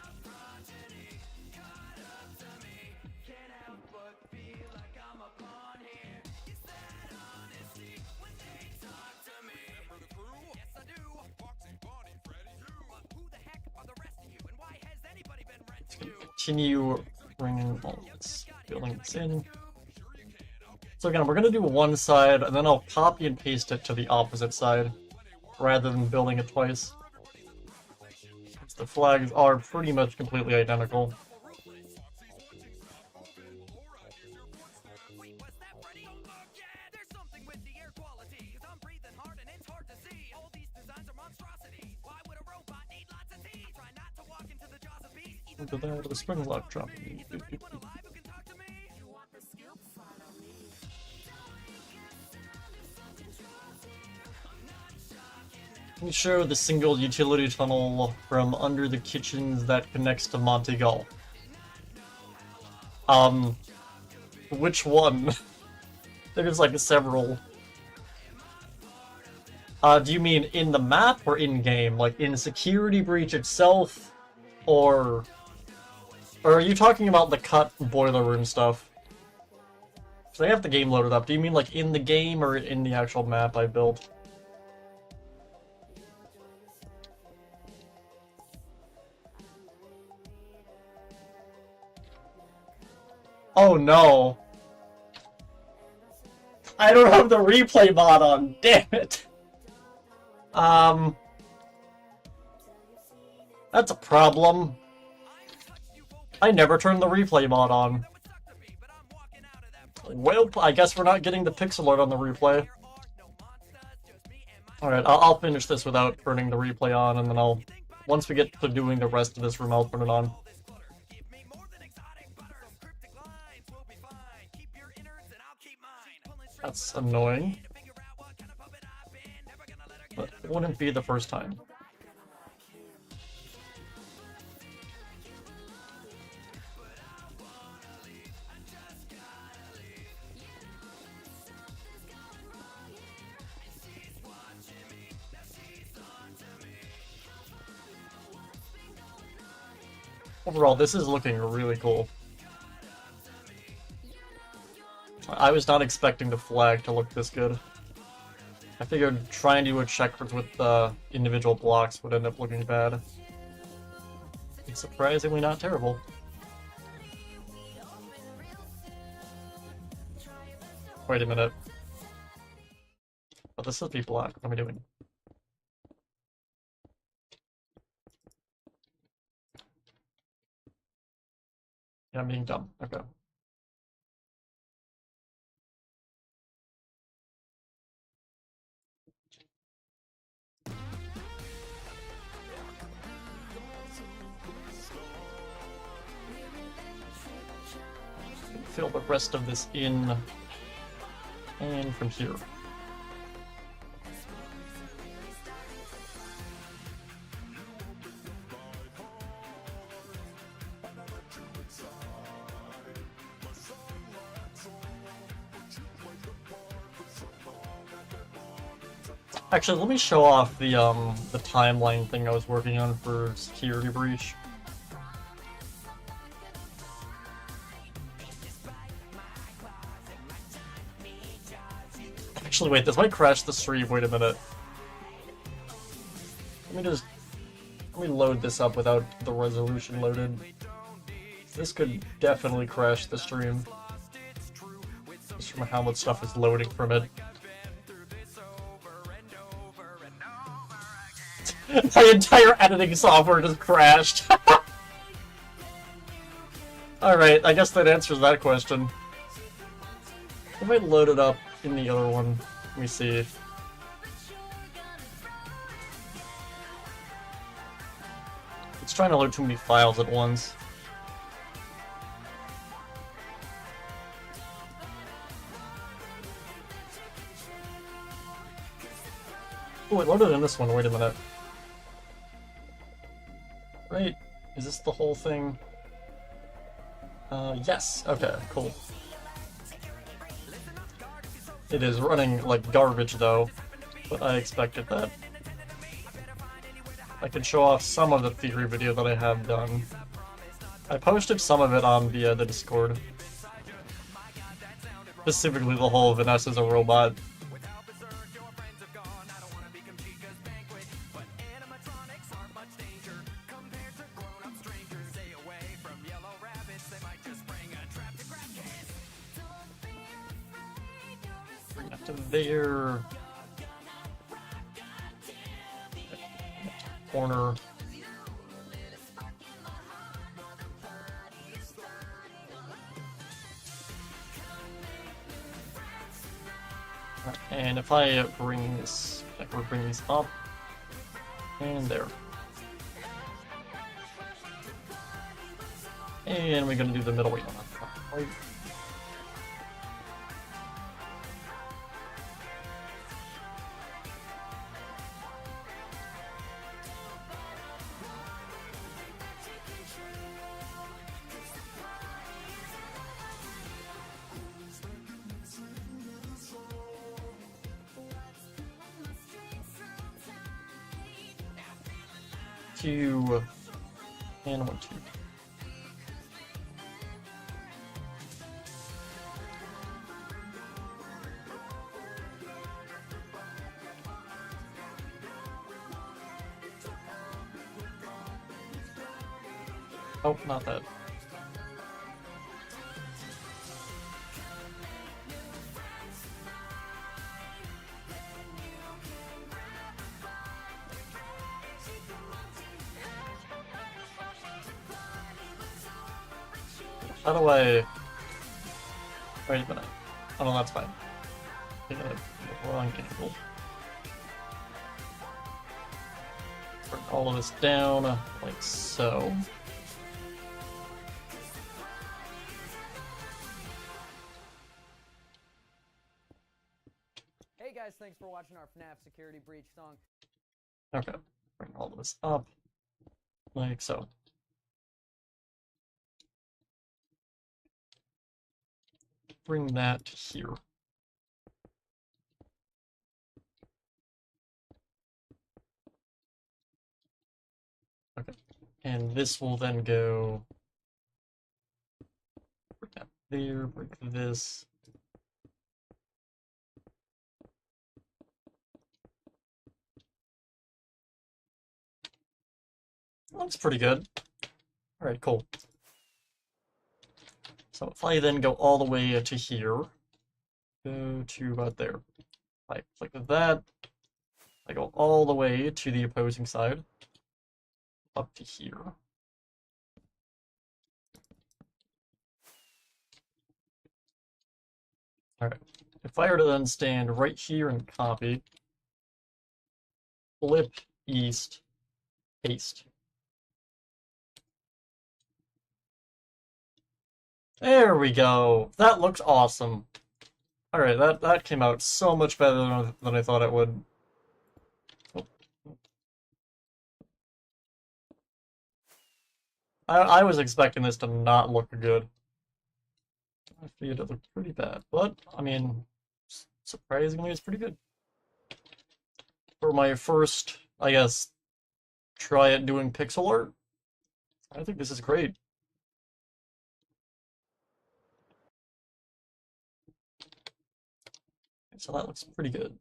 Continue bringing all this, filling this in. So again, we're going to do one side, and then I'll copy and paste it to the opposite side, rather than building it twice. The flags are pretty much completely identical. Look at that, the spring lock dropping. Can you show the single utility tunnel from under the kitchens that connects to Monte Golf? Which one? There's like several. Do you mean in the map or in-game? Like in Security Breach itself? Or are you talking about the cut boiler room stuff? So I have the game loaded up. Do you mean like in the game or in the actual map I built? Oh no. I don't have the replay mod on, damn it. That's a problem. I never turned the replay mod on. Well, I guess we're not getting the pixel art on the replay. Alright, I'll finish this without turning the replay on, and then once we get to doing the rest of this room, I'll turn it on. That's annoying. But it wouldn't be the first time. Overall, this is looking really cool. I was not expecting the flag to look this good. I figured trying to do a checkers with individual blocks would end up looking bad. It's surprisingly not terrible. Wait a minute. Oh, this should be black. What am I doing? Yeah, I'm being dumb. Okay. fill the rest of this in, and from here. Actually, let me show off the timeline thing I was working on for Security Breach. Actually, wait, this might crash the stream. Wait a minute. Let me load this up without the resolution loaded. This could definitely crash the stream. Just from how much stuff is loading from it. My entire editing software just crashed. Alright, I guess that answers that question. If I load it up in the other one, let me see. It's trying to load too many files at once. Oh, it loaded in this one, wait a minute. Right, is this the whole thing? Yes, okay, cool. It is running like garbage though, but I expected that. I can show off some of the theory video that I have done. I posted some of it on the Discord. Specifically the whole Vanessa's a robot. There. Corner. And if I bring this, we'll bring these up, and there. And we're gonna do the middle weight on that. Right. Two and 1, 2. Oh, not that. How do I... Wait a minute. Oh no, that's fine. I got the wrong angle. Bring all of this down, like so. Hey guys, thanks for watching our FNAF Security Breach song. Okay, bring all of this up, like so. Bring that here. Okay, and this will then go. Bring that there, bring this. Looks pretty good. Alright, cool. So if I then go all the way to here, go to about there. I click that, I go all the way to the opposing side, up to here. Alright, if I were to then stand right here and copy, flip east, paste. There we go. That looks awesome. Alright, that came out so much better than I thought it would. I was expecting this to not look good. I figured it looked pretty bad, but, I mean, surprisingly, it's pretty good. For my first, I guess, try at doing pixel art, I think this is great. So that looks pretty good.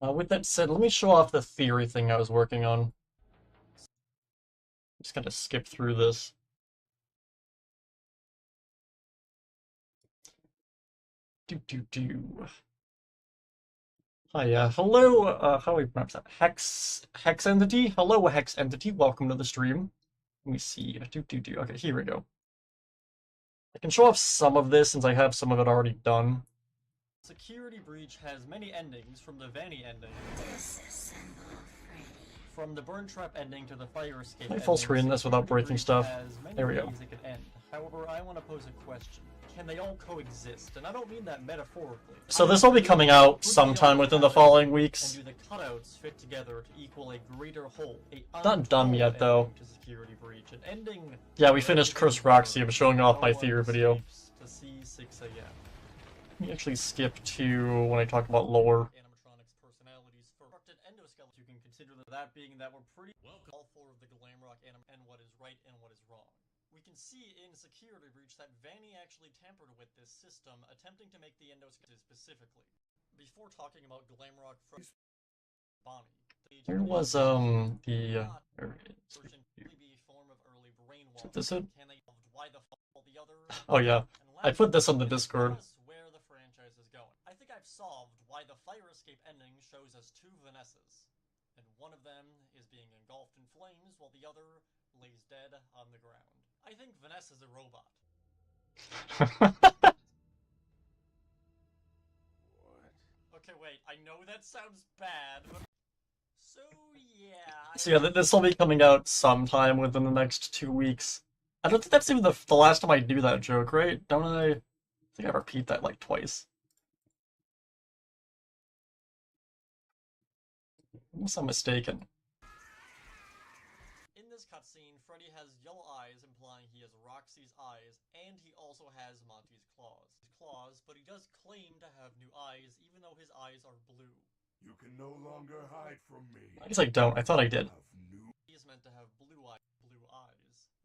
With that said, let me show off the theory thing I was working on. I'm just gonna skip through this. Hi, hello, how do we pronounce that? Hex Entity? Hello, Hex Entity, welcome to the stream. Let me see, okay, here we go. I can show off some of this since I have some of it already done. Security Breach has many endings, from the Vanny ending, from the Burn Trap ending to the Fire Escape. I full screen this without breaking stuff. There we go. However, I want to pose a question. Can they all coexist? And I don't mean that metaphorically. So this will be coming out sometime within the following weeks. And do the cutouts fit together to equal a greater whole? Not done yet, though. Security Breach. An ending. Yeah, we finished Curse Roxy. I'm showing off my theory video. To C6 AM. Let me actually skip to when I talk about lore. Animatronics personalities for endoskeleton. You can consider that being that we're pretty all four of the Glamrock and what is right and what is wrong. We can see in Security Breach that Vanny actually tampered with this system, attempting to make the endoskeleton specifically. Before talking about Glamrock from Bonnie. Here was the Is this it? Oh yeah. I put this on the Discord. I think I've solved why the Fire Escape ending shows us two Vanessas. And one of them is being engulfed in flames while the other lays dead on the ground. I think Vanessa's a robot. What? Okay, wait, I know that sounds bad, but... So, yeah... So yeah, this will be coming out sometime within the next 2 weeks. I don't think that's even the last time I do that joke, right? Don't I think I repeat that like twice. Unless I'm mistaken. In this cutscene, Freddy has yellow eyes, implying he has Roxy's eyes, and he also has Monty's claws, but he does claim to have new eyes, even though his eyes are blue. You can no longer hide from me. I guess I don't. I thought I did. He is meant to have blue eyes.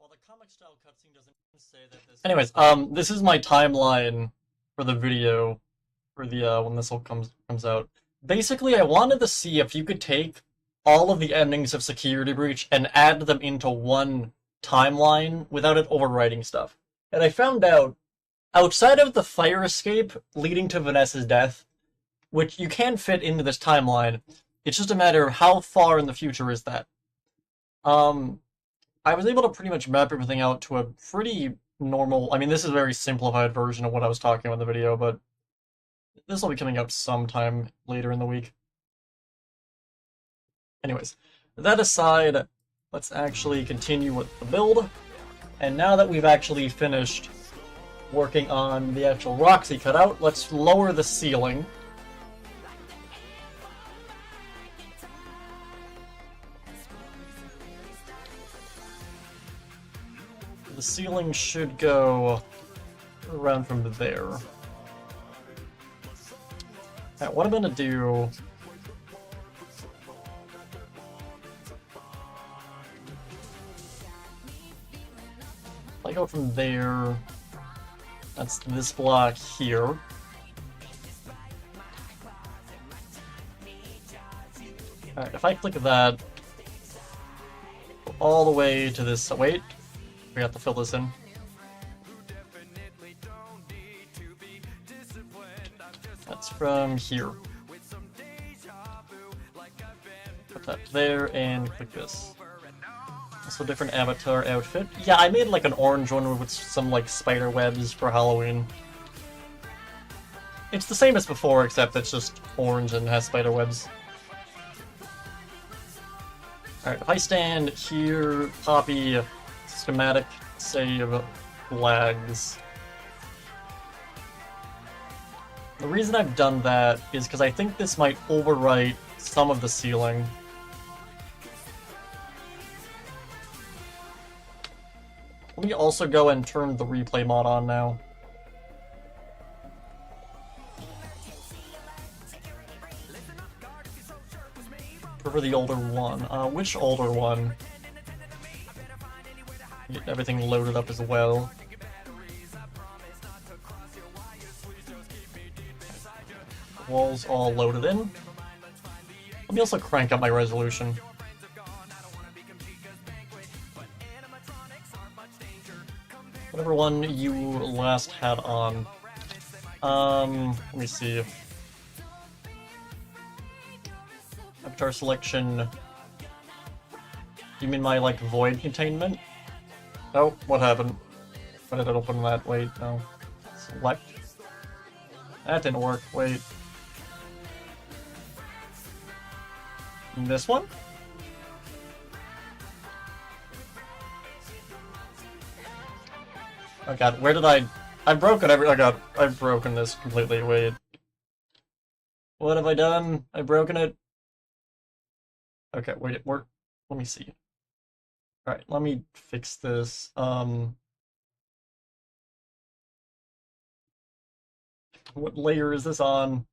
While the comic style cutscene doesn't say that this. Anyways, this is my timeline for the video, for the when this all comes out. Basically, I wanted to see if you could take all of the endings of Security Breach and add them into one timeline without it overwriting stuff. And I found out, outside of the fire escape leading to Vanessa's death, which you can fit into this timeline, it's just a matter of how far in the future is that. I was able to pretty much map everything out to a pretty normal... I mean, this is a very simplified version of what I was talking about in the video, but this will be coming out sometime later in the week. Anyways, that aside, let's actually continue with the build. And now that we've actually finished working on the actual Roxy cutout, let's lower the ceiling. The ceiling should go around from there. Alright, what I'm gonna do... I go from there, that's this block here. Alright, if I click that, go all the way to this, wait, we have to fill this in. That's from here. Put that there and click this. Also different avatar outfit. Yeah, I made like an orange one with some like spider webs for Halloween. It's the same as before, except it's just orange and has spider webs. Alright, if I stand here, copy schematic, save flags. The reason I've done that is because I think this might overwrite some of the ceiling. Let me also go and turn the replay mod on now. Prefer the older one. Which older one? Get everything loaded up as well. Walls all loaded in. Let me also crank up my resolution. Whatever one you last had on. Let me see. Avatar selection. You mean my, like, void containment? Oh, what happened? Why did it open that? Wait, no. Select. That didn't work. Wait. This one? Oh god, where did I've broken I've broken this completely. Wait. What have I done? I've broken it. Okay, wait, let me see. Alright, let me fix this. What layer is this on?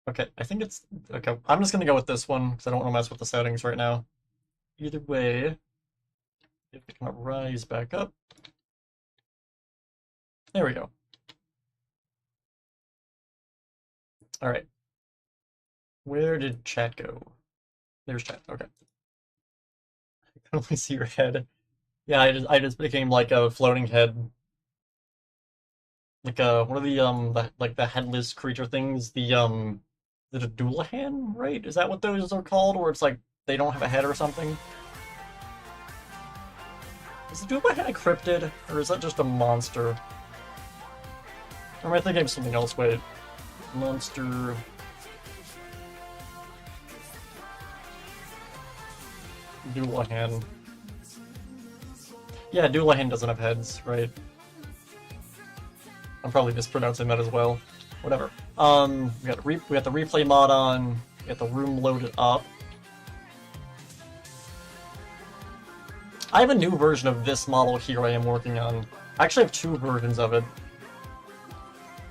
Okay, I think it's... Okay, I'm just gonna go with this one, because I don't want to mess with the settings right now. Either way, if it can rise back up. There we go. Alright. Where did chat go? There's chat, okay. I can only see your head. Yeah, I just became like a floating head. Like what are the headless creature things? Is it a Doulahan, right? Is that what those are called? Where it's like they don't have a head or something? Is the Doulahan a cryptid? Or is that just a monster? Or am I thinking of something else? Wait. Monster... Doulahan. Yeah, Doulahan doesn't have heads, right? I'm probably mispronouncing that as well. Whatever. We got the replay mod on. We got the room loaded up. I have a new version of this model here I am working on. I actually have two versions of it.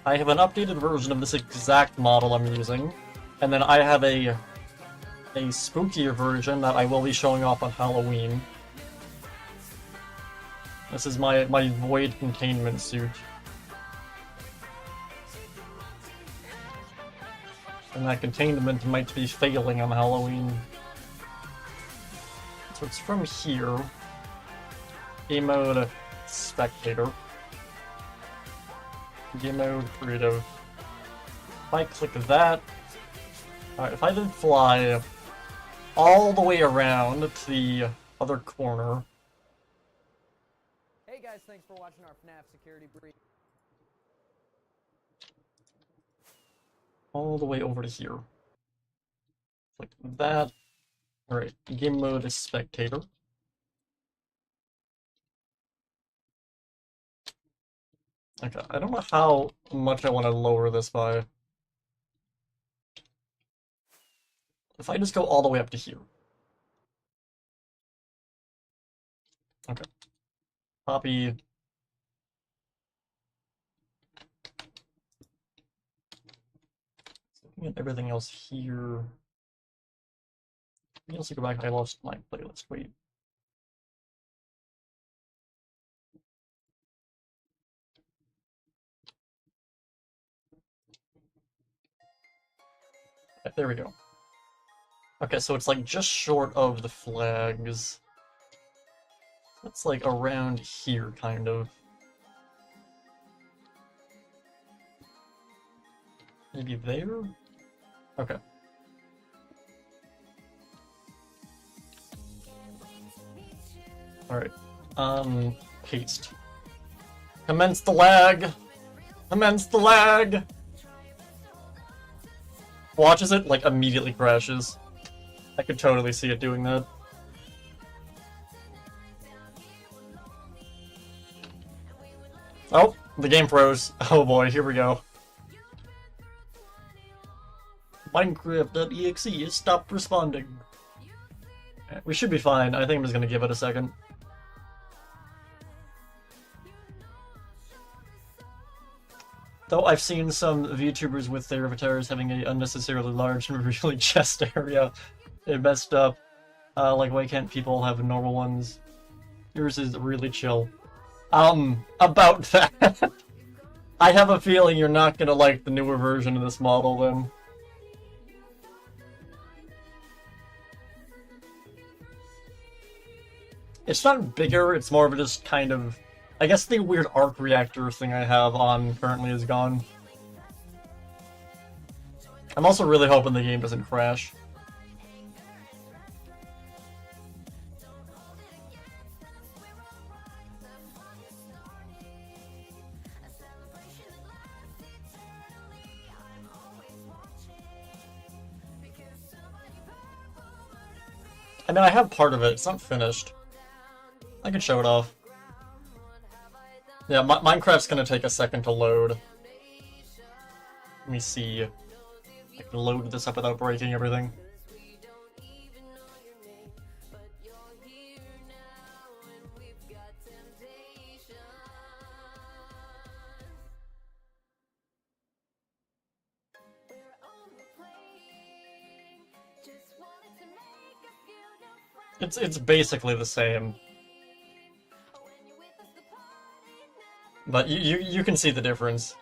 I have an updated version of this exact model I'm using, and then I have a spookier version that I will be showing off on Halloween. This is my void containment suit. And that containment might be failing on Halloween. So it's from here. Game mode spectator. Game mode creative. If I click that, alright, if I then fly all the way around to the other corner. Hey guys, thanks for watching our FNAF security brief. All the way over to here. Like that. Alright, game mode is spectator. Okay, I don't know how much I want to lower this by. If I just go all the way up to here. Okay. Copy. Looking at everything else here. Let me also go back. I lost my playlist. Wait. Right, there we go. Okay, so it's like just short of the flags. That's like around here, kind of. Maybe there? Okay. Alright. Paste. Commence the lag! Commence the lag! Watches it, like, immediately crashes. I could totally see it doing that. Oh, the game froze. Oh boy, here we go. Minecraft.exe has stopped responding. We should be fine. I think I'm just gonna give it a second. Though I've seen some VTubers with their avatars having an unnecessarily large and revealing chest area. It messed up. Like, why can't people have normal ones? Yours is really chill. About that. I have a feeling you're not gonna like the newer version of this model then. It's not bigger, it's more of just kind of... I guess the weird arc reactor thing I have on currently is gone. I'm also really hoping the game doesn't crash. I mean, I have part of it, it's not finished. I can show it off. Yeah, Minecraft's gonna take a second to load. Let me see. I can load this up without breaking everything. It's basically the same. But you can see the difference.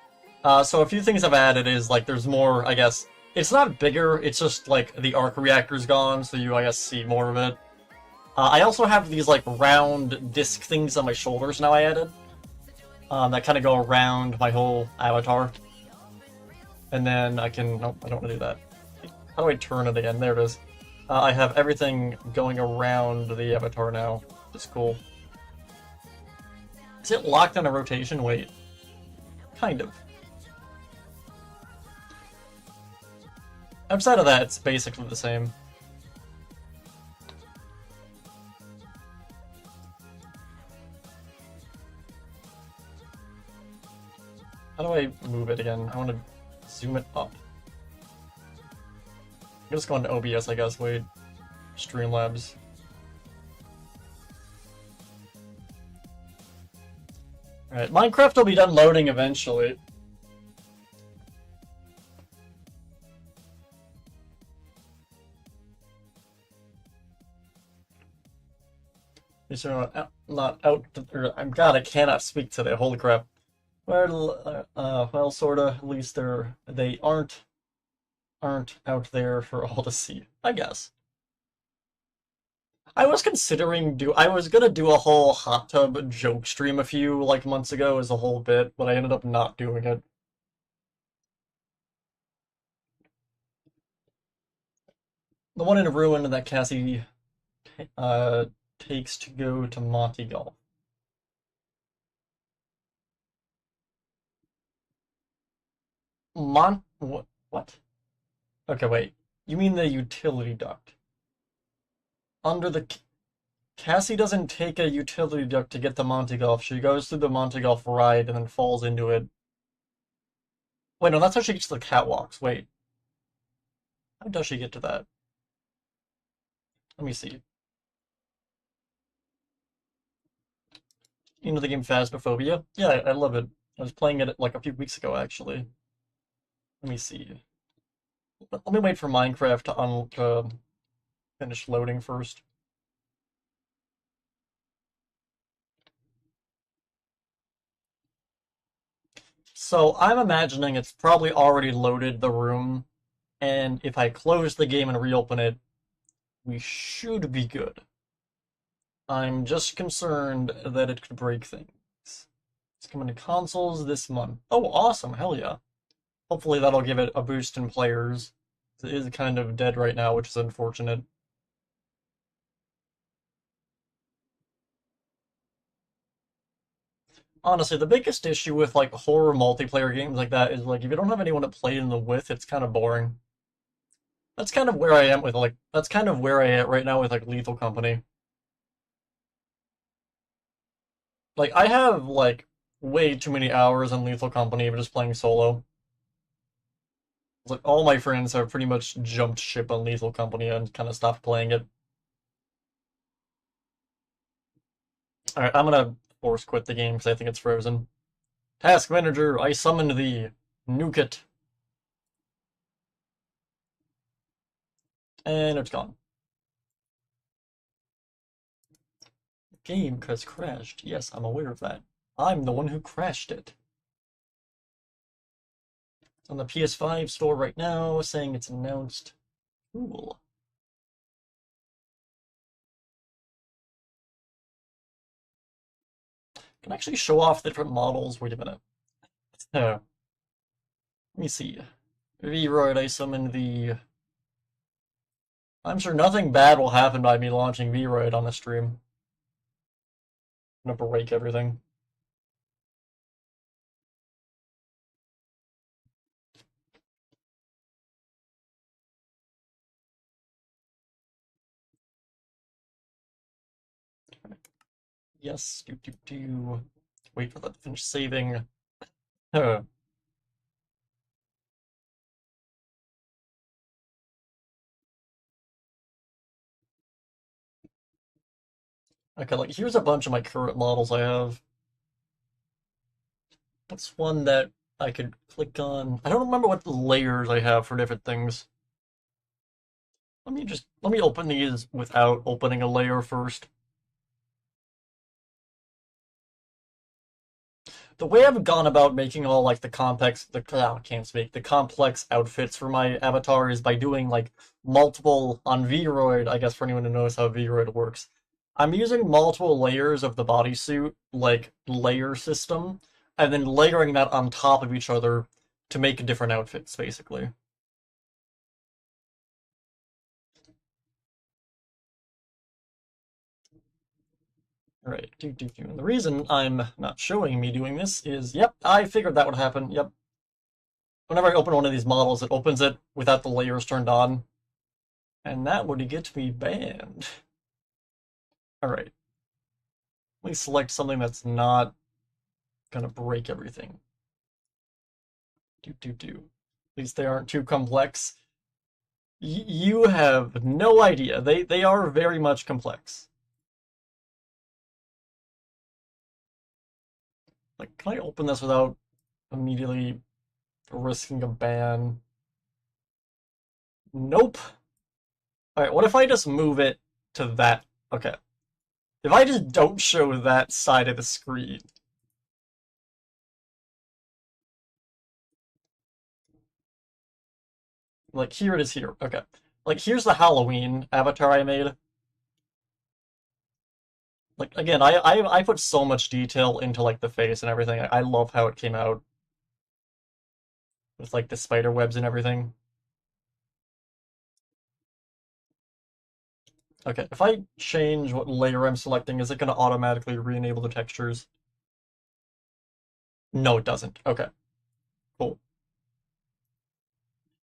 So a few things I've added is, like, there's more, I guess, it's not bigger, it's just, like, the arc reactor's gone, so you, I guess, see more of it. I also have these, like, round disc things on my shoulders now I added. That kind of go around my whole avatar. And then I can, nope, I don't want to do that. How do I turn it again? There it is. I have everything going around the avatar now, which is cool. Is it locked on a rotation? Wait. Kind of. Outside of that, it's basically the same. How do I move it again? I want to zoom it up. I'm just going to OBS, I guess. Wait. Streamlabs. Alright, Minecraft will be done loading eventually. These are not out. God, I cannot speak today. Holy crap. Well, sorta. At least they aren't out there for all to see, I guess. I was considering I was gonna do a whole hot tub joke stream a few, like, months ago as a whole bit, but I ended up not doing it. The one in Ruin that Cassie takes to go to Monty Golf. What? Okay, wait. You mean the utility duct? Under the... Cassie doesn't take a utility duct to get to Monty Golf. She goes through the Monty Golf ride and then falls into it. Wait, no, that's how she gets to the catwalks. Wait. How does she get to that? Let me see. You know the game Phasmophobia? Yeah, I love it. I was playing it like a few weeks ago, actually. Let me see. Let me wait for Minecraft to finish loading first. So I'm imagining it's probably already loaded the room, and if I close the game and reopen it, we should be good. I'm just concerned that it could break things. It's coming to consoles this month. Oh, awesome, hell yeah. Hopefully that'll give it a boost in players. It is kind of dead right now, which is unfortunate. Honestly, the biggest issue with like horror multiplayer games like that is like if you don't have anyone to play in them with, it's kind of boring. That's kind of where I am with like that's kind of where I am right now with like Lethal Company. Like I have like way too many hours in Lethal Company of just playing solo. It's like all my friends have pretty much jumped ship on Lethal Company and kind of stopped playing it. Alright, I'm gonna force quit the game because I think it's frozen. Task Manager, I summoned thee. Nuke it. And it's gone. The game has crashed. Yes, I'm aware of that. I'm the one who crashed it. It's on the PS5 store right now, saying it's announced. Cool. Can actually show off the different models. Wait a minute. Let me see. Vroid, I summoned the... I'm sure nothing bad will happen by me launching Vroid on the stream. I'm gonna break everything. Yes, do. Wait for that to finish saving. Okay, like here's a bunch of my current models I have. What's one that I could click on? I don't remember what layers I have for different things. Let me open these without opening a layer first. The way I've gone about making all like the complex outfits for my avatar is by doing like multiple on Vroid, I guess for anyone who knows how Vroid works. I'm using multiple layers of the bodysuit, like layer system, and then layering that on top of each other to make different outfits, basically. Alright, And the reason I'm not showing me doing this is, yep, I figured that would happen, yep. Whenever I open one of these models, it opens it without the layers turned on. And that would get me banned. Alright. Let me select something that's not gonna break everything. At least they aren't too complex. You have no idea. They are very much complex. Like, can I open this without immediately risking a ban? Nope. Alright, what if I just move it to that? Okay. If I just don't show that side of the screen. Like, here it is here. Okay. Like, here's the Halloween avatar I made. Like, again, I put so much detail into, like, the face and everything. I love how it came out. With, like, the spider webs and everything. Okay, if I change what layer I'm selecting, is it going to automatically re-enable the textures? No, it doesn't. Okay. Cool.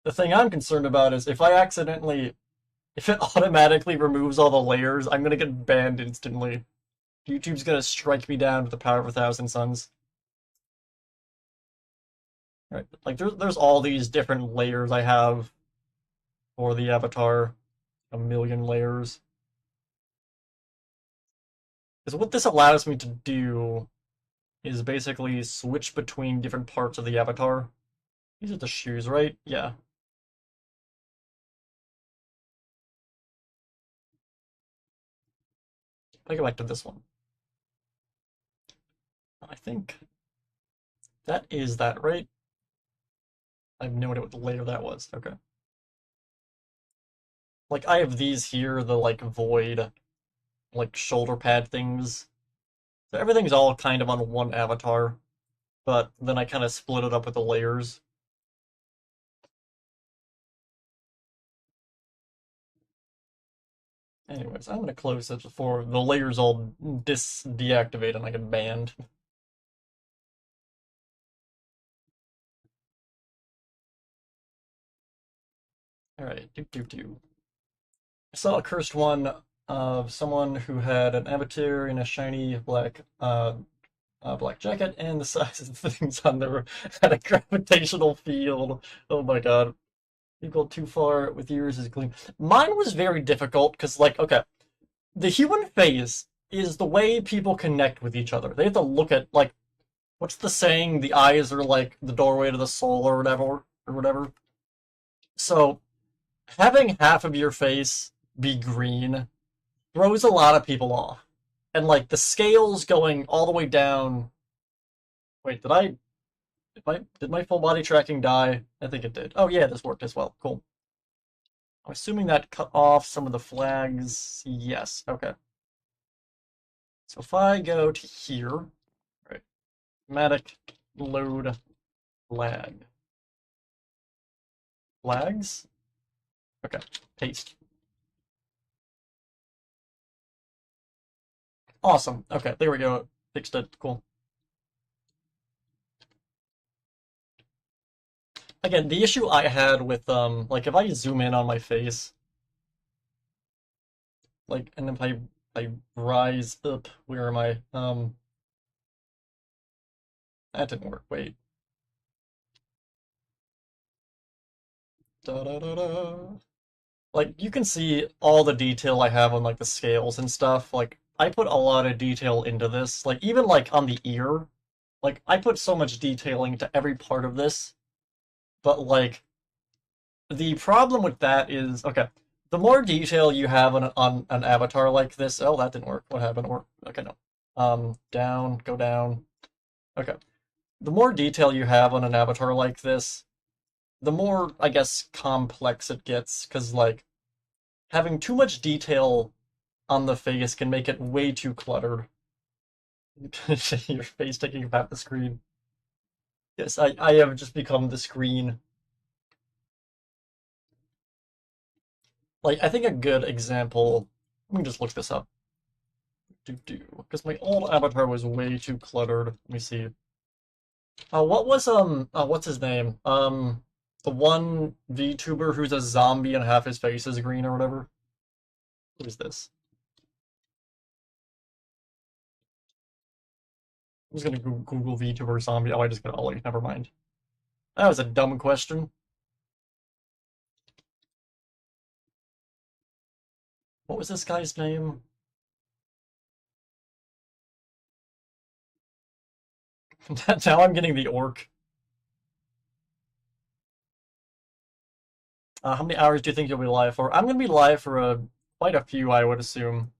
The thing I'm concerned about is if if it automatically removes all the layers, I'm gonna get banned instantly. YouTube's gonna strike me down with the power of 1,000 suns. Right, like there's all these different layers I have for the avatar, a million layers. Because what this allows me to do is basically switch between different parts of the avatar. These are the shoes, right? Yeah. I go back to this one. I think that is that, right? I have no idea what the layer that was. Okay. Like, I have these here, the, like, void, like, shoulder pad things. So everything's all kind of on one avatar, but then I kind of split it up with the layers. Anyways, I'm gonna close it before the layers all deactivate and I get banned. Alright, I saw a cursed one of someone who had an avatar in a shiny black black jacket, and the size of the things on there had a gravitational field. Oh my god. You go too far with yours is clean. Mine was very difficult because, like, okay, the human face is the way people connect with each other. They have to look at, like, what's the saying? The eyes are like the doorway to the soul or whatever. So, having half of your face be green throws a lot of people off. And, like, the scales going all the way down... Wait, did my full body tracking die? I think it did. Oh yeah, this worked as well. Cool. I'm assuming that cut off some of the flags. Yes, okay. So if I go to here... Right. Matic load flag. Flags? Okay, paste. Awesome. Okay, there we go. Fixed it. Cool. Again, the issue I had with, like, if I zoom in on my face, like, and if I rise up, where am I? That didn't work. Wait. Da-da-da-da. Like, you can see all the detail I have on, like, the scales and stuff. Like, I put a lot of detail into this. Like, even, like, on the ear. Like, I put so much detailing into every part of this. But, like, the problem with that is, okay, the more detail you have on an avatar like this... Oh, that didn't work. What happened? Okay, no. Down, go down. Okay. The more detail you have on an avatar like this, the more, I guess, complex it gets, because, like, having too much detail on the face can make it way too cluttered. Your face taking up half the screen. Yes, I have just become the screen. Like, I think a good example... Let me just look this up. Because my old avatar was way too cluttered. Let me see. What was, what's his name? The one VTuber who's a zombie and half his face is green or whatever? What is this? I'm just gonna Google VTuber zombie. Oh, I just got Ollie. Never mind. That was a dumb question. What was this guy's name? Now I'm getting the orc. How many hours do you think you'll be live for? I'm gonna be live for quite a few, I would assume.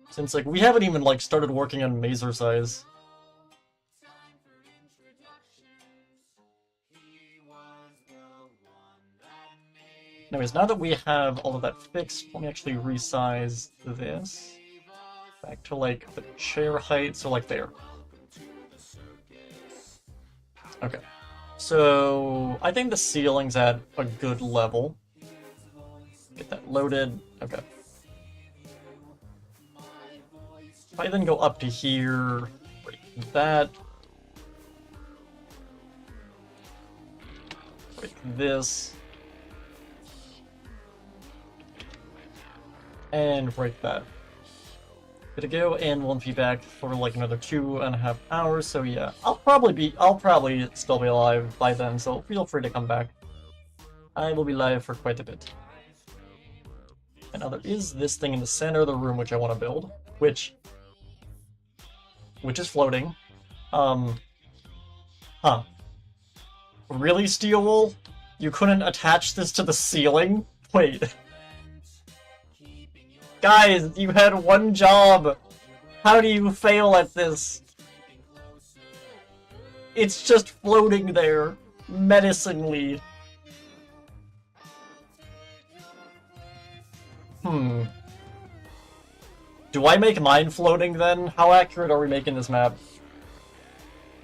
Since, like, we haven't even, like, started working on Mazer size. Anyways, now that we have all of that fixed, let me actually resize this back to, like, the chair height, so, like, there. Okay. So, I think the ceiling's at a good level. Get that loaded. Okay. If I then go up to here, break that. Break this. And break that. Good to go, and won't be back for like another 2.5 hours, so yeah. I'll probably still be alive by then, so feel free to come back. I will be live for quite a bit. And now there is this thing in the center of the room which I want to build, which is floating. Huh. Really, Steel Wool? You couldn't attach this to the ceiling? Wait. Guys, you had one job! How do you fail at this? It's just floating there, menacingly. Do I make mine floating then? How accurate are we making this map?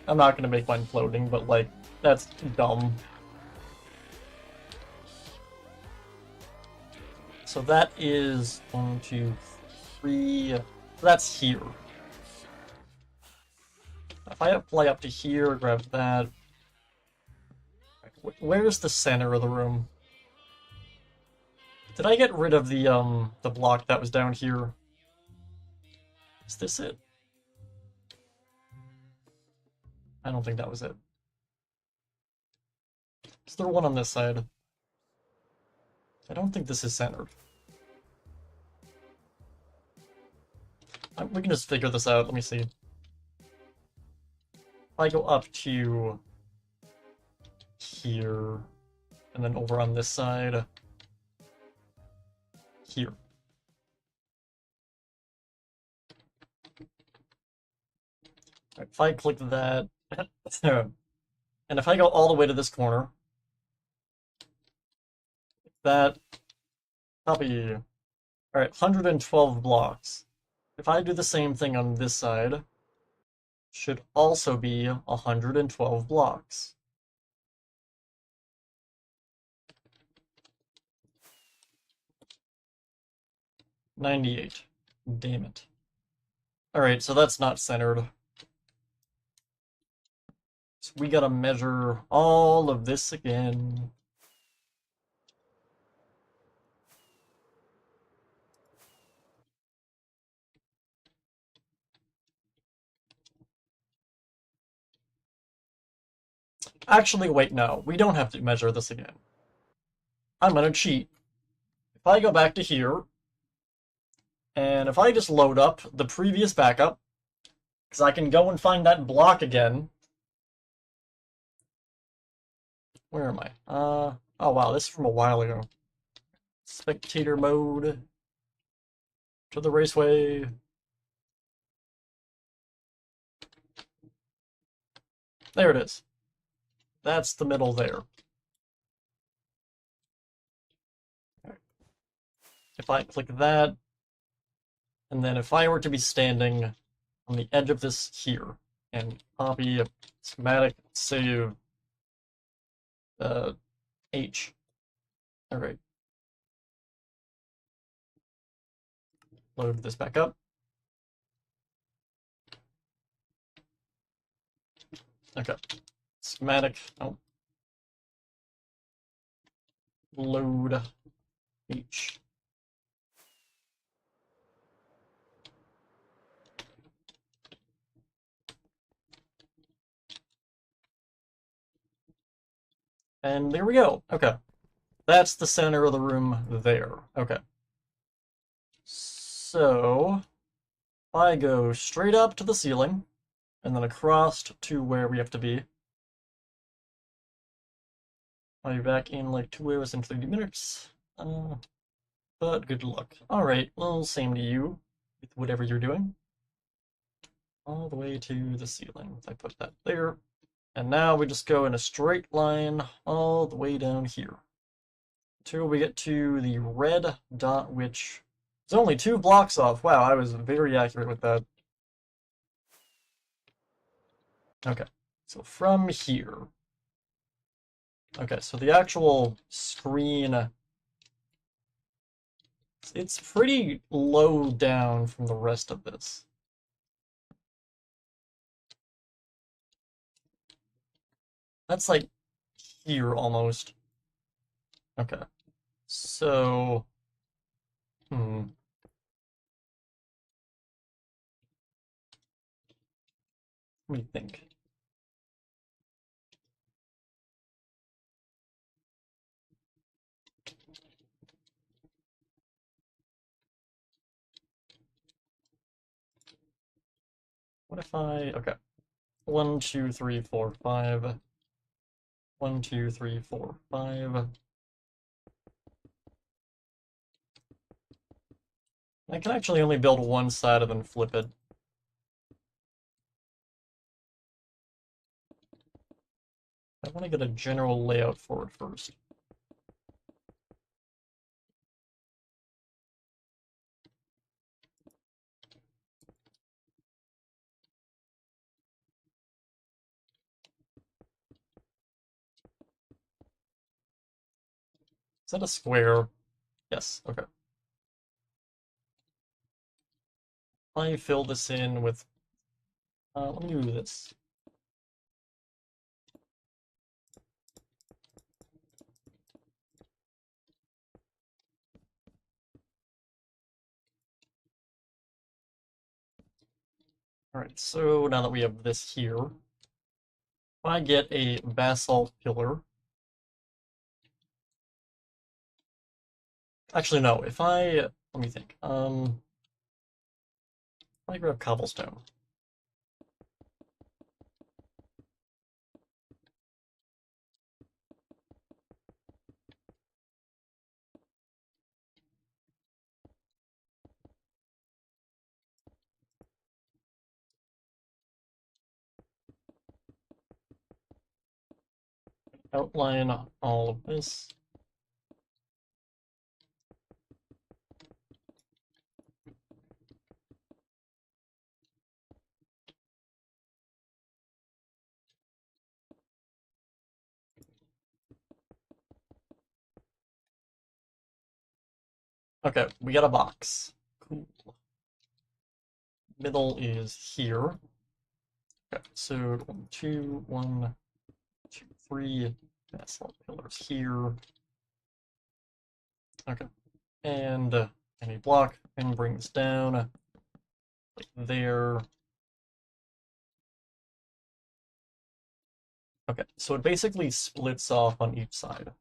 I'm not gonna make mine floating, but like, that's dumb. So that is 1, 2, 3. That's here. If I fly up to here, grab that. Where's the center of the room? Did I get rid of the block that was down here? Is this it? I don't think that was it. Is there one on this side? I don't think this is centered. We can just figure this out. Let me see. If I go up to here, and then over on this side, here. Right, if I click that, and if I go all the way to this corner, that copy. Alright, 112 blocks. If I do the same thing on this side, should also be 112 blocks. $98. Damn it. Alright, so that's not centered. So we gotta measure all of this again. Actually, wait, no. We don't have to measure this again. I'm gonna cheat. If I go back to here, and if I just load up the previous backup, because I can go and find that block again. Where am I? Oh wow, this is from a while ago. Spectator mode. To the raceway. There it is. That's the middle there. If I click that, and then if I were to be standing on the edge of this here, and copy a schematic, save H. Alright. Load this back up. Okay. Schematic. Oh. Load H. And there we go. Okay. That's the center of the room there. Okay. So, if I go straight up to the ceiling, and then across to where we have to be, I'll be back in like 2 hours and 30 minutes. But good luck. Alright, well, same to you, with whatever you're doing. All the way to the ceiling. I put that there. And now we just go in a straight line all the way down here. Until we get to the red dot, which is only 2 blocks off. Wow, I was very accurate with that. Okay, so from here. Okay, so the actual screen, it's pretty low down from the rest of this. That's like here almost. Okay, so, Let me think. What if okay. 1, 2, 3, 4, 5. 1, 2, 3, 4, 5. I can actually only build one side and then flip it. I want to get a general layout for it first. Is that a square? Yes, okay. I fill this in with, let me do this. Alright, so now that we have this here, if I get a basalt pillar. Actually, no, if I, let me think, if I grab cobblestone. Outline all of this. Okay, we got a box. Cool. Middle is here. Okay, so 1, 2, 1, 2, 3 basalt pillars here. Okay, and any block and bring this down like there. Okay, so it basically splits off on each side.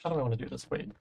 How do I want to do this? Wait.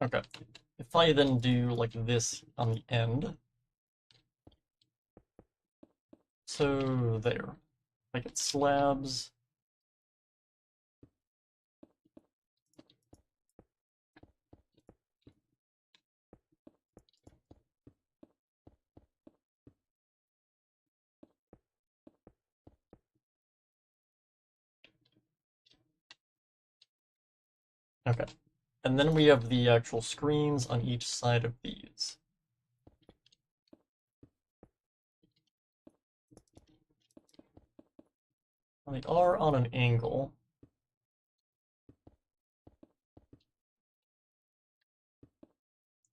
Okay. If I then do like this on the end, so there, I get slabs. Okay. And then we have the actual screens on each side of these. They are on an angle.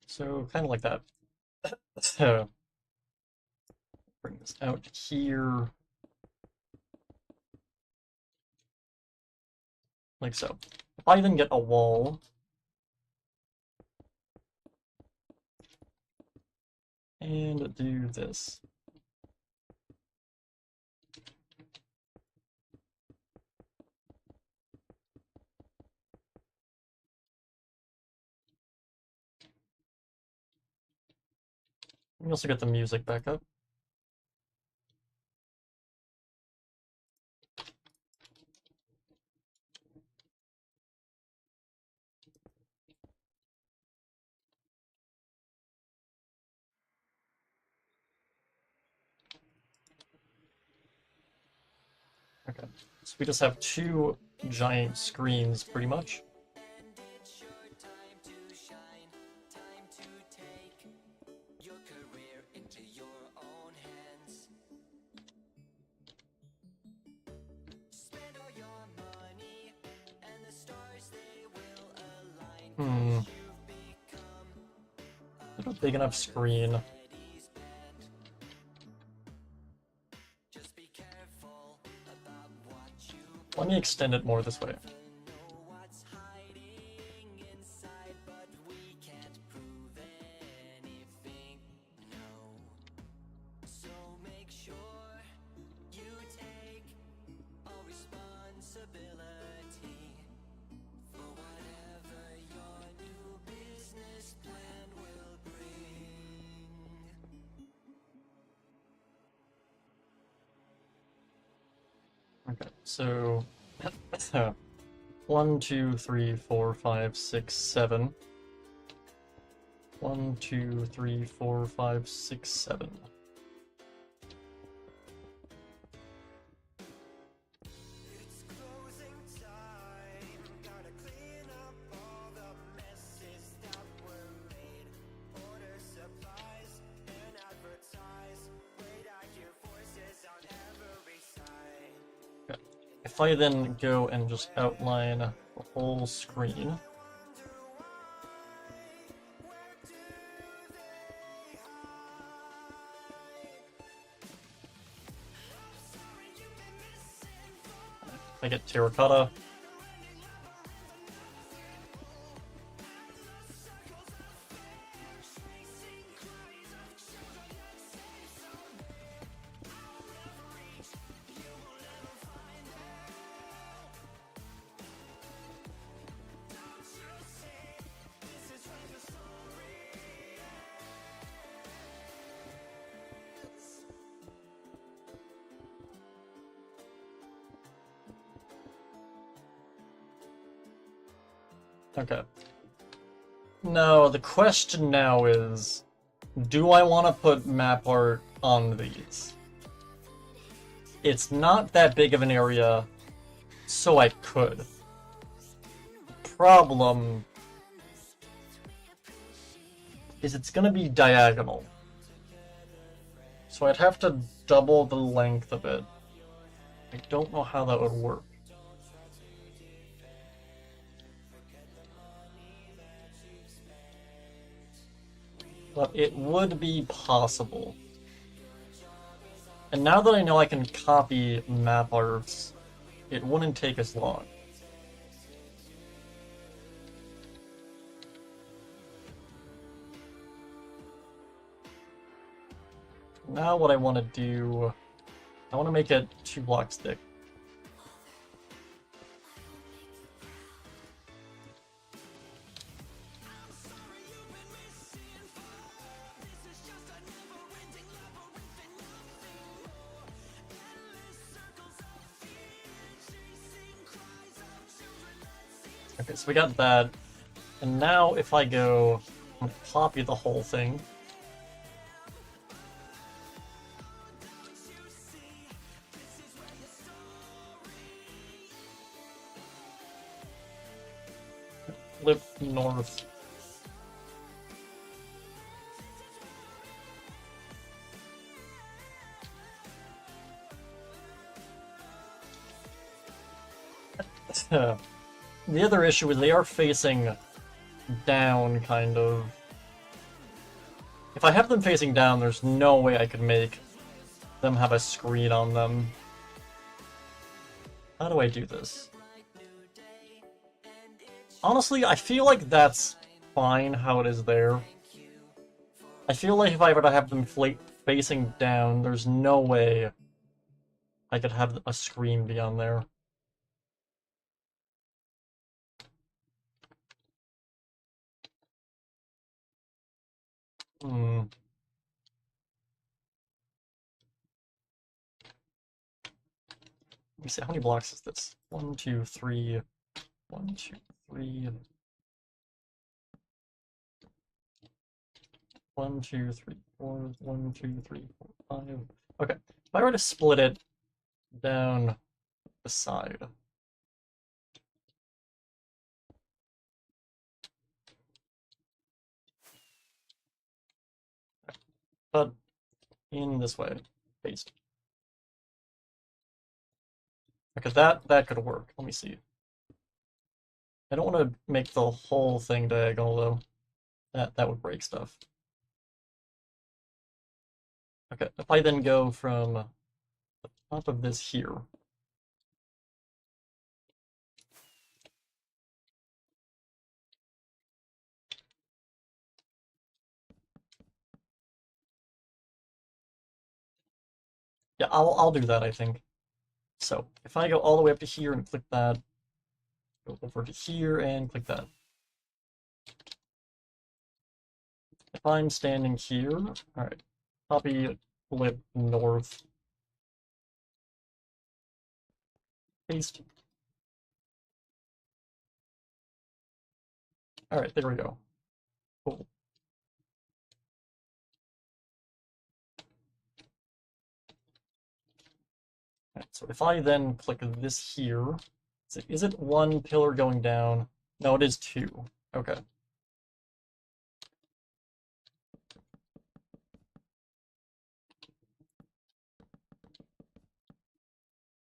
So kind of like that. So bring this out here. Like so. If I then get a wall, and do this. We also get the music back up. Okay, so we just have two giant screens, pretty much. Not a big enough screen. Let me extend it more this way. Okay, so 1, 2, 3, 4, 5, 6, 7. 1, 2, 3, 4, 5, 6, 7. If I then go and just outline the whole screen, I get terracotta. Okay. No, the question now is, do I want to put map art on these? It's not that big of an area, so I could. Problem is it's gonna be diagonal. So I'd have to double the length of it. I don't know how that would work. But it would be possible. And now that I know I can copy map arts, it wouldn't take as long. Now what I want to do, I want to make it 2 blocks thick. Okay, so we got that. And now if I go and copy the whole thing, flip north. The other issue is they are facing down, kind of. If I have them facing down, there's no way I could make them have a screen on them. How do I do this? Honestly, I feel like that's fine how it is there. I feel like if I were to have them facing down, there's no way I could have a screen be on there. Let me see, how many blocks is this? 1, 2, 3, 1, 2, 3. 1, 2, 3, 4, 1, 2, 3, 4, 5. Okay, if I were to split it down the side. But in this way, paste. Okay, that could work. Let me see. I don't want to make the whole thing diagonal though. That would break stuff. Okay, if I then go from the top of this here. Yeah, I'll do that, I think. So if I go all the way up to here and click that, go over to here and click that. If I'm standing here, alright, copy, flip north, paste. Alright, there we go. Cool. So if I then click this here, is it one pillar going down? No, it is two. Okay.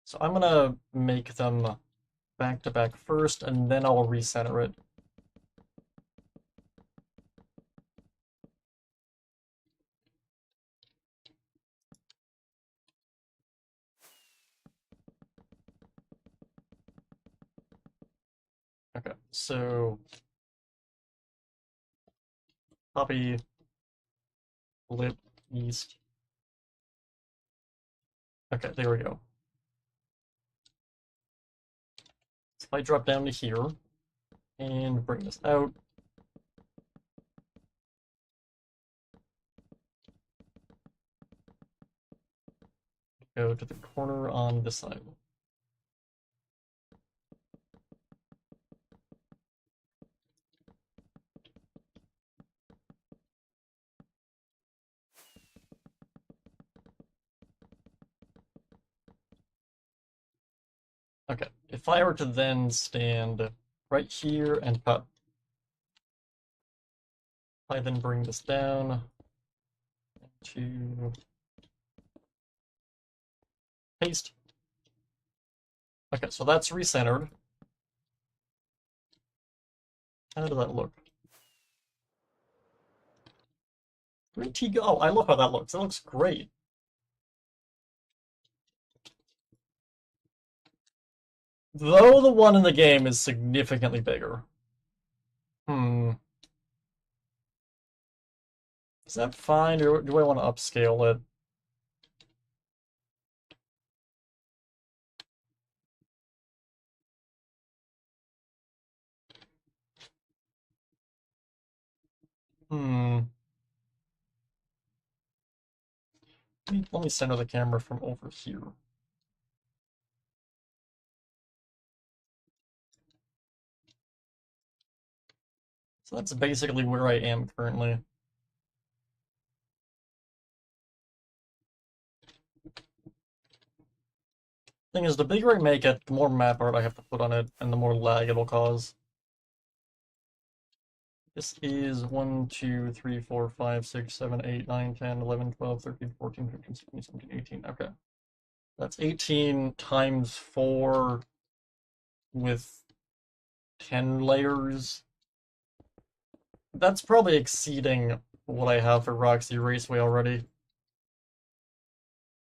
So I'm gonna make them back to back first, and then I'll recenter it. Okay, so copy, flip, east. Okay, there we go. So if I drop down to here and bring this out, go to the corner on this side. Okay, if I were to then stand right here and cut, I then bring this down to paste. Okay, so that's recentered. How does that look? Pretty good. Oh, I love how that looks. That looks great. Though the one in the game is significantly bigger. Is that fine, or do I want to upscale it? Let me center the camera from over here. So that's basically where I am currently. Thing is, the bigger I make it, the more map art I have to put on it, and the more lag it'll cause. This is 1, 2, 3, 4, 5, 6, 7, 8, 9, 10, 11, 12, 13, 14, 15, 16, 17, 18. Okay. That's 18 times 4 with 10 layers. That's probably exceeding what I have for Roxy Raceway already.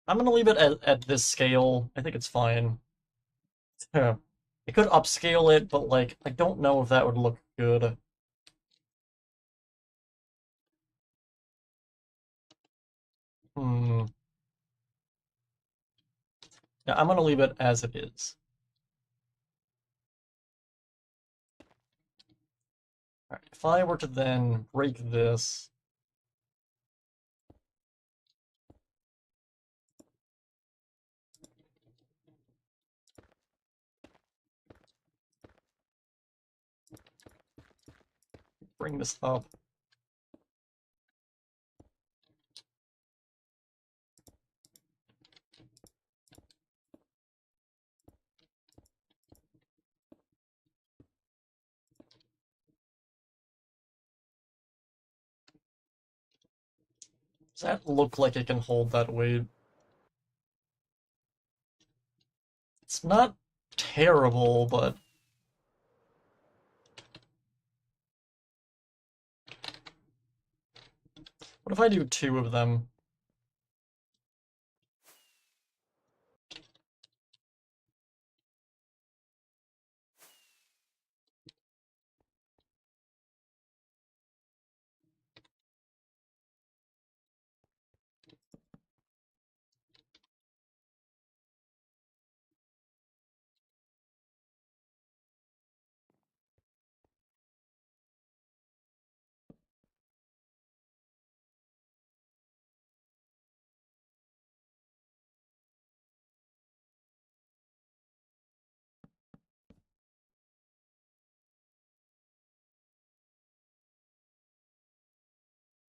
I'm gonna leave it at this scale. I think it's fine. I could upscale it, but like, I don't know if that would look good. Yeah, I'm gonna leave it as it is. Alright, if I were to then break this, bring this up. Does that look like it can hold that weight? It's not terrible, but what if I do 2 of them?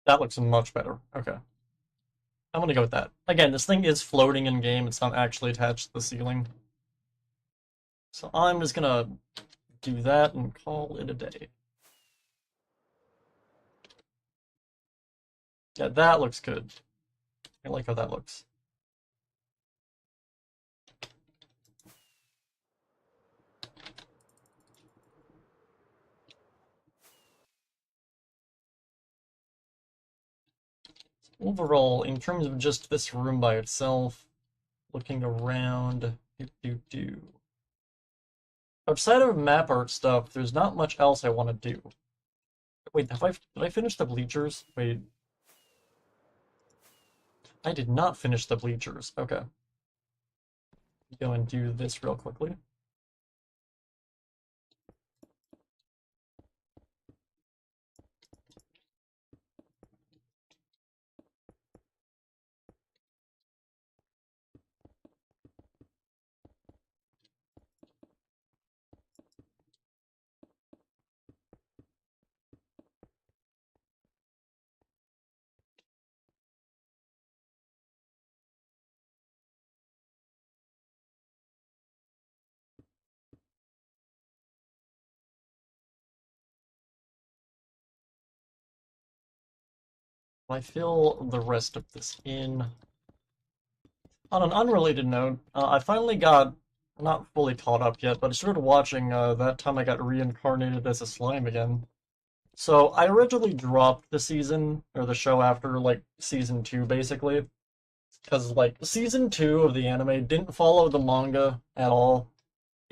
That looks much better. Okay. I'm gonna go with that. Again, this thing is floating in game, it's not actually attached to the ceiling. So I'm just gonna do that and call it a day. Yeah, that looks good. I like how that looks. Overall, in terms of just this room by itself, looking around, outside of map art stuff, there's not much else I want to do. Wait, did I finish the bleachers? Wait. I did not finish the bleachers. Okay. Go and do this real quickly. I fill the rest of this in. On an unrelated note, I finally got, not fully caught up yet, but I started watching that time I got reincarnated as a slime again. So I originally dropped the season, or the show after, like, season 2, basically. Because, like, season 2 of the anime didn't follow the manga at all.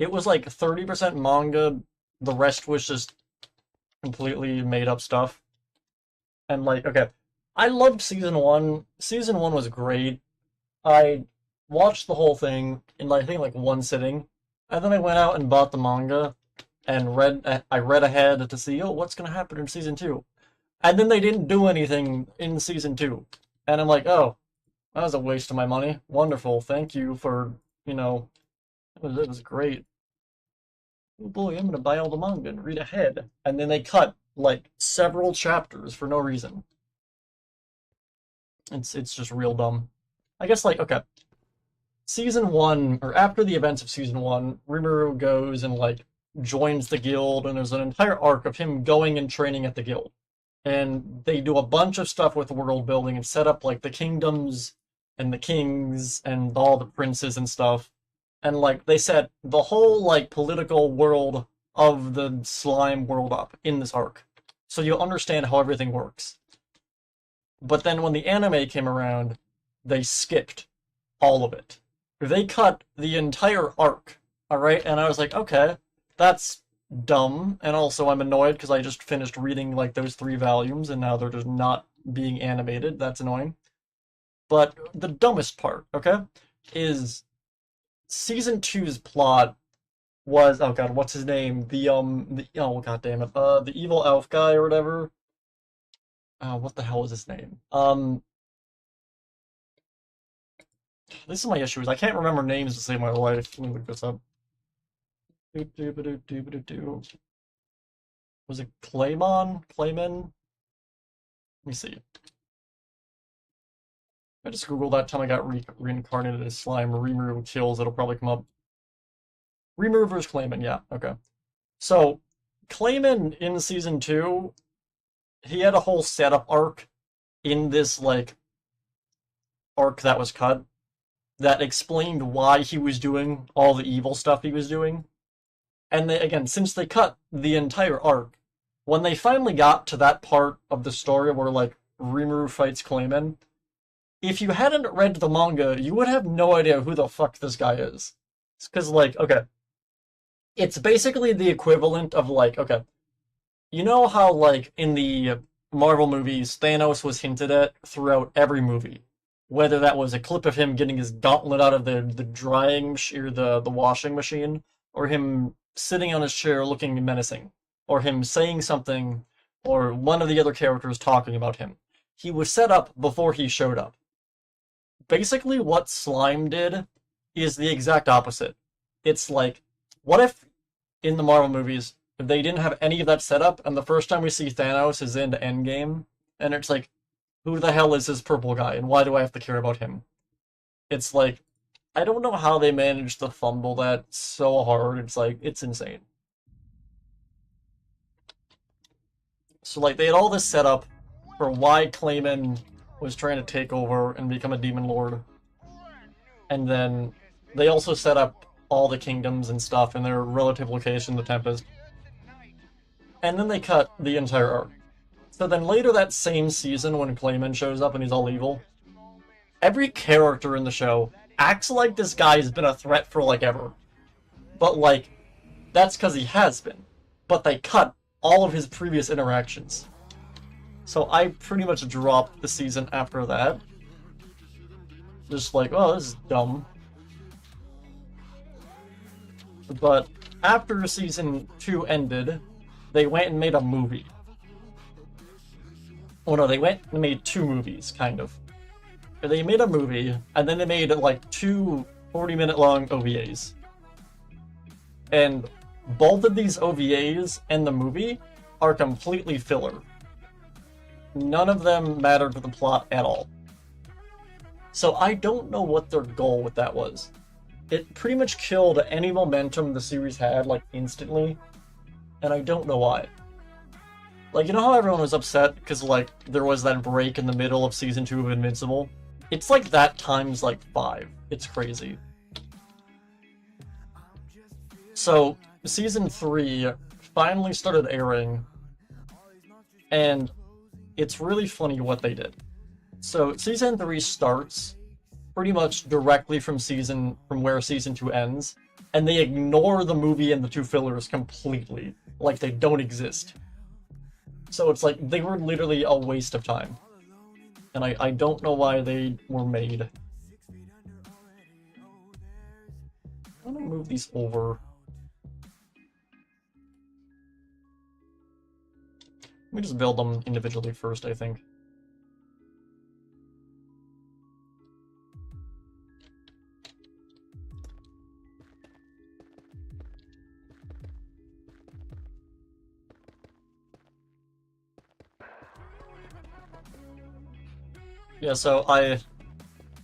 It was like 30% manga, the rest was just completely made up stuff. And, like, okay, I loved season 1. Season 1 was great. I watched the whole thing in, I think, like, one sitting. And then I went out and bought the manga and I read ahead to see, oh, what's going to happen in season 2. And then they didn't do anything in season 2. And I'm like, oh, that was a waste of my money. Wonderful. Thank you for, you know, it was great. Oh boy, I'm going to buy all the manga and read ahead. And then they cut, like, several chapters for no reason. It's just real dumb. I guess, like, okay. Season 1, or after the events of season 1, Rimuru goes and, like, joins the guild, and there's an entire arc of him going and training at the guild. And they do a bunch of stuff with world building and set up, like, the kingdoms and the kings and all the princes and stuff. And, like, they set the whole, like, political world of the slime world up in this arc. So you'll understand how everything works. But then when the anime came around, they skipped all of it. They cut the entire arc, alright? And I was like, okay, that's dumb. And also I'm annoyed because I just finished reading, like, those 3 volumes and now they're just not being animated. That's annoying. But the dumbest part, okay, is season 2's plot was, oh god, what's his name? Oh god damn it, the evil elf guy or whatever. What the hell is his name? This is my issue, is I can't remember names to save my life. Let me look this up. Was it Claymon? Clayman? Let me see. I just googled that time I got reincarnated as slime. Rimuru kills, it'll probably come up. Rimuru vs. Clayman, yeah, okay. So, Clayman in season 2, he had a whole setup arc in this, like, arc that was cut that explained why he was doing all the evil stuff he was doing. And they, again, since they cut the entire arc, when they finally got to that part of the story where, like, Rimuru fights Clayman, if you hadn't read the manga, you would have no idea who the fuck this guy is. It's because, like, okay, it's basically the equivalent of, like, okay, you know how, like, in the Marvel movies, Thanos was hinted at throughout every movie? Whether that was a clip of him getting his gauntlet out of the drying or the washing machine, or him sitting on his chair looking menacing, or him saying something, or one of the other characters talking about him. He was set up before he showed up. Basically, what Slime did is the exact opposite. It's like, what if, in the Marvel movies, if they didn't have any of that set up, and the first time we see Thanos is in Endgame, and it's like, who the hell is this purple guy, and why do I have to care about him? It's like, I don't know how they managed to fumble that so hard. It's like, it's insane. So, like, they had all this set up for why Clayman was trying to take over and become a demon lord. And then they also set up all the kingdoms and stuff in their relative location, the Tempest. And then they cut the entire arc. So then later that same season, when Clayman shows up and he's all evil, every character in the show acts like this guy has been a threat for, like, ever. But, like, that's because he has been. But they cut all of his previous interactions. So I pretty much dropped the season after that. Just like, oh, this is dumb. But after season 2 ended, they went and made a movie. Oh no, they went and made 2 movies, kind of. They made a movie, and then they made, like, 2 40-minute long OVAs. And both of these OVAs and the movie are completely filler. None of them matter to the plot at all. So I don't know what their goal with that was. It pretty much killed any momentum the series had, like, instantly. And I don't know why. Like, you know how everyone was upset because, like, there was that break in the middle of Season 2 of Invincible? It's like that times, like, 5. It's crazy. So, Season 3 finally started airing, and it's really funny what they did. So, Season 3 starts pretty much directly from where Season 2 ends, and they ignore the movie and the 2 fillers completely. Like, they don't exist. So it's like, they were literally a waste of time. And I don't know why they were made. I'm gonna move these over. Let me just build them individually first, I think. Yeah, so one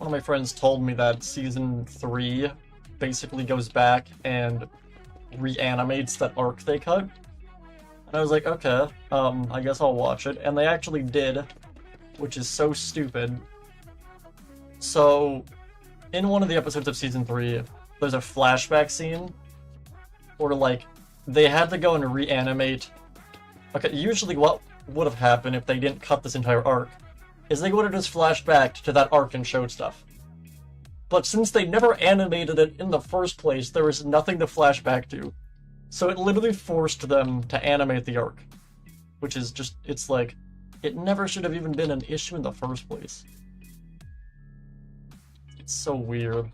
of my friends told me that Season 3 basically goes back and reanimates that arc they cut. And I was like, okay, I guess I'll watch it. And they actually did, which is so stupid. So, in one of the episodes of Season 3, there's a flashback scene where, like, they had to go and reanimate. Okay, usually what would have happened if they didn't cut this entire arc is they would have just flashed back to that arc and showed stuff. But since they never animated it in the first place, there was nothing to flash back to. So it literally forced them to animate the arc. Which is just, it's like, it never should have even been an issue in the first place. It's so weird.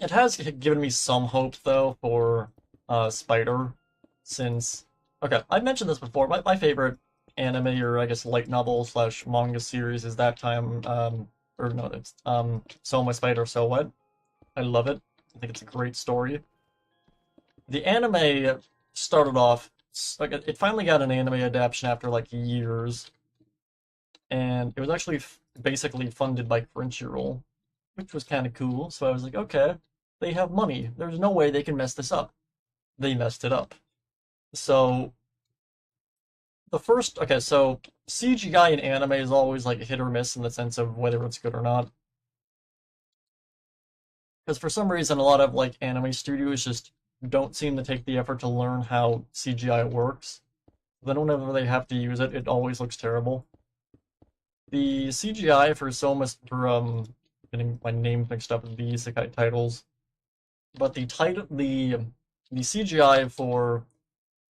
It has given me some hope, though, for Spider. Since, okay, I've mentioned this before, my favorite anime, or I guess light novel / manga series is that time, or no, it's, So My Spider, So What? I love it. I think it's a great story. The anime started off, like, it finally got an anime adaptation after, like, years. And it was actually basically funded by Crunchyroll, which was kind of cool, so I was like, okay, they have money. There's no way they can mess this up. They messed it up. So, so CGI in anime is always like hit or miss in the sense of whether it's good or not. Because for some reason, a lot of like anime studios just don't seem to take the effort to learn how CGI works. Then whenever they have to use it, it always looks terrible. The CGI for getting my name mixed up with the isekai titles, but the CGI for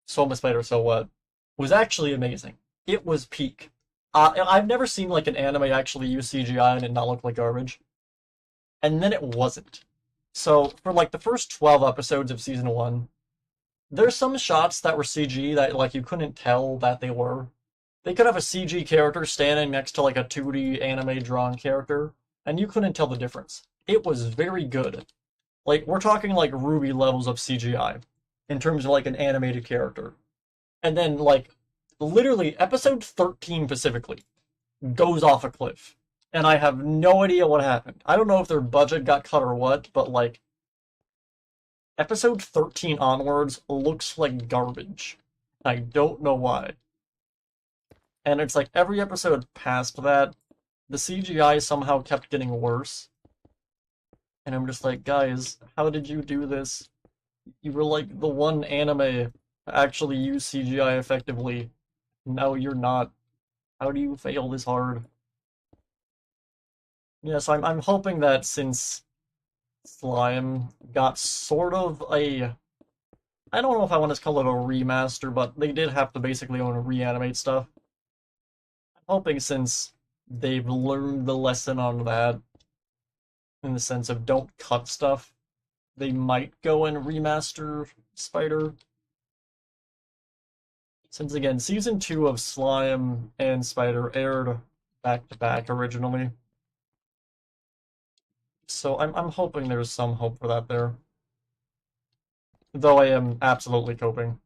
So My Spider, So What was actually amazing. It was peak. I've never seen like an anime actually use CGI and it not look like garbage. And then it wasn't. So for like the first 12 episodes of Season 1, there's some shots that were CG that like you couldn't tell that they were. They could have a CG character standing next to like a 2D anime drawn character, and you couldn't tell the difference. It was very good. Like, we're talking like Ruby levels of CGI. in terms of like an animated character. And then like literally episode 13 specifically goes off a cliff. And I have no idea what happened. I don't know if their budget got cut or what, but like episode 13 onwards looks like garbage. I don't know why. And it's like every episode past that, the CGI somehow kept getting worse. And I'm just like, guys, how did you do this? You were like the one anime to actually use CGI effectively. No, you're not. How do you fail this hard? Yes, I'm hoping that since Slime got sort of a... I don't know if I want to call it a remaster, but they did have to basically own reanimate stuff. I'm hoping since they've learned the lesson on that, in the sense of don't cut stuff, they might go and remaster Spider. Since again, Season 2 of Slime and Spider aired back-to-back originally. So I'm hoping there's some hope for that there. Though I am absolutely coping.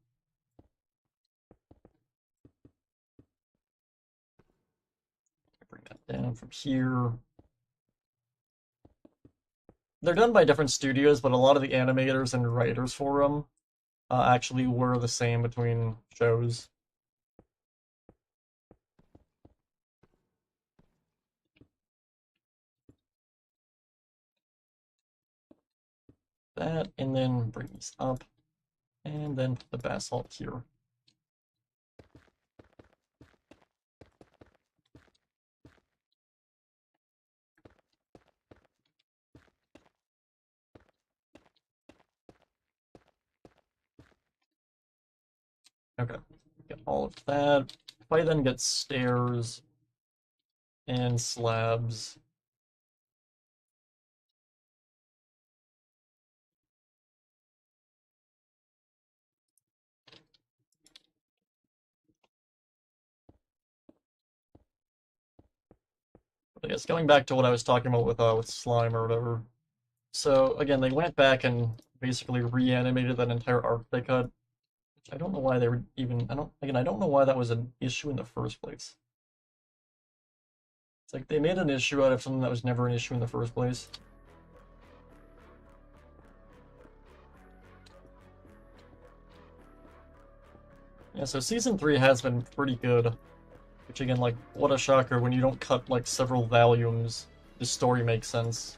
Bring that down from here. They're done by different studios, but a lot of the animators and writers for them actually were the same between shows. That, and then bring these up, and then put the basalt here. Okay, get all of that. If I then get stairs and slabs, I guess going back to what I was talking about with slime or whatever. So again, they went back and basically reanimated that entire arc they cut. Which I don't know why they were even. I don't know why that was an issue in the first place. It's like they made an issue out of something that was never an issue in the first place. Yeah, so Season 3 has been pretty good. Which again, like, what a shocker when you don't cut, like, several volumes. The story makes sense.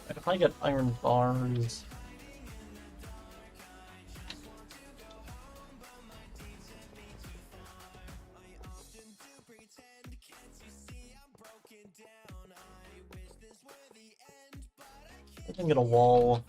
And if I get iron bars... I can get a wall.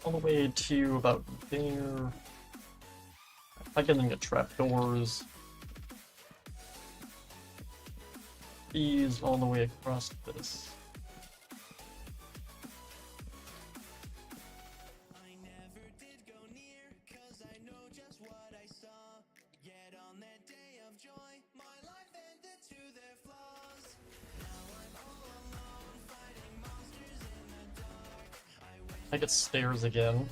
All the way to about there. I can then get trapdoors. These all the way across this. I get stairs again.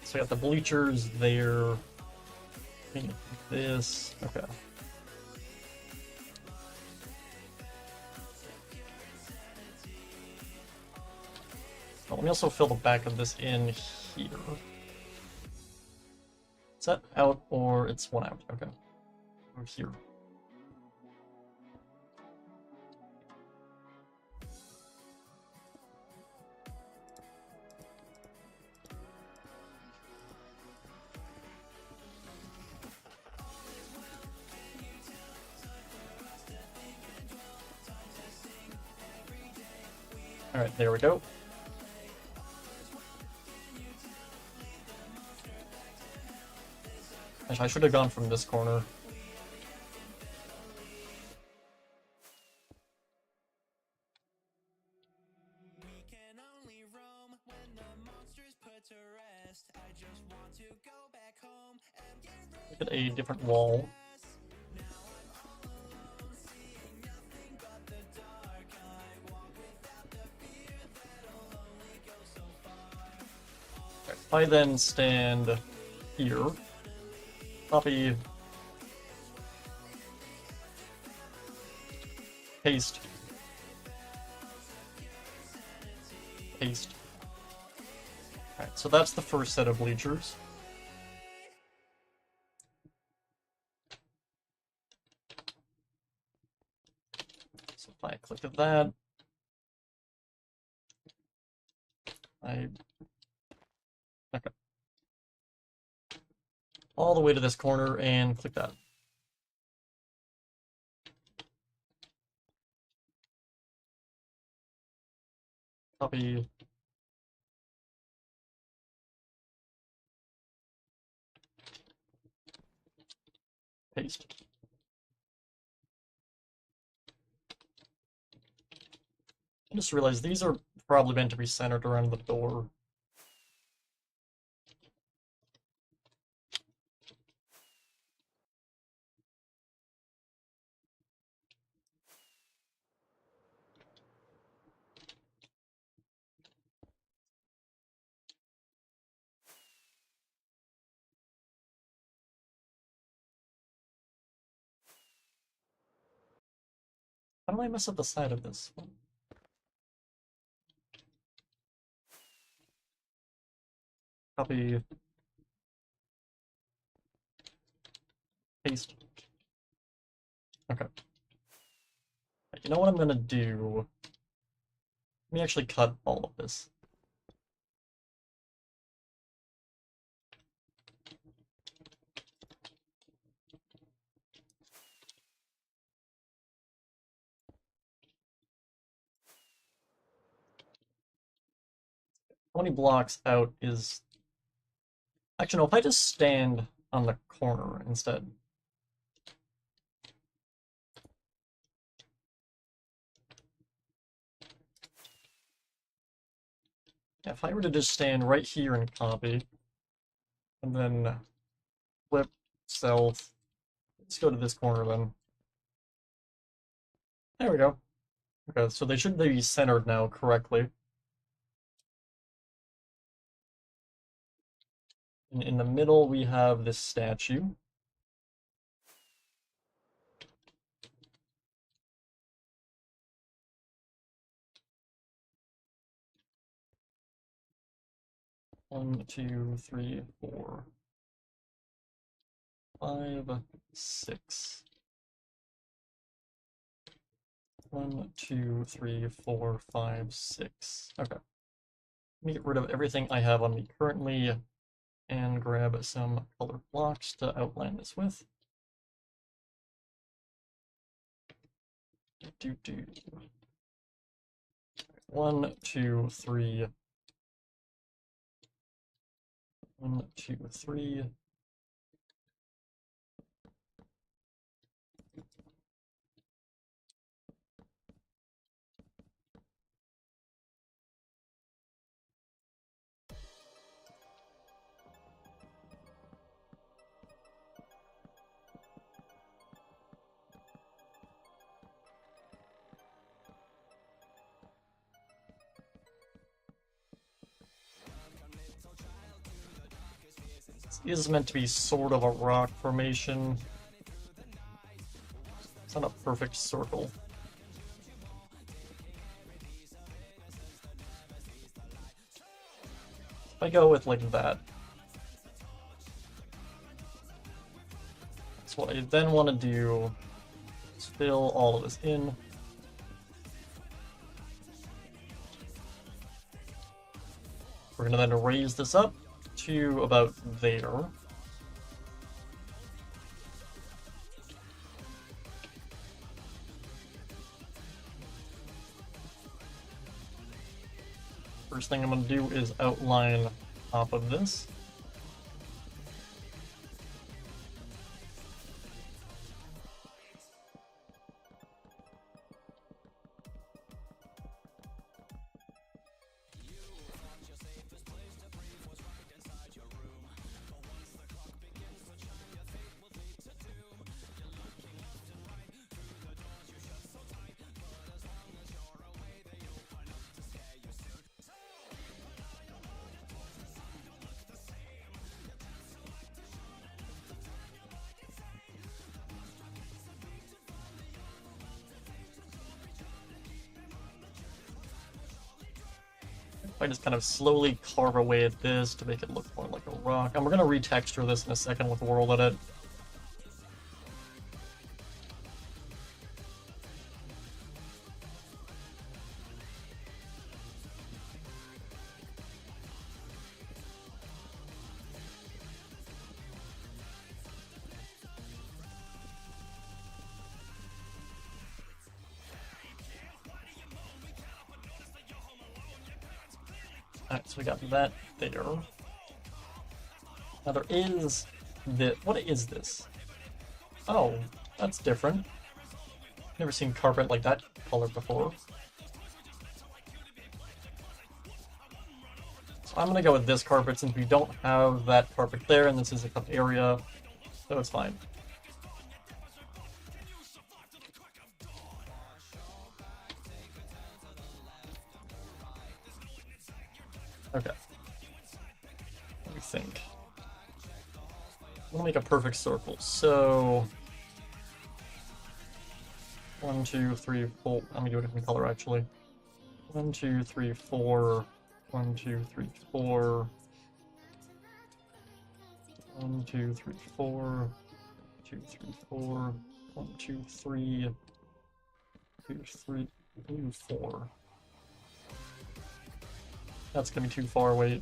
So I got the bleachers there. This. Okay. let me also fill the back of this in here. Is that out or it's one out? Okay. Over here. Alright, there we go. Actually, I should have gone from this corner. Look at a different wall. If I then stand here, copy, paste, paste. Alright, so that's the first set of bleachers. So if I click at that, okay. All the way to this corner and click that. Copy. Paste. I just realized these are probably meant to be centered around the door. How do I mess up the side of this one? Copy. Paste. Okay. You know what I'm gonna do? Let me actually cut all of this. How many blocks out is... Actually, no, if I just stand on the corner instead. Yeah, if I were to just stand right here and copy, and then flip, self, let's go to this corner then. There we go. Okay, so they should be centered now correctly. And in the middle, we have this statue. One, two, three, four, 5, 6. 1, 2, 3, 4, 5, 6. Okay. Let me get rid of everything I have on me currently and grab some colored blocks to outline this with. Do. 1, 2, 3. 1, 2, 3. This is meant to be sort of a rock formation. It's not a perfect circle. If I go with like that, that's what I then want to do is fill all of this in. We're gonna then raise this up to about there. First thing I'm going to do is outline top of this. I just kind of slowly carve away at this to make it look more like a rock. And we're going to retexture this in a second with World Edit. Alright, so we got that there. Now there is the... What is this? Oh, that's different. Never seen carpet like that color before. So I'm gonna go with this carpet since we don't have that carpet there, and this is a cup area, so it's fine. Okay. Let me think. I want to make a perfect circle, so 1, 2, 3, 4. Let me do a different color actually. 1, 2, 3, 4. 1, 2, 3, 4. 1, 2, 3, 4. 2, 3, 4. 1, 2, 3. 2, 3, 4. That's gonna be too far, wait.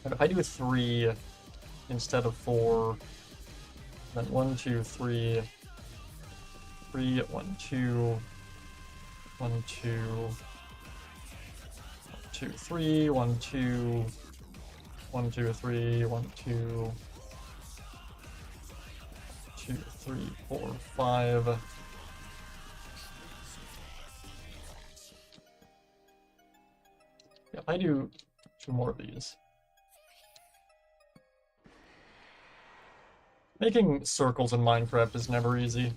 And if I do 3 instead of 4, then 1, 2, 3, 3, 1, 2, 1, 2, 2, 3, 1, 2, 1, 2, 3, 1, 2, 2, 3, 4, 5. Yeah, if I do 2 more of these. Making circles in Minecraft is never easy.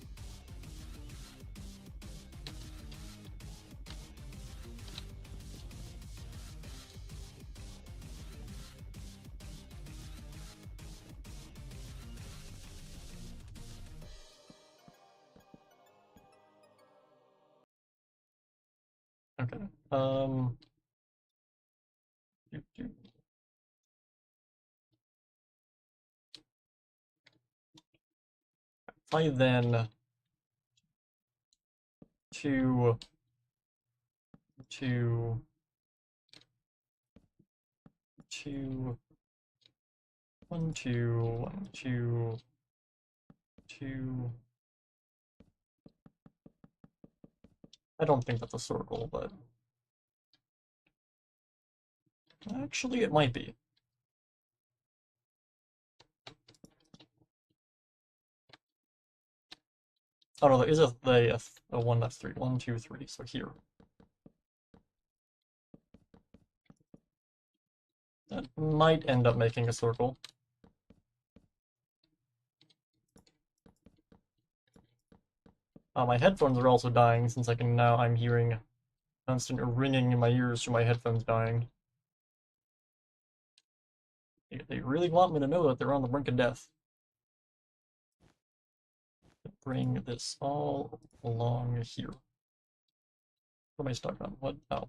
Okay. If I then 2, 2, 2, 1, 2, 1, 2, 2. I don't think that's a circle, but actually it might be. Oh no, there is a one that's 3. 1, 2, 3, so here. That might end up making a circle. My headphones are also dying since I'm hearing constant ringing in my ears from my headphones dying. They really want me to know that they're on the brink of death. Bring this all along here. What am I stuck on? What? Oh.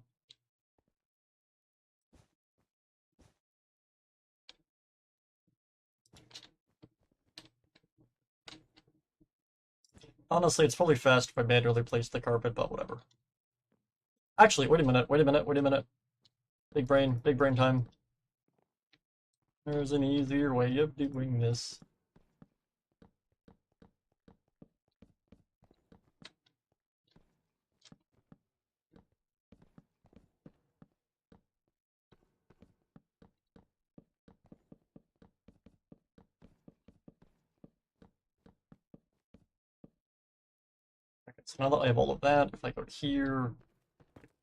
Honestly, it's probably fast if I manually place the carpet, but whatever. Actually, wait a minute, wait a minute, wait a minute. Big brain time. There's an easier way of doing this. Okay, so now that I have all of that, if I go to here,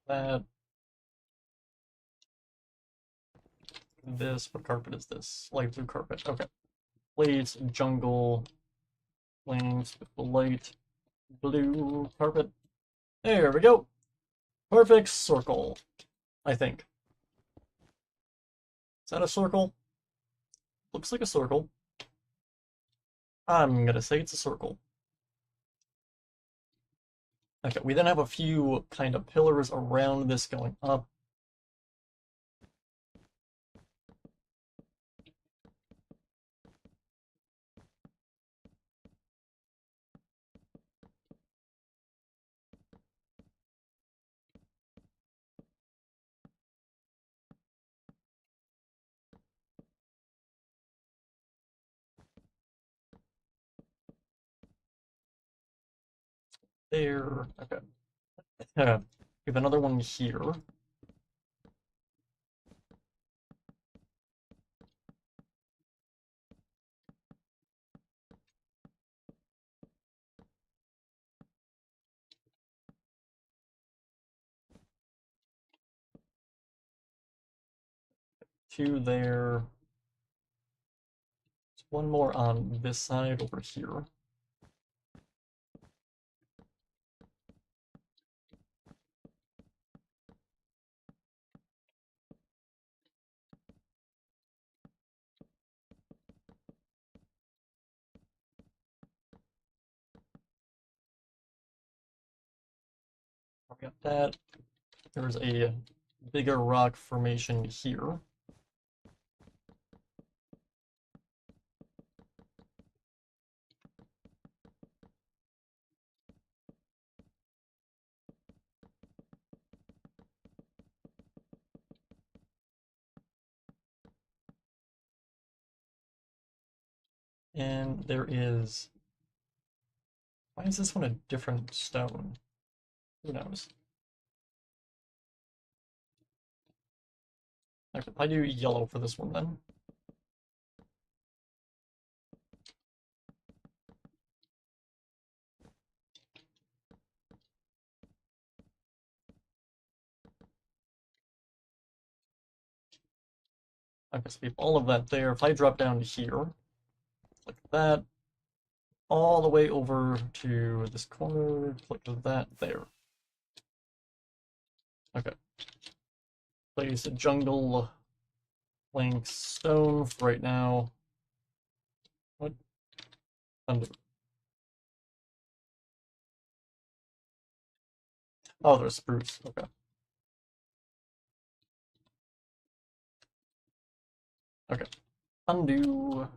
that, this, what carpet is this? Light blue carpet, okay. Place jungle lanes with the light blue carpet. There we go. Perfect circle, I think. Is that a circle? Looks like a circle. I'm gonna say it's a circle. Okay, we then have a few kind of pillars around this going up. There, okay. We have another one here. Two there. There's one more on this side over here. We got that. There's a bigger rock formation here. And there is... Why is this one a different stone? Who knows? Okay, I do yellow for this one then. Okay, so we have all of that there. If I drop down to here, click that, all the way over to this corner, click that there. Okay. Place a jungle link stone for right now. What? Undo. Oh, there's spruce. Okay. Okay. Undo.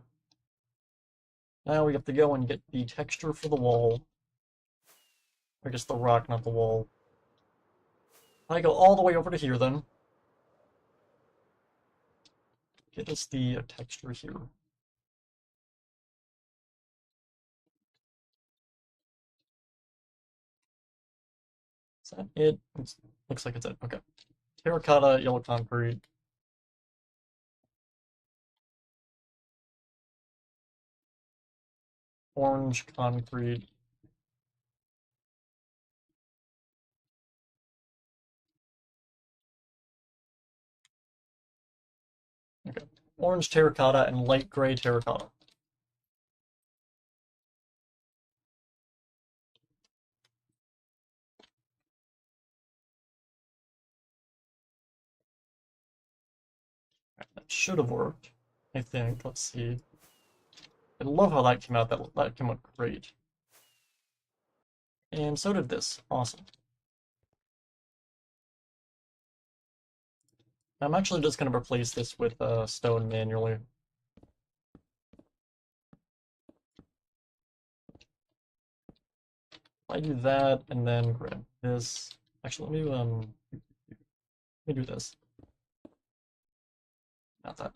Now we have to go and get the texture for the wall. I guess the rock, not the wall. I go all the way over to here then. Get us the texture here. Is that it? Looks like it's it. Okay. Terracotta, yellow concrete. Orange concrete. Okay. Orange terracotta and light gray terracotta. That should have worked, I think. Let's see. I love how that came out. That came out great. And so did this. Awesome. I'm actually just going to replace this with stone manually. I do that and then grab this. Actually, let me do this. Not that.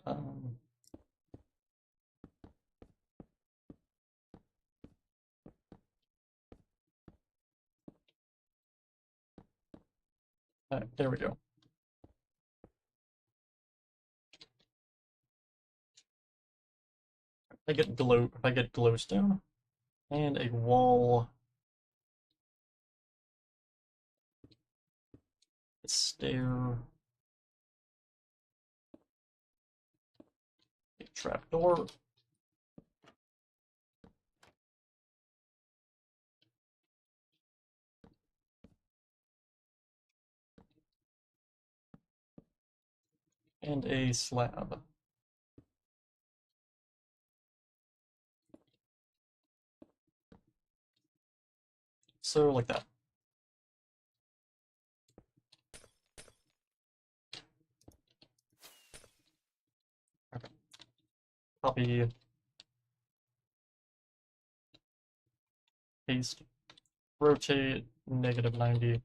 Alright, there we go. If I get glowstone and a wall, a stair, a trapdoor, and a slab. So like that. Okay. Copy, paste, rotate, -90.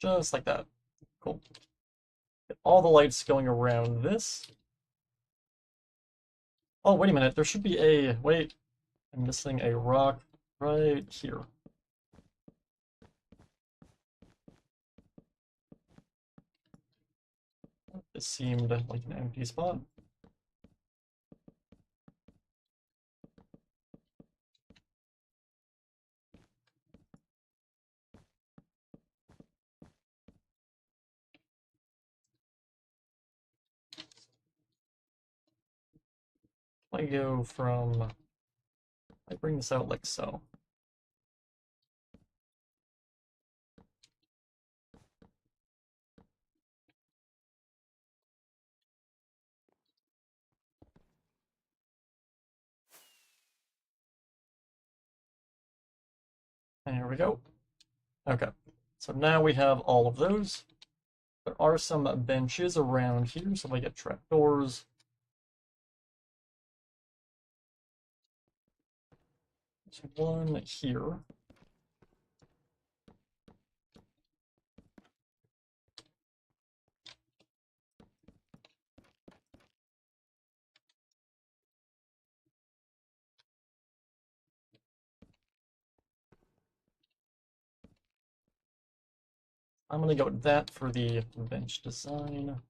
Just like that. Cool. Get all the lights going around this. Oh, wait a minute. There should be a... Wait. I'm missing a rock right here. This seemed like an empty spot. I go from... I bring this out like so. And here we go. Okay, so now we have all of those. There are some benches around here, so if I get trapdoors. There's one here. I'm gonna go with that for the bench design.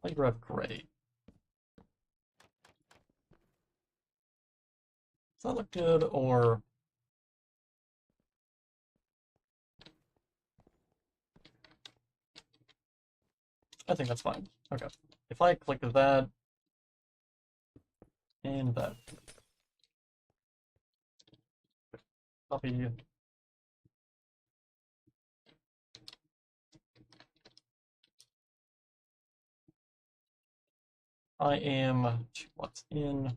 I grab gray. Does that look good, or... I think that's fine. Okay. If I click that, and that. Copy. I am what's in.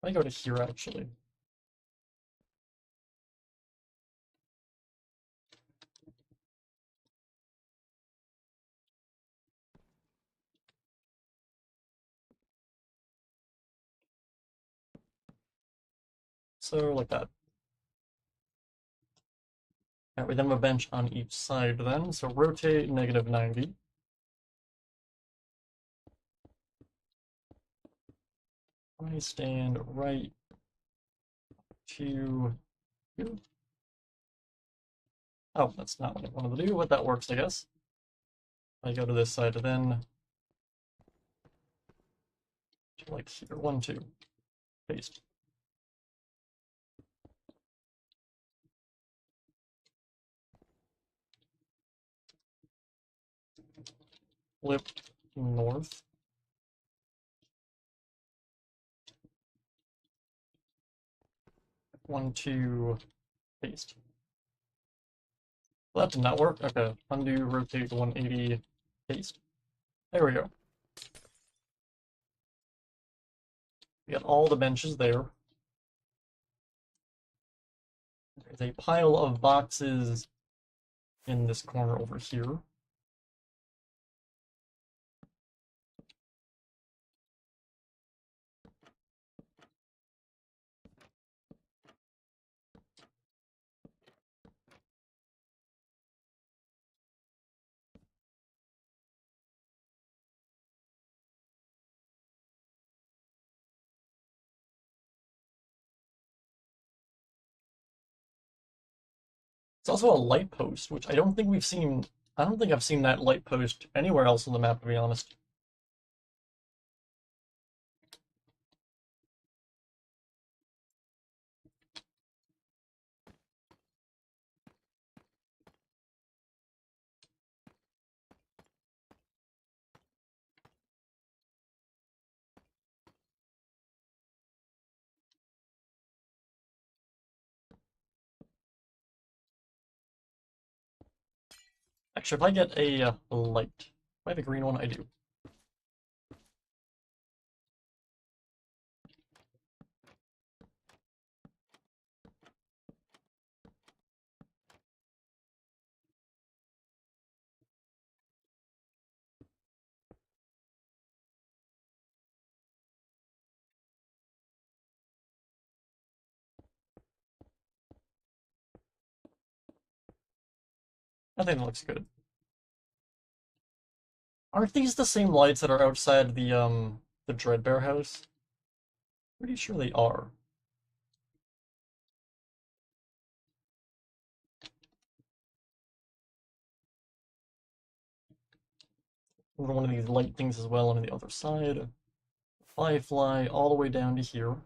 I go to here actually. So like that. Alright, we then have a bench on each side then, so rotate -90. I stand right to here. Oh, that's not what I wanted to do, but that works, I guess. I go to this side then. Like here, 1, 2. Paste. Flip north. One, two, paste. Well, that did not work. Okay, undo, rotate 180, paste. There we go. We got all the benches there. There's a pile of boxes in this corner over here. It's also a light post, which I don't think we've seen. I don't think I've seen that light post anywhere else on the map, to be honest. Actually, if I get a light, if I have a green one, I do. I think it looks good. Aren't these the same lights that are outside the Dreadbear house? Pretty sure they are. One of these light things as well on the other side. Firefly all the way down to here.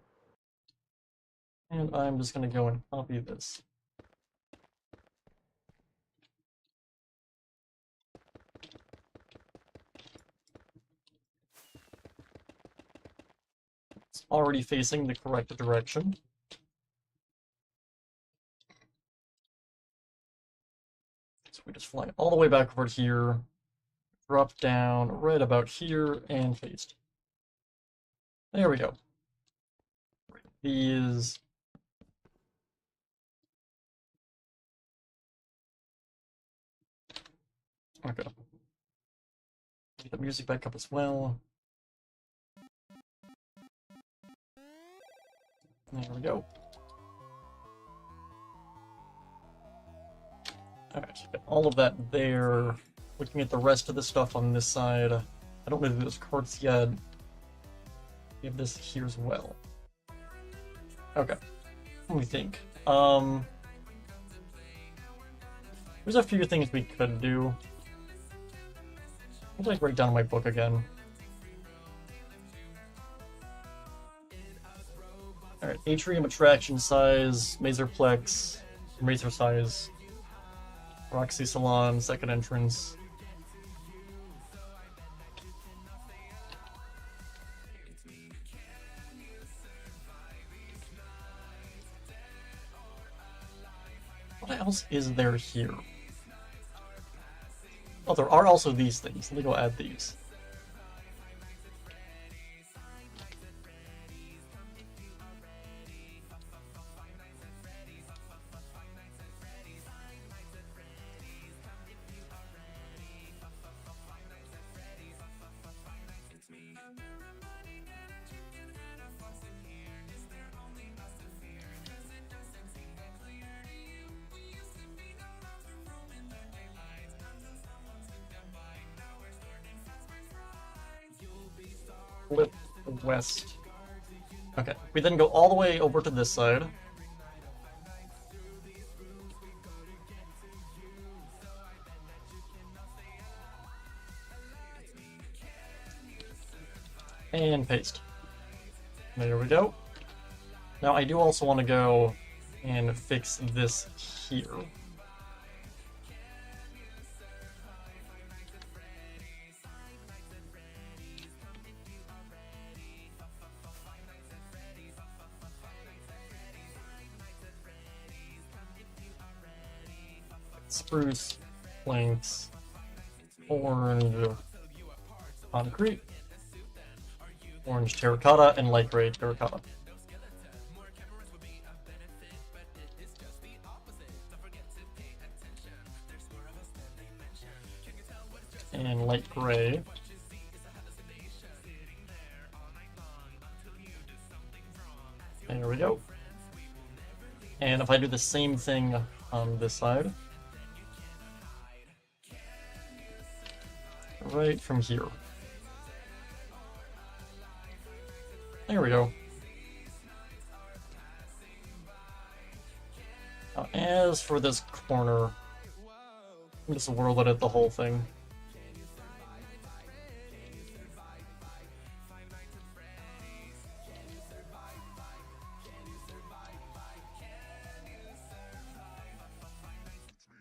And I'm just gonna go and copy this. It's already facing the correct direction. So we just fly all the way back over here, drop down right about here, and paste. There we go. These. Okay. Get the music back up as well. There we go. Alright, got all of that there. Looking at the rest of the stuff on this side. I don't know if there's carts yet. We have this here as well. Okay. Let me think. There's a few things we could do. I'll like write down my book again. Alright, atrium attraction size, Mazerplex, Razor size, Roxy Salon, second entrance. What else is there here? Oh, there are also these things. Let me go add these. Flip west. Okay, we then go all the way over to this side. And paste. There we go. Now I do also want to go and fix this here. spruce, planks, orange, concrete, orange terracotta, and light gray terracotta. And light gray. There we go. And if I do the same thing on this side, right from here. There we go. Now, as for this corner, I'm just whirl it at the whole thing.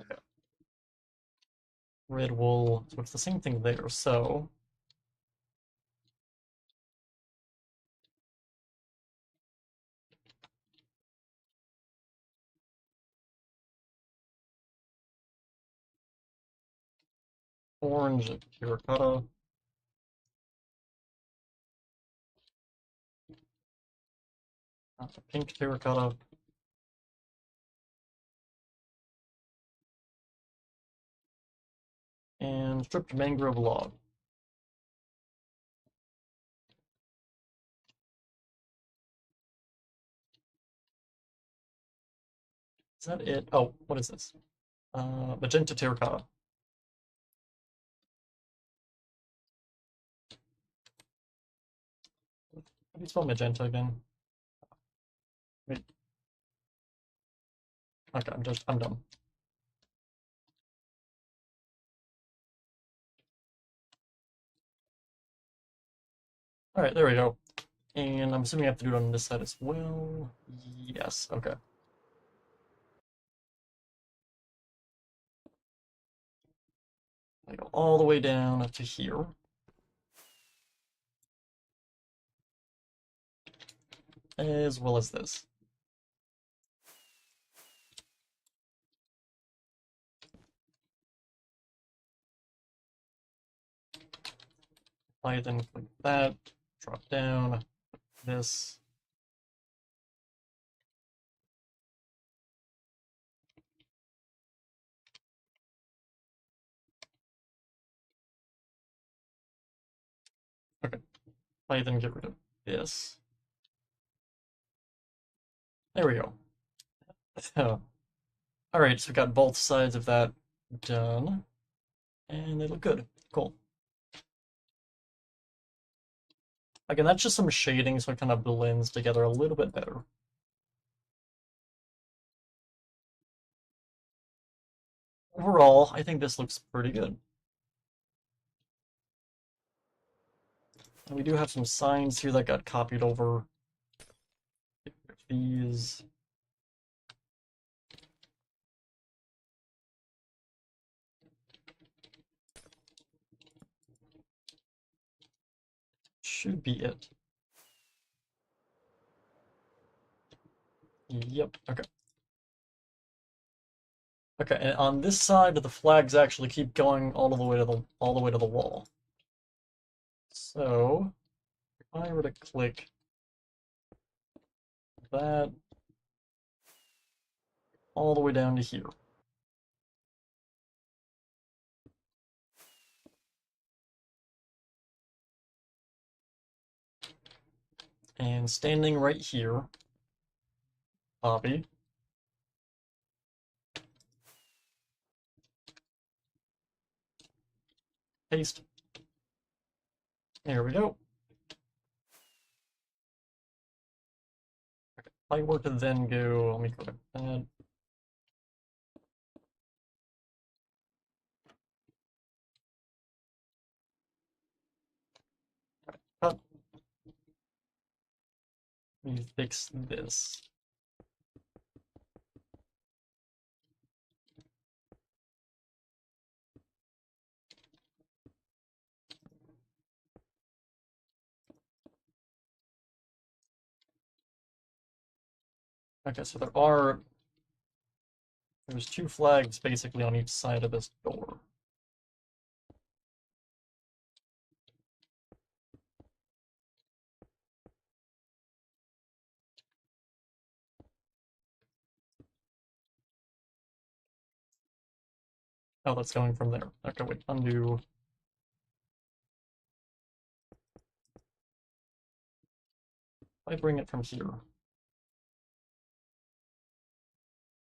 Okay. Red wool, so it's the same thing there, so orange terracotta. Pink terracotta. And stripped mangrove log. Is that it? Oh, what is this? Magenta terracotta. How do you spell magenta again? Wait. Okay, I'm done. Alright, there we go. And I'm assuming I have to do it on this side as well. Yes, okay. I go all the way down to here. As well as this. I then click that, drop down, this. Okay, I then get rid of this. There we go. Alright, so we got both sides of that done. And they look good. Cool. Again, that's just some shading, so it kind of blends together a little bit better. Overall, I think this looks pretty good. And we do have some signs here that got copied over. These. Should be it. Yep, okay. Okay, and on this side, the flags actually keep going all the way to the wall. So, if I were to click that all the way down to here. And standing right here, Bobby. Paste. There we go. Okay. If I were to then go, let me correct that. Cut. Let me fix this. Okay, so there are There's 2 flags basically on each side of this door. Oh, that's going from there. Okay, wait, undo. I bring it from here.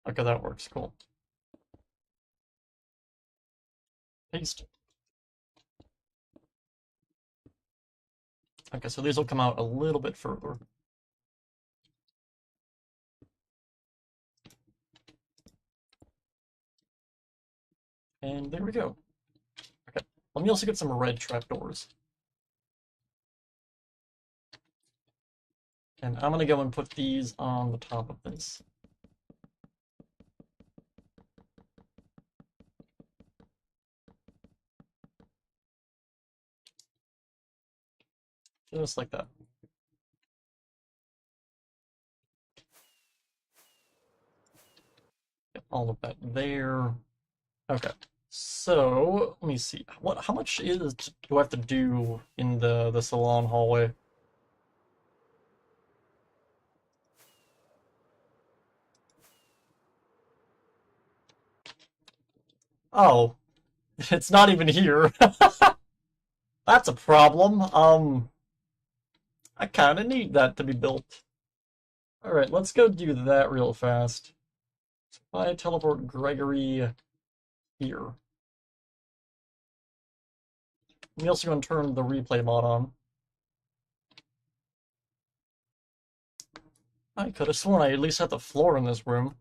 Okay, that works, cool. Paste. Okay, so these will come out a little bit further. And there we go. Okay, let me also get some red trapdoors. And I'm gonna go and put these on the top of this. Just like that. Get all of that there. Okay. So let me see. How much do I have to do in the salon hallway? Oh, it's not even here. That's a problem. I kind of need that to be built. All right, let's go do that real fast. So if I teleport Gregory here. I'm also going to turn the replay mod on. I could have sworn I at least had the floor in this room.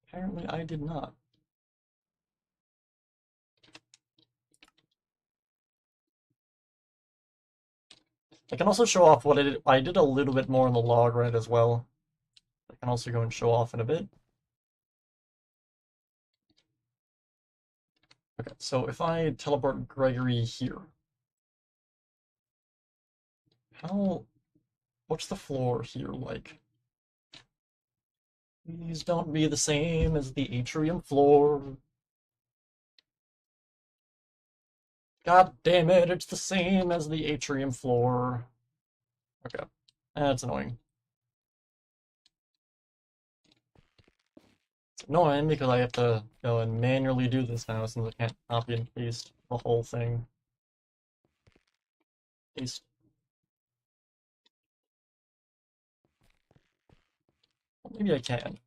Apparently I did not. I can also show off what I did a little bit more in the log right as well. I can also go and show off in a bit. Okay, so if I teleport Gregory here, what's the floor here like? Please don't be the same as the atrium floor. God damn it, it's the same as the atrium floor. Okay, that's annoying. It's annoying because I have to go and manually do this now since I can't copy and paste the whole thing. Paste. Well, maybe I can.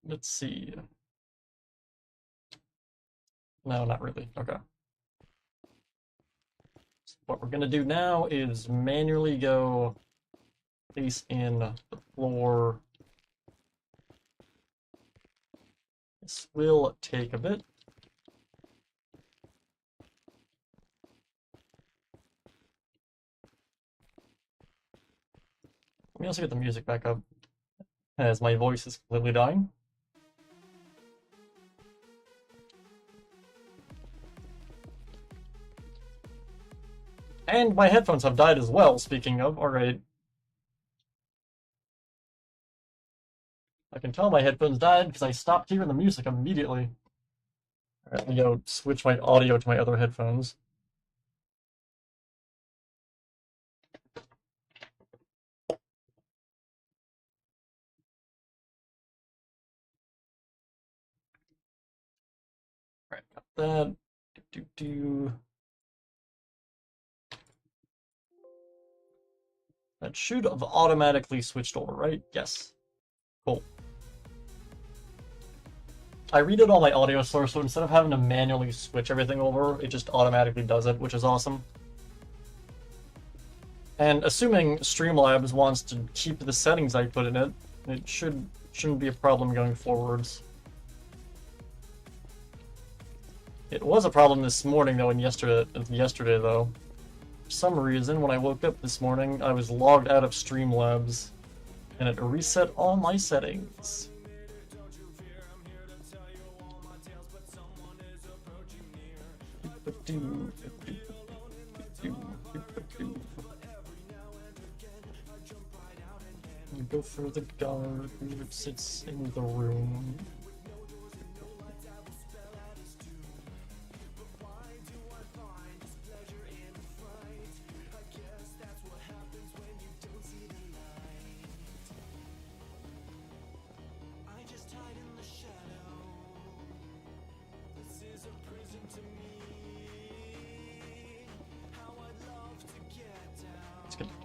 Let's see. No, not really. Okay. So what we're gonna do now is manually go place in the floor. This will take a bit. Let me also get the music back up, as my voice is completely dying. And my headphones have died as well, speaking of. Alright. I can tell my headphones died because I stopped hearing the music immediately. Alright, let me go switch my audio to my other headphones. Alright, got that. That should have automatically switched over, right? Yes. Cool. I redid all my audio source, so instead of having to manually switch everything over, it just automatically does it, which is awesome. And assuming Streamlabs wants to keep the settings I put in it, it shouldn't be a problem going forwards. It was a problem this morning though, and yesterday though. For some reason, when I woke up this morning, I was logged out of Streamlabs, and it reset all my settings. go through the guard who sits in the room.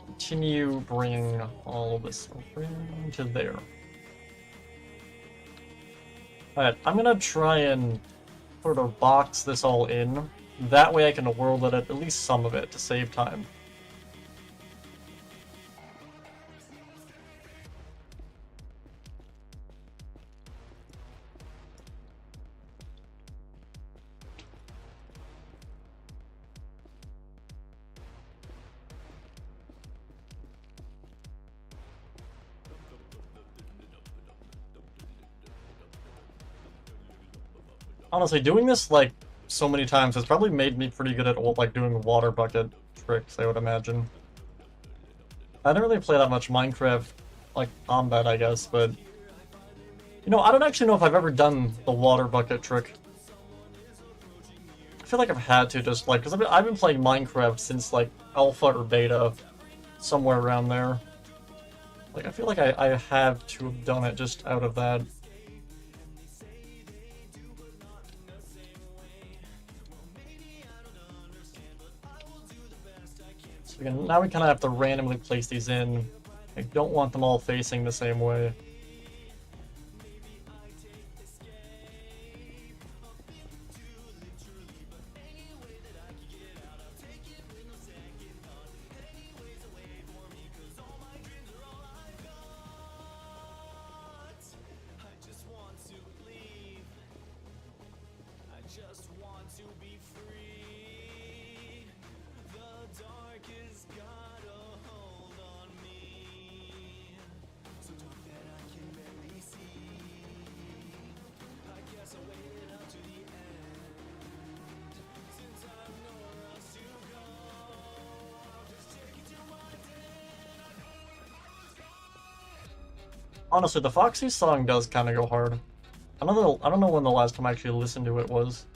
Continue bringing all of this over to there. Alright, I'm gonna try and sort of box this all in. That way I can world edit at least some of it to save time. Honestly, doing this like so many times has probably made me pretty good at like doing water bucket tricks, I would imagine. I didn't really play that much Minecraft like combat, I guess, but you know, I don't actually know if I've ever done the water bucket trick. I feel like I've had to just like, because I've been playing Minecraft since like alpha or beta, somewhere around there. Like I feel like I have to have done it just out of that. Again, now we kind of have to randomly place these in. I don't want them all facing the same way. Honestly, the Foxy song does kind of go hard. I don't know when the last time I actually listened to it was.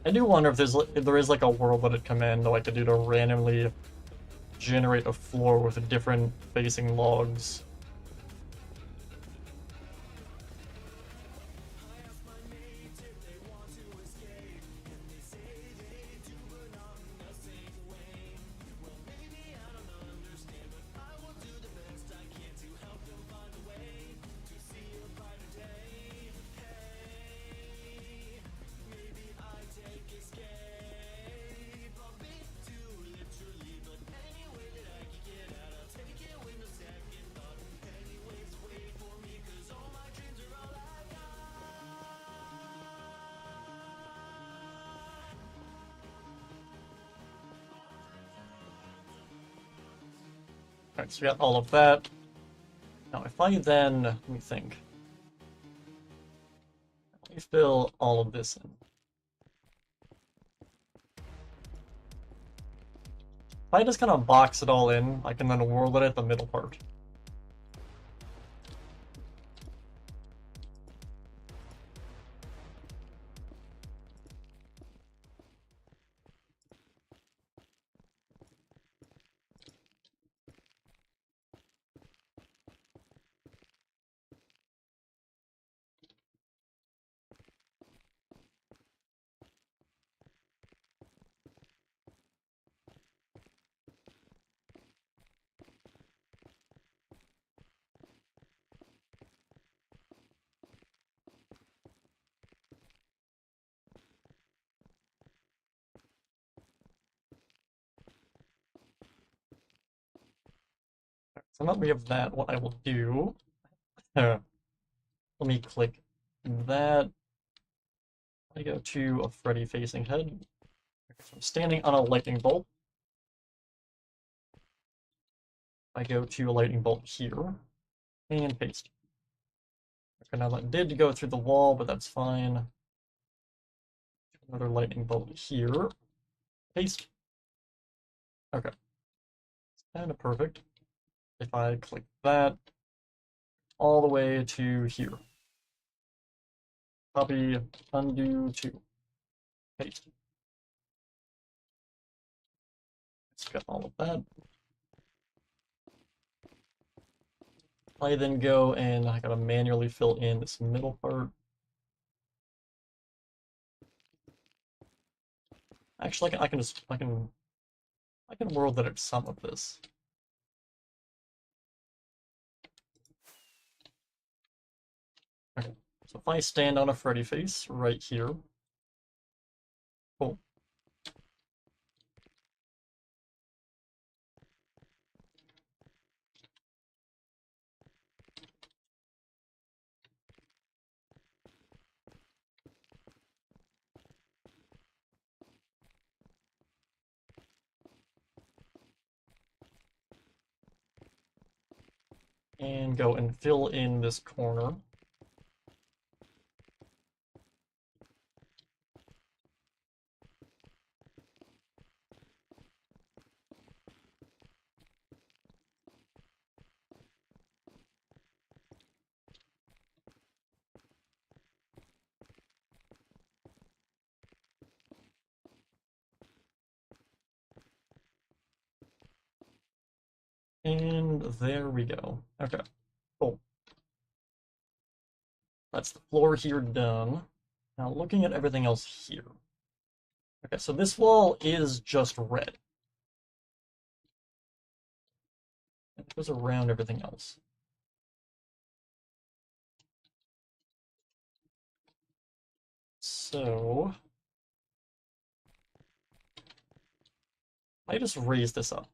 I do wonder if there is like a world that it command that I could do to randomly generate a floor with different facing logs. Alright, so we got all of that. Now if I then, let me think. Let me fill all of this in. If I just kind of box it all in, I can then world it at the middle part. So now that we have that, what I will do, let me click that. I go to a Freddy facing head. So I'm standing on a lightning bolt. I go to a lightning bolt here and paste. Okay, now that did go through the wall, but that's fine. Another lightning bolt here. Paste. Okay. Kind of perfect. If I click that all the way to here. Copy, undo to paste. Let's get all of that. I then go and I gotta manually fill in this middle part. Actually, I can world edit some of this. Okay, so if I stand on a Freddy face right here, cool. And go and fill in this corner. And there we go. Okay, cool. That's the floor here done. Now looking at everything else here. Okay, so this wall is just red. It goes around everything else. So I just raise this up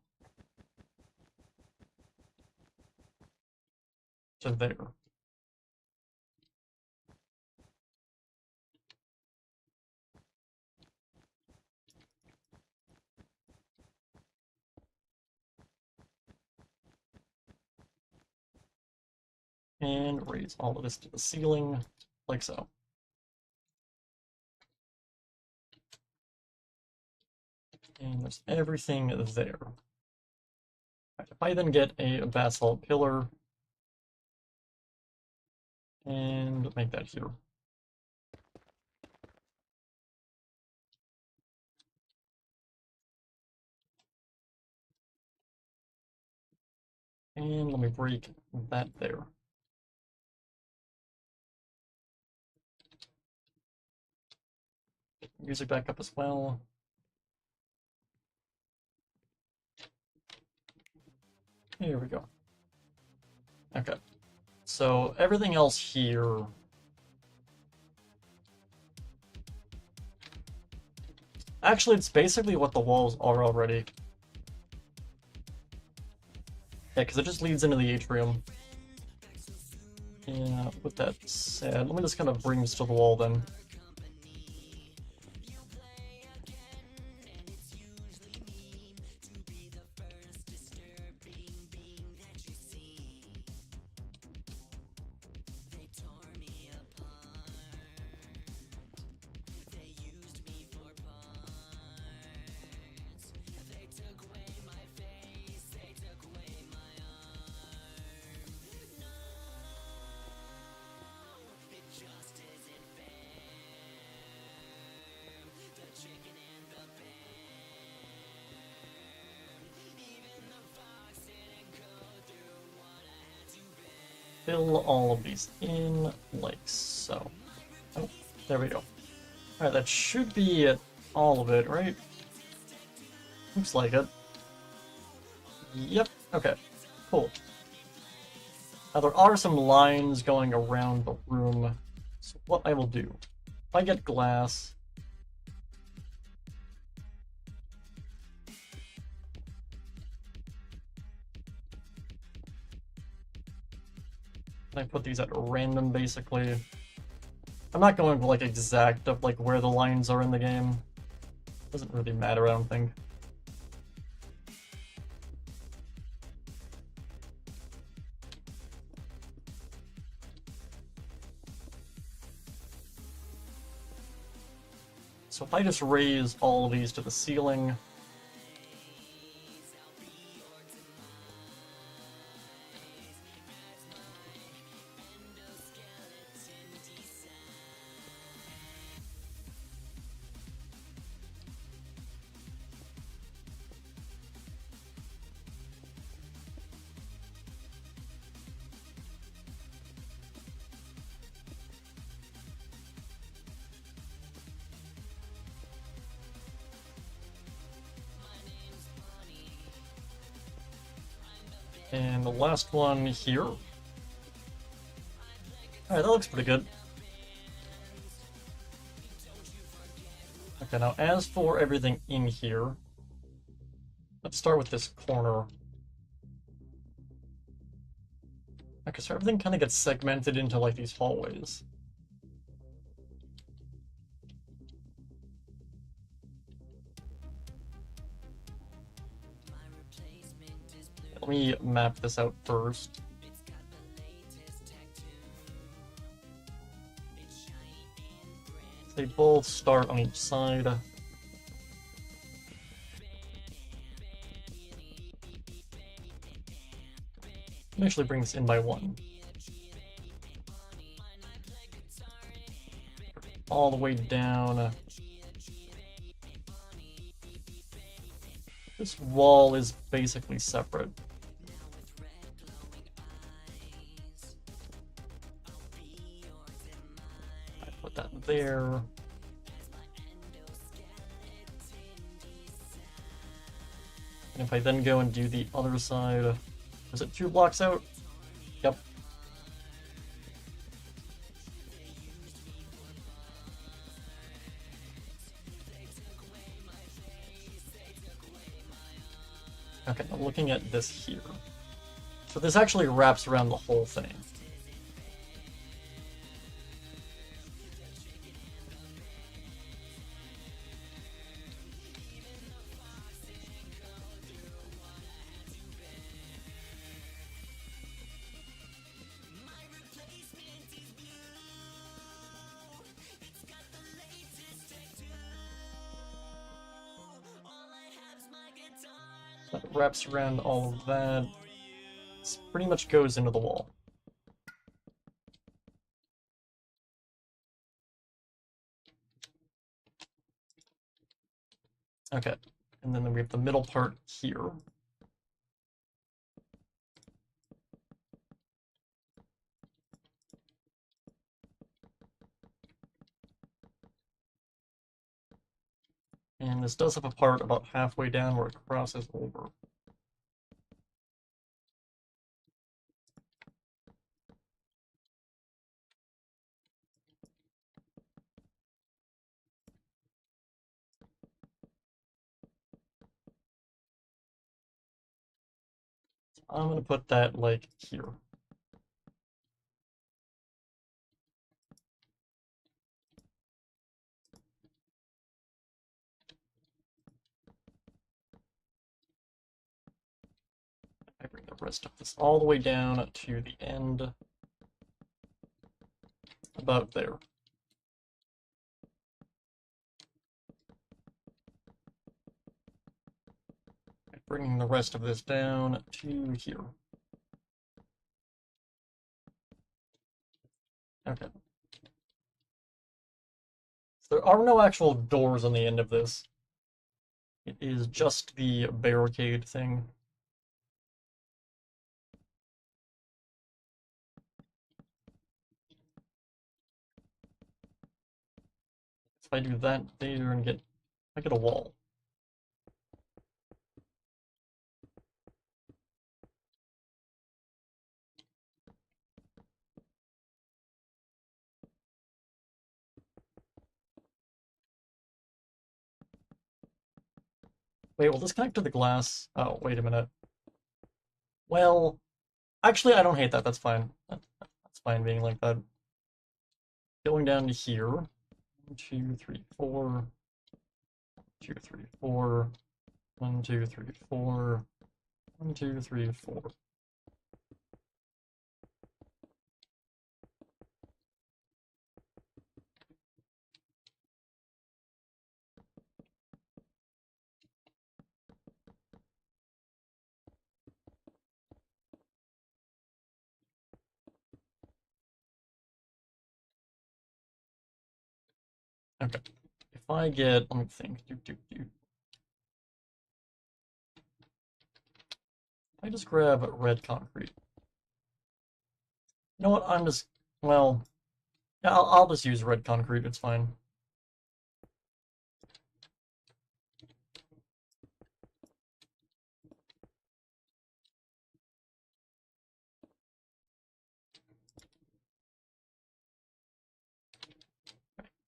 to there. And raise all of this to the ceiling, like so. And there's everything there. Right, if I then get a basalt pillar and make that here. And let me break that there. Get music back up as well. Here we go. Okay. So everything else here. Actually, it's basically what the walls are already. Yeah, because it just leads into the atrium. Yeah, with that said, let me just kind of bring this to the wall then. Fill all of these in like so. Oh, there we go. Alright, that should be all of it, right? Looks like it. Yep, okay, cool. Now there are some lines going around the room, so what I will do, if I get glass, I put these at random basically. I'm not going for like exact of like where the lines are in the game. Doesn't really matter, I don't think. So if I just raise all of these to the ceiling, and the last one here. Alright, that looks pretty good. Okay, now as for everything in here, let's start with this corner. Okay, so everything kind of gets segmented into like these hallways. Let me map this out first. They both start on each side. Let me actually bring this in by one. All the way down. This wall is basically separate. I put that there. And if I then go and do the other side, is it 2 blocks out? Yep. Okay, I'm looking at this here. So this actually wraps around the whole thing. That wraps around all of that. This pretty much goes into the wall. Okay, and then we have the middle part here. And this does have a part about halfway down where it crosses over. So I'm going to put that, like, here. I bring the rest of this all the way down to the end, about there. Bringing the rest of this down to here. Okay. So there are no actual doors on the end of this. It is just the barricade thing. If I do that there and I get a wall. Wait, will this connect to the glass? Oh, wait a minute. Well, actually, I don't hate that. That's fine. That's fine being like that. Going down to here. 1, 2, 3, 4. 2, 3, 4. 1, 2, 3, 4. 1, 2, 3, 4. Okay. If I get, let me think. I just grab red concrete. You know what? I'm just, well, yeah, I'll just use red concrete. It's fine.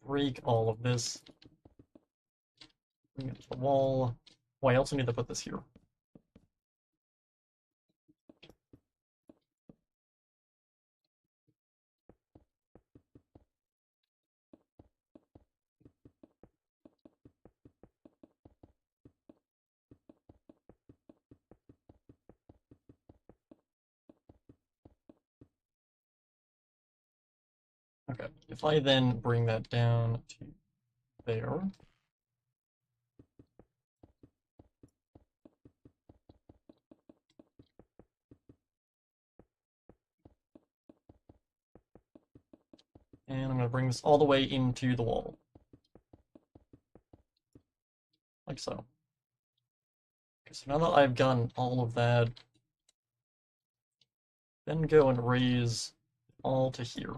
Break all of this. Bring it to the wall. Oh, I also need to put this here. Okay, if I then bring that down to there. And I'm going to bring this all the way into the wall. Like so. Okay, so now that I've done all of that, then go and raise all to here.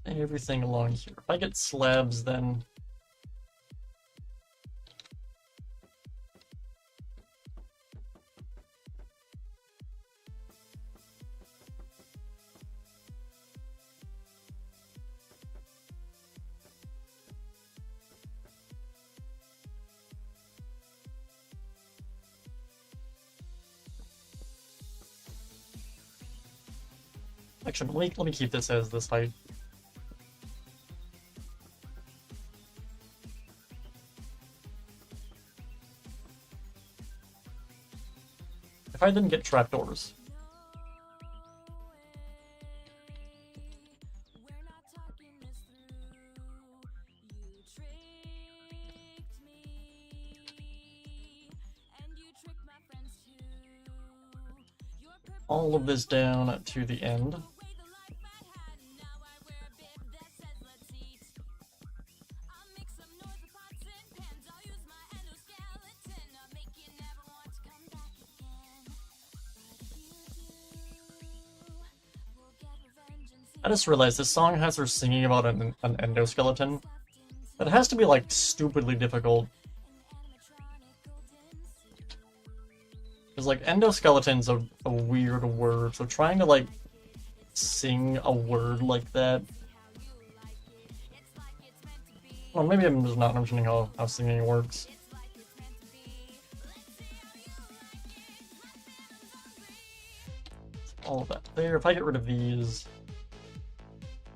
Everything along here. If I get slabs, then actually, let me keep this as this height. If I didn't get trapdoors. All of this down to the end. I just realized this song has her singing about an endoskeleton. That has to be, like, stupidly difficult. Because, like, endoskeletons are a weird word, so trying to, like, sing a word like that... Well, maybe I'm just not understanding how singing works. All of that there. If I get rid of these...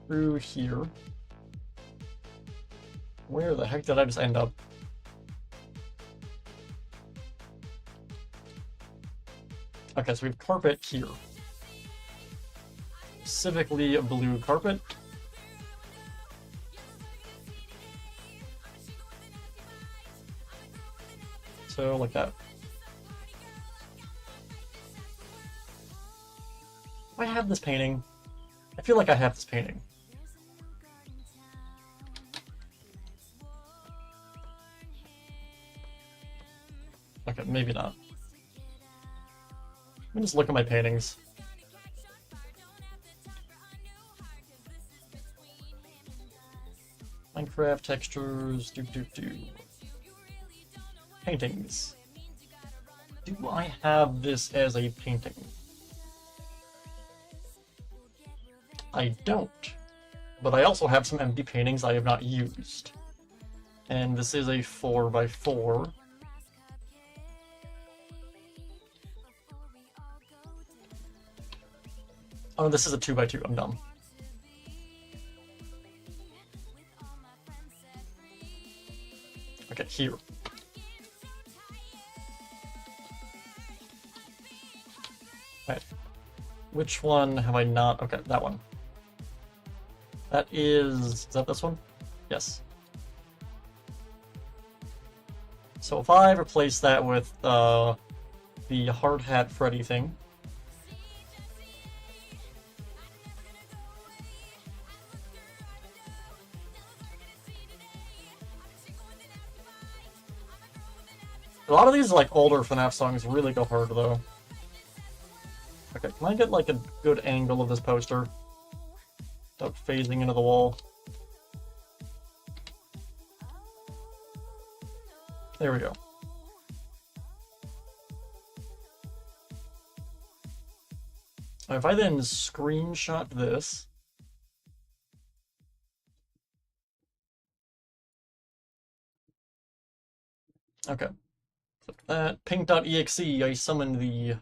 through here... Where the heck did I just end up? Okay, so we have carpet here. Specifically a blue carpet. So, like that. Do I have this painting? I feel like I have this painting. Okay, maybe not. Let me just look at my paintings. Minecraft textures, Paintings. Do I have this as a painting? I don't. But I also have some empty paintings I have not used. And this is a 4x4. Oh, this is a 2x2. I'm dumb. Okay, here. Right. Which one have I not? Okay, that one. Is that this one? Yes. So if I replace that with the hard hat Freddy thing. A lot of these like older FNAF songs really go hard though. Okay, can I get like a good angle of this poster without phasing into the wall? There we go. If I then screenshot this, okay. Click that. Pink.exe, I summoned the...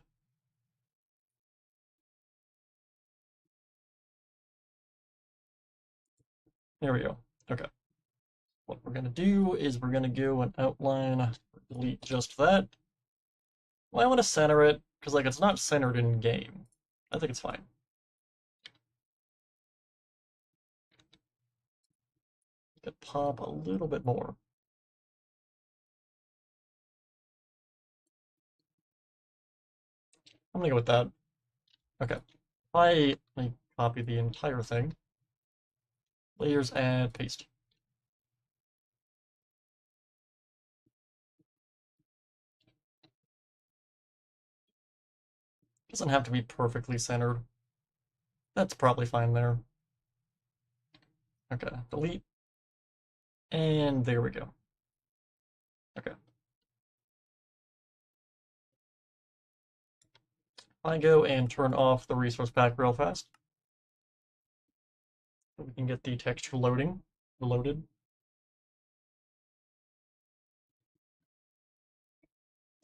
There we go. Okay. What we're gonna do is we're gonna go and outline, delete just that. Well, I want to center it, because like it's not centered in game. I think it's fine. Could pop a little bit more. I'm gonna go with that. Okay. If I copy the entire thing, layers, add, paste. Doesn't have to be perfectly centered. That's probably fine there. Okay, delete. And there we go. Okay. I go and turn off the resource pack real fast, so we can get the texture loaded.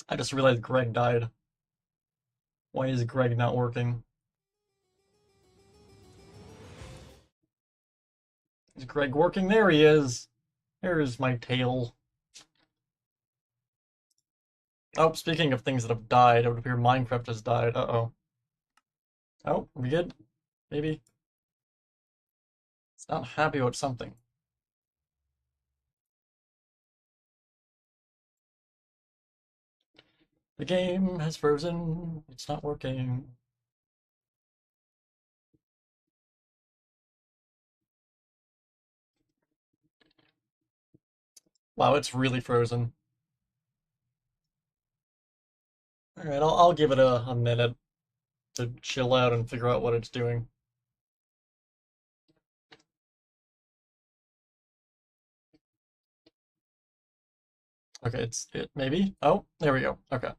I just realized Greg died. Why is Greg not working? Is Greg working? There he is. There's my tail. Oh, speaking of things that have died, it would appear Minecraft has died. Uh-oh. Oh, are we good? Maybe? It's not happy about something. The game has frozen. It's not working. Wow, it's really frozen. Alright, I'll give it a minute to chill out and figure out what it's doing. Okay, it's it maybe? Oh, there we go. Okay.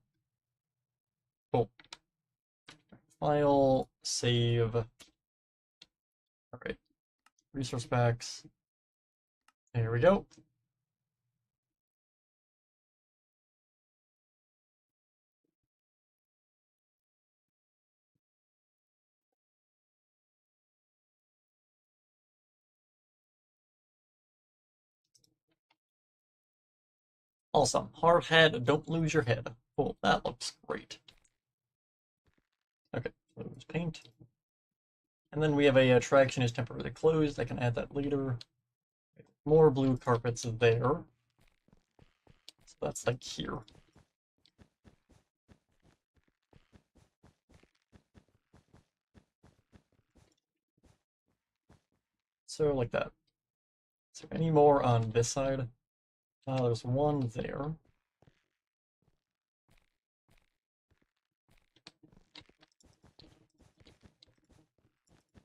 Cool. File, save. Alright. Resource packs. There we go. Awesome. Hard head, don't lose your head. Cool, that looks great. Okay, close paint. And then we have a attraction is temporarily closed. I can add that later. More blue carpets there. So that's like here. So like that. So any more on this side? There's one there.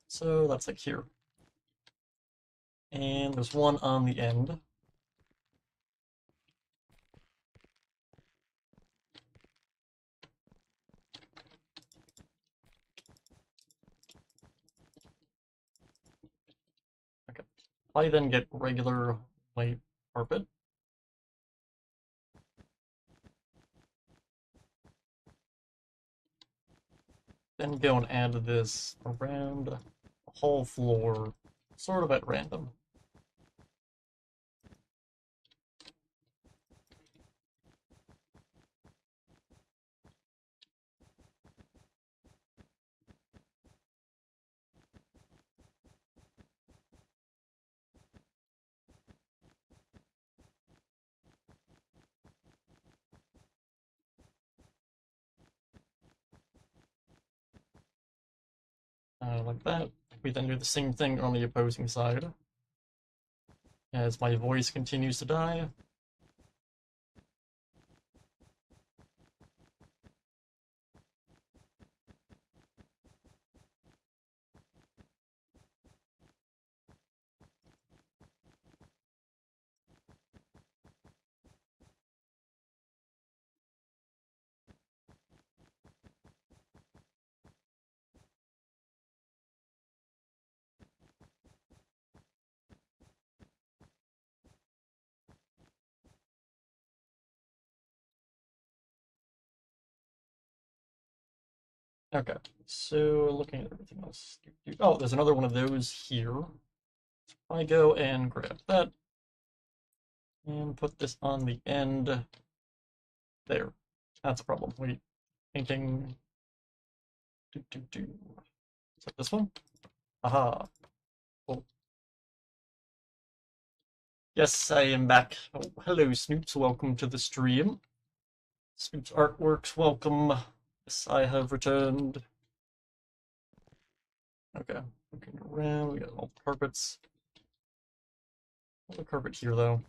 So that's like here. And there's one on the end. Okay. I then get regular white carpet. Then go and add this around the whole floor, sort of at random. like that. We then do the same thing on the opposing side. As my voice continues to die. Okay, so looking at everything else. Oh, there's another one of those here. So I go and grab that and put this on the end there. That's a problem. Wait, painting. Is that this one? Aha. Cool. Yes, I am back. Oh, hello, Snoops. Welcome to the stream. Snoops Artworks, welcome. Yes, I have returned. Okay, looking around, we got all the carpets. Another carpet here, though.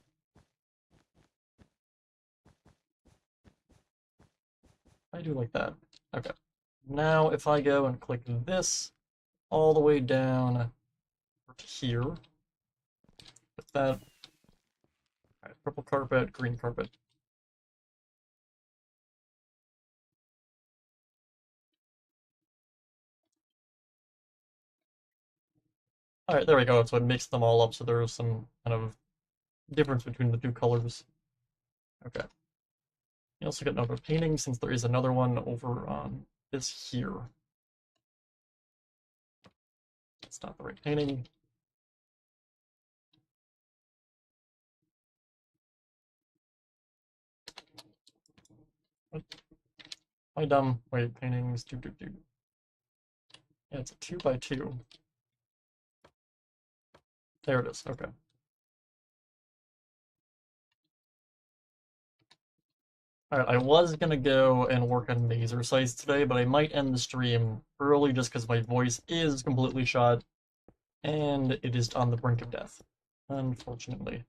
I do like that. Okay. Now, if I go and click this all the way down to here, put that. Alright, purple carpet, green carpet. Alright, there we go. So it mixed them all up so there's some kind of difference between the two colors. Okay. You also get another painting since there is another one over on this here. It's not the right painting. What? Am I dumb? Wait, paintings, do. Yeah, it's a 2x2. There it is, okay. Alright, I was gonna go and work on Mazer size today, but I might end the stream early just because my voice is completely shot, and it is on the brink of death, unfortunately.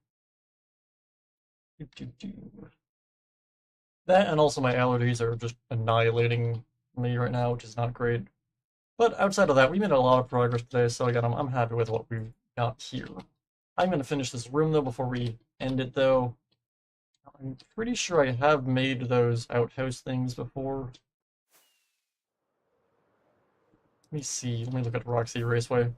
That and also my allergies are just annihilating me right now, which is not great. But outside of that, we made a lot of progress today, so again, I'm happy with what we've got here. I'm gonna finish this room though before we end it though. I'm pretty sure I have made those outhouse things before. Let me see. Let me look at Roxy Raceway.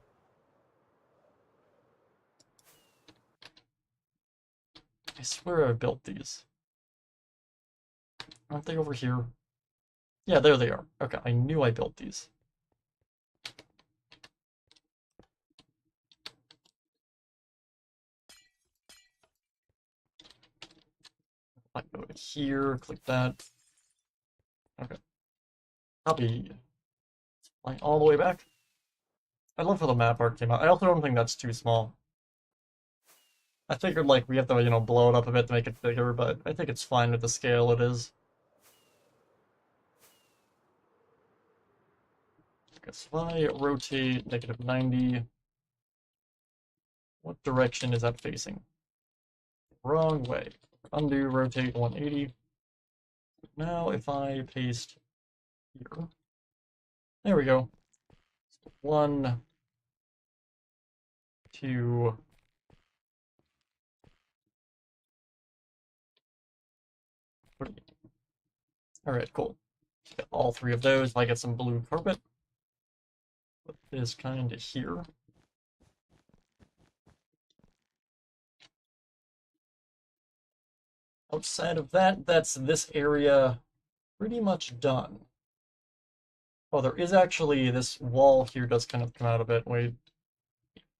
I swear I built these. Aren't they over here? Yeah, there they are. Okay, I knew I built these. I go here, click that. Okay. Copy. Flying all the way back. I love how the map art came out. I also don't think that's too small. I figured like we have to, blow it up a bit to make it bigger, but I think it's fine with the scale it is. Okay, so if I rotate -90, what direction is that facing? Wrong way. Undo, rotate 180. Now if I paste here, there we go. 1, 2, alright, cool. Get all 3 of those. If I get some blue carpet, put this kind of here. Outside of that, that's this area pretty much done. Oh, there is actually this wall here does kind of come out a bit. Wait,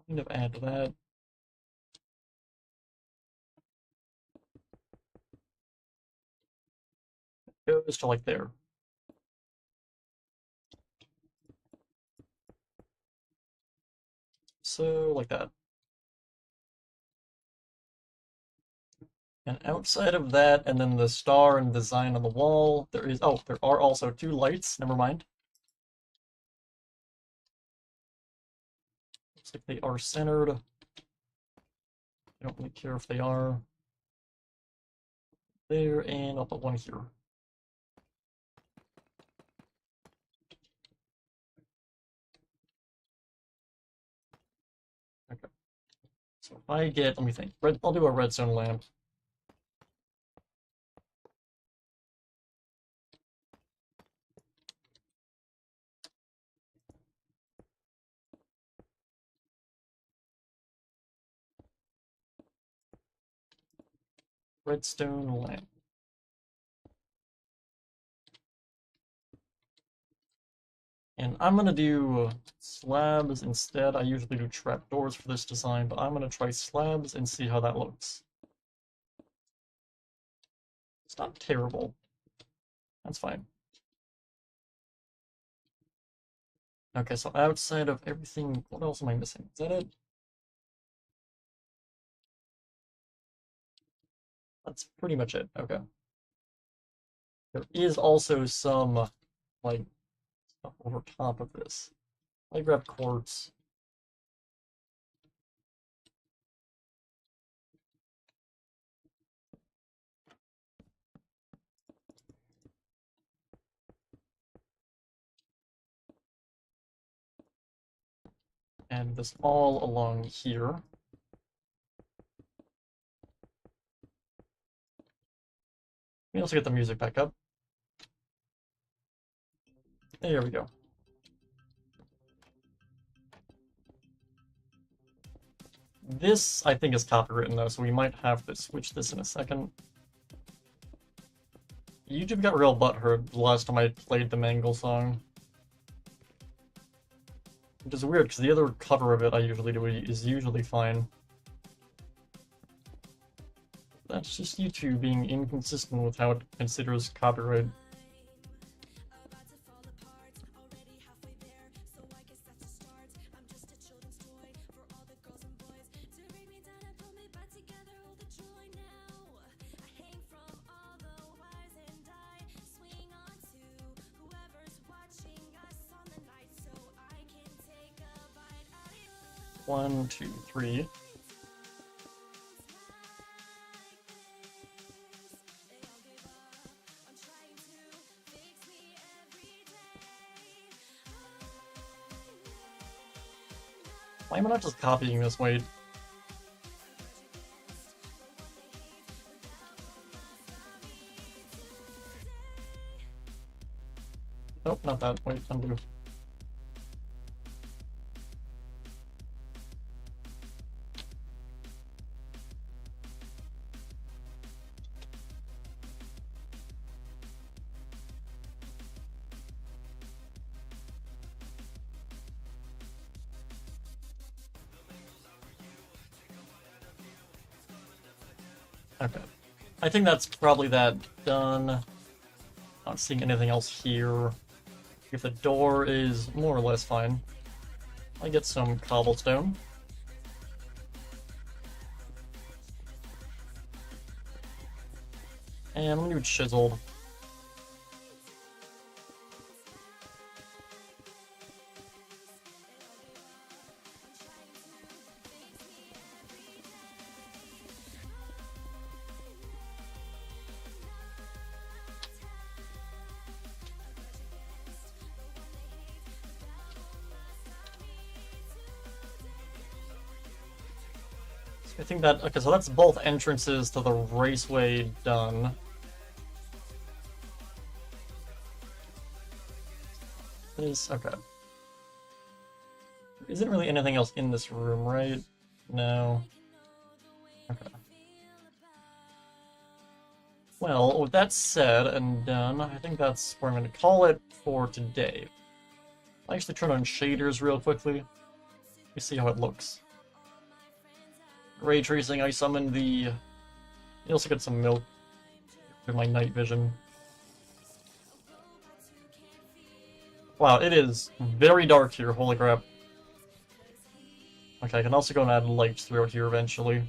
kind of add that. It goes to like there. So like that. And outside of that, and then the star and design on the wall, there are also 2 lights, never mind. like they are centered. I don't really care if they are. There, and I'll put one here. Okay. So if I get, let me think, I'll do a redstone lamp. Redstone lamp. And I'm gonna do slabs instead. I usually do trapdoors for this design, but I'm gonna try slabs and see how that looks. It's not terrible. That's fine. Okay, so outside of everything, what else am I missing? Is that it? That's pretty much it. Okay. There is also some, like, stuff over top of this. I grab quartz. And this all along here. Let me also get the music back up. There we go. This, I think, is copywritten, though, so we might have to switch this in a second. YouTube got real butthurt the last time I played the Mangle song. Which is weird, because the other cover of it I usually do is usually fine. That's just YouTube being inconsistent with how it considers copyright. One, two, three. Why am I not just copying this? Wait. Nope, not that. Wait, undo. Okay. I think that's probably that done. Not seeing anything else here. If the door is more or less fine. I get some cobblestone. And I'm gonna do chiseled. I think that, okay, so that's both entrances to the raceway done. Okay. There isn't really anything else in this room, right? No. Okay. Well, with that said and done, I think that's where I'm going to call it for today. I'll actually turn on shaders real quickly. Let me see how it looks. Ray tracing, I summoned the... You also get some milk with my night vision. Wow, it is very dark here, holy crap. Okay, I can also go and add lights throughout here eventually.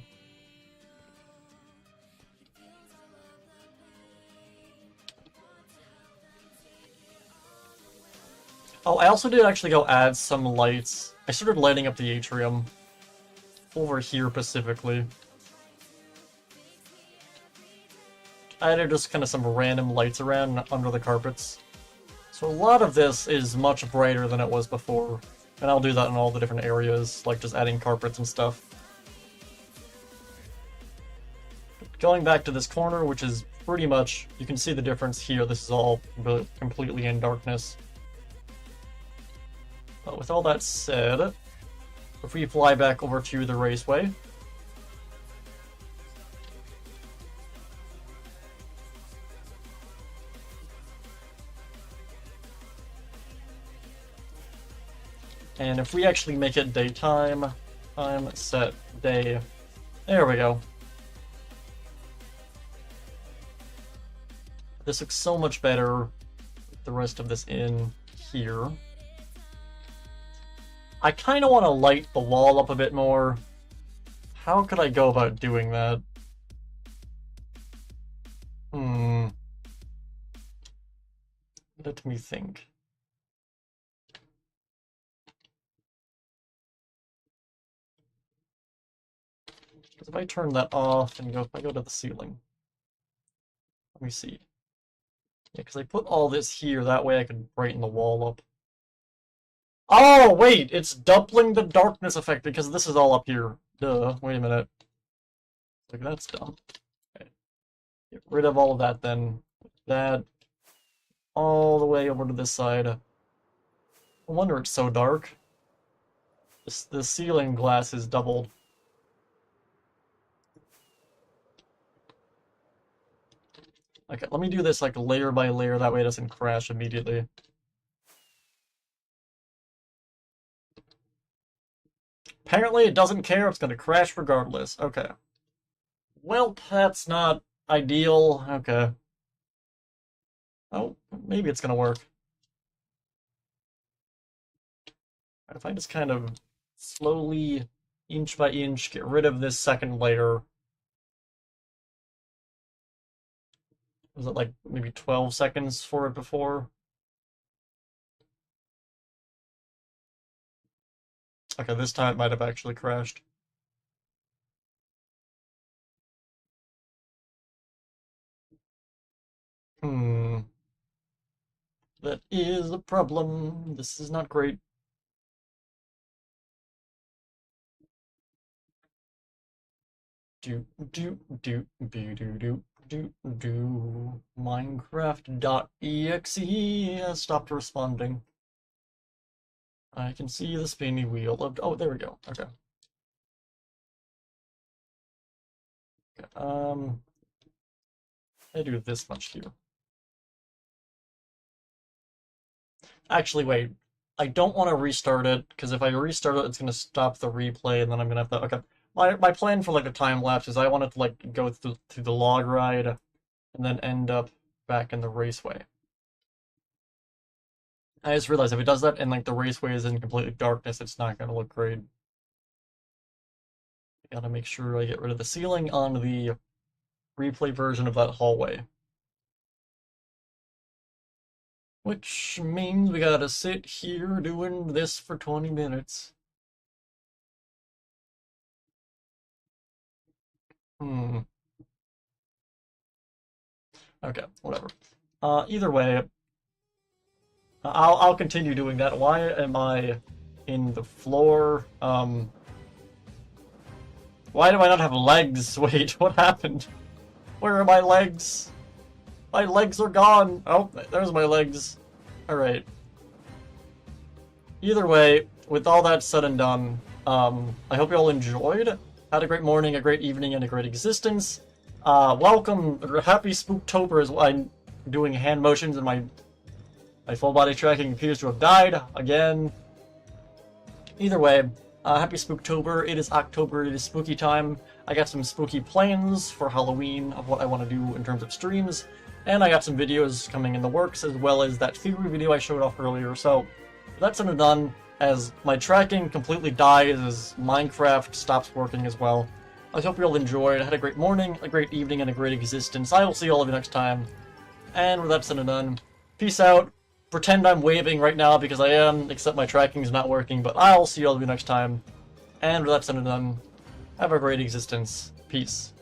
Oh, I also did actually go add some lights. I started lighting up the atrium. Over here, specifically. I added just kind of some random lights around under the carpets. So a lot of this is much brighter than it was before. And I'll do that in all the different areas, like just adding carpets and stuff. Going back to this corner, which is pretty much, you can see the difference here, this is all completely in darkness. But with all that said, if we fly back over to the raceway, and if we actually make it daytime, time, set, day, there we go. This looks so much better with the rest of this in here. I kind of want to light the wall up a bit more. How could I go about doing that? Let me think. Because if I turn that off and if I go to the ceiling. Let me see. Yeah, because I put all this here, that way I can brighten the wall up. Oh, wait! It's doubling the darkness effect because this is all up here. Duh, wait a minute. Like, that's dumb. Okay. Get rid of all of that then. That all the way over to this side. No wonder it's so dark. The ceiling glass is doubled. Okay, let me do this like layer by layer, that way it doesn't crash immediately. Apparently it doesn't care, it's gonna crash regardless. Okay. Well, that's not ideal. Okay. Oh, maybe it's gonna work. If I just kind of slowly, inch by inch, get rid of this second layer. Was it like maybe 12 seconds for it before? Okay, this time it might have actually crashed. That is a problem. This is not great. Minecraft.exe has stopped responding. I can see the spinny wheel of... Oh, there we go. Okay. I do this much here. Actually, wait. I don't want to restart it, because if I restart it, it's going to stop the replay, and then I'm going to have to... Okay. My plan for, like, a time-lapse is I want it to, like, go through the log ride, and then end up back in the raceway. I just realized if it does that and, like, the raceway is in complete darkness, it's not going to look great. I gotta make sure I get rid of the ceiling on the replay version of that hallway. Which means we gotta sit here doing this for 20 minutes. Okay, whatever. Either way, I'll continue doing that. Why am I in the floor? Why do I not have legs? Wait, what happened? Where are my legs? My legs are gone! Oh, there's my legs. Alright. Either way, with all that said and done, I hope you all enjoyed. Had a great morning, a great evening, and a great existence. Welcome, happy Spooktober as well. I'm doing hand motions and my full body tracking appears to have died again. Either way, happy Spooktober. It is October, it is spooky time. I got some spooky plans for Halloween of what I want to do in terms of streams, and I got some videos coming in the works, as well as that theory video I showed off earlier. So, that's said and done, as my tracking completely dies, as Minecraft stops working as well. I hope you all enjoyed. I had a great morning, a great evening, and a great existence. I will see all of you next time. And with that said and done, peace out. pretend I'm waving right now because I am, except my tracking's not working, but I'll see you all next time. And with that said and done, have a great existence. Peace.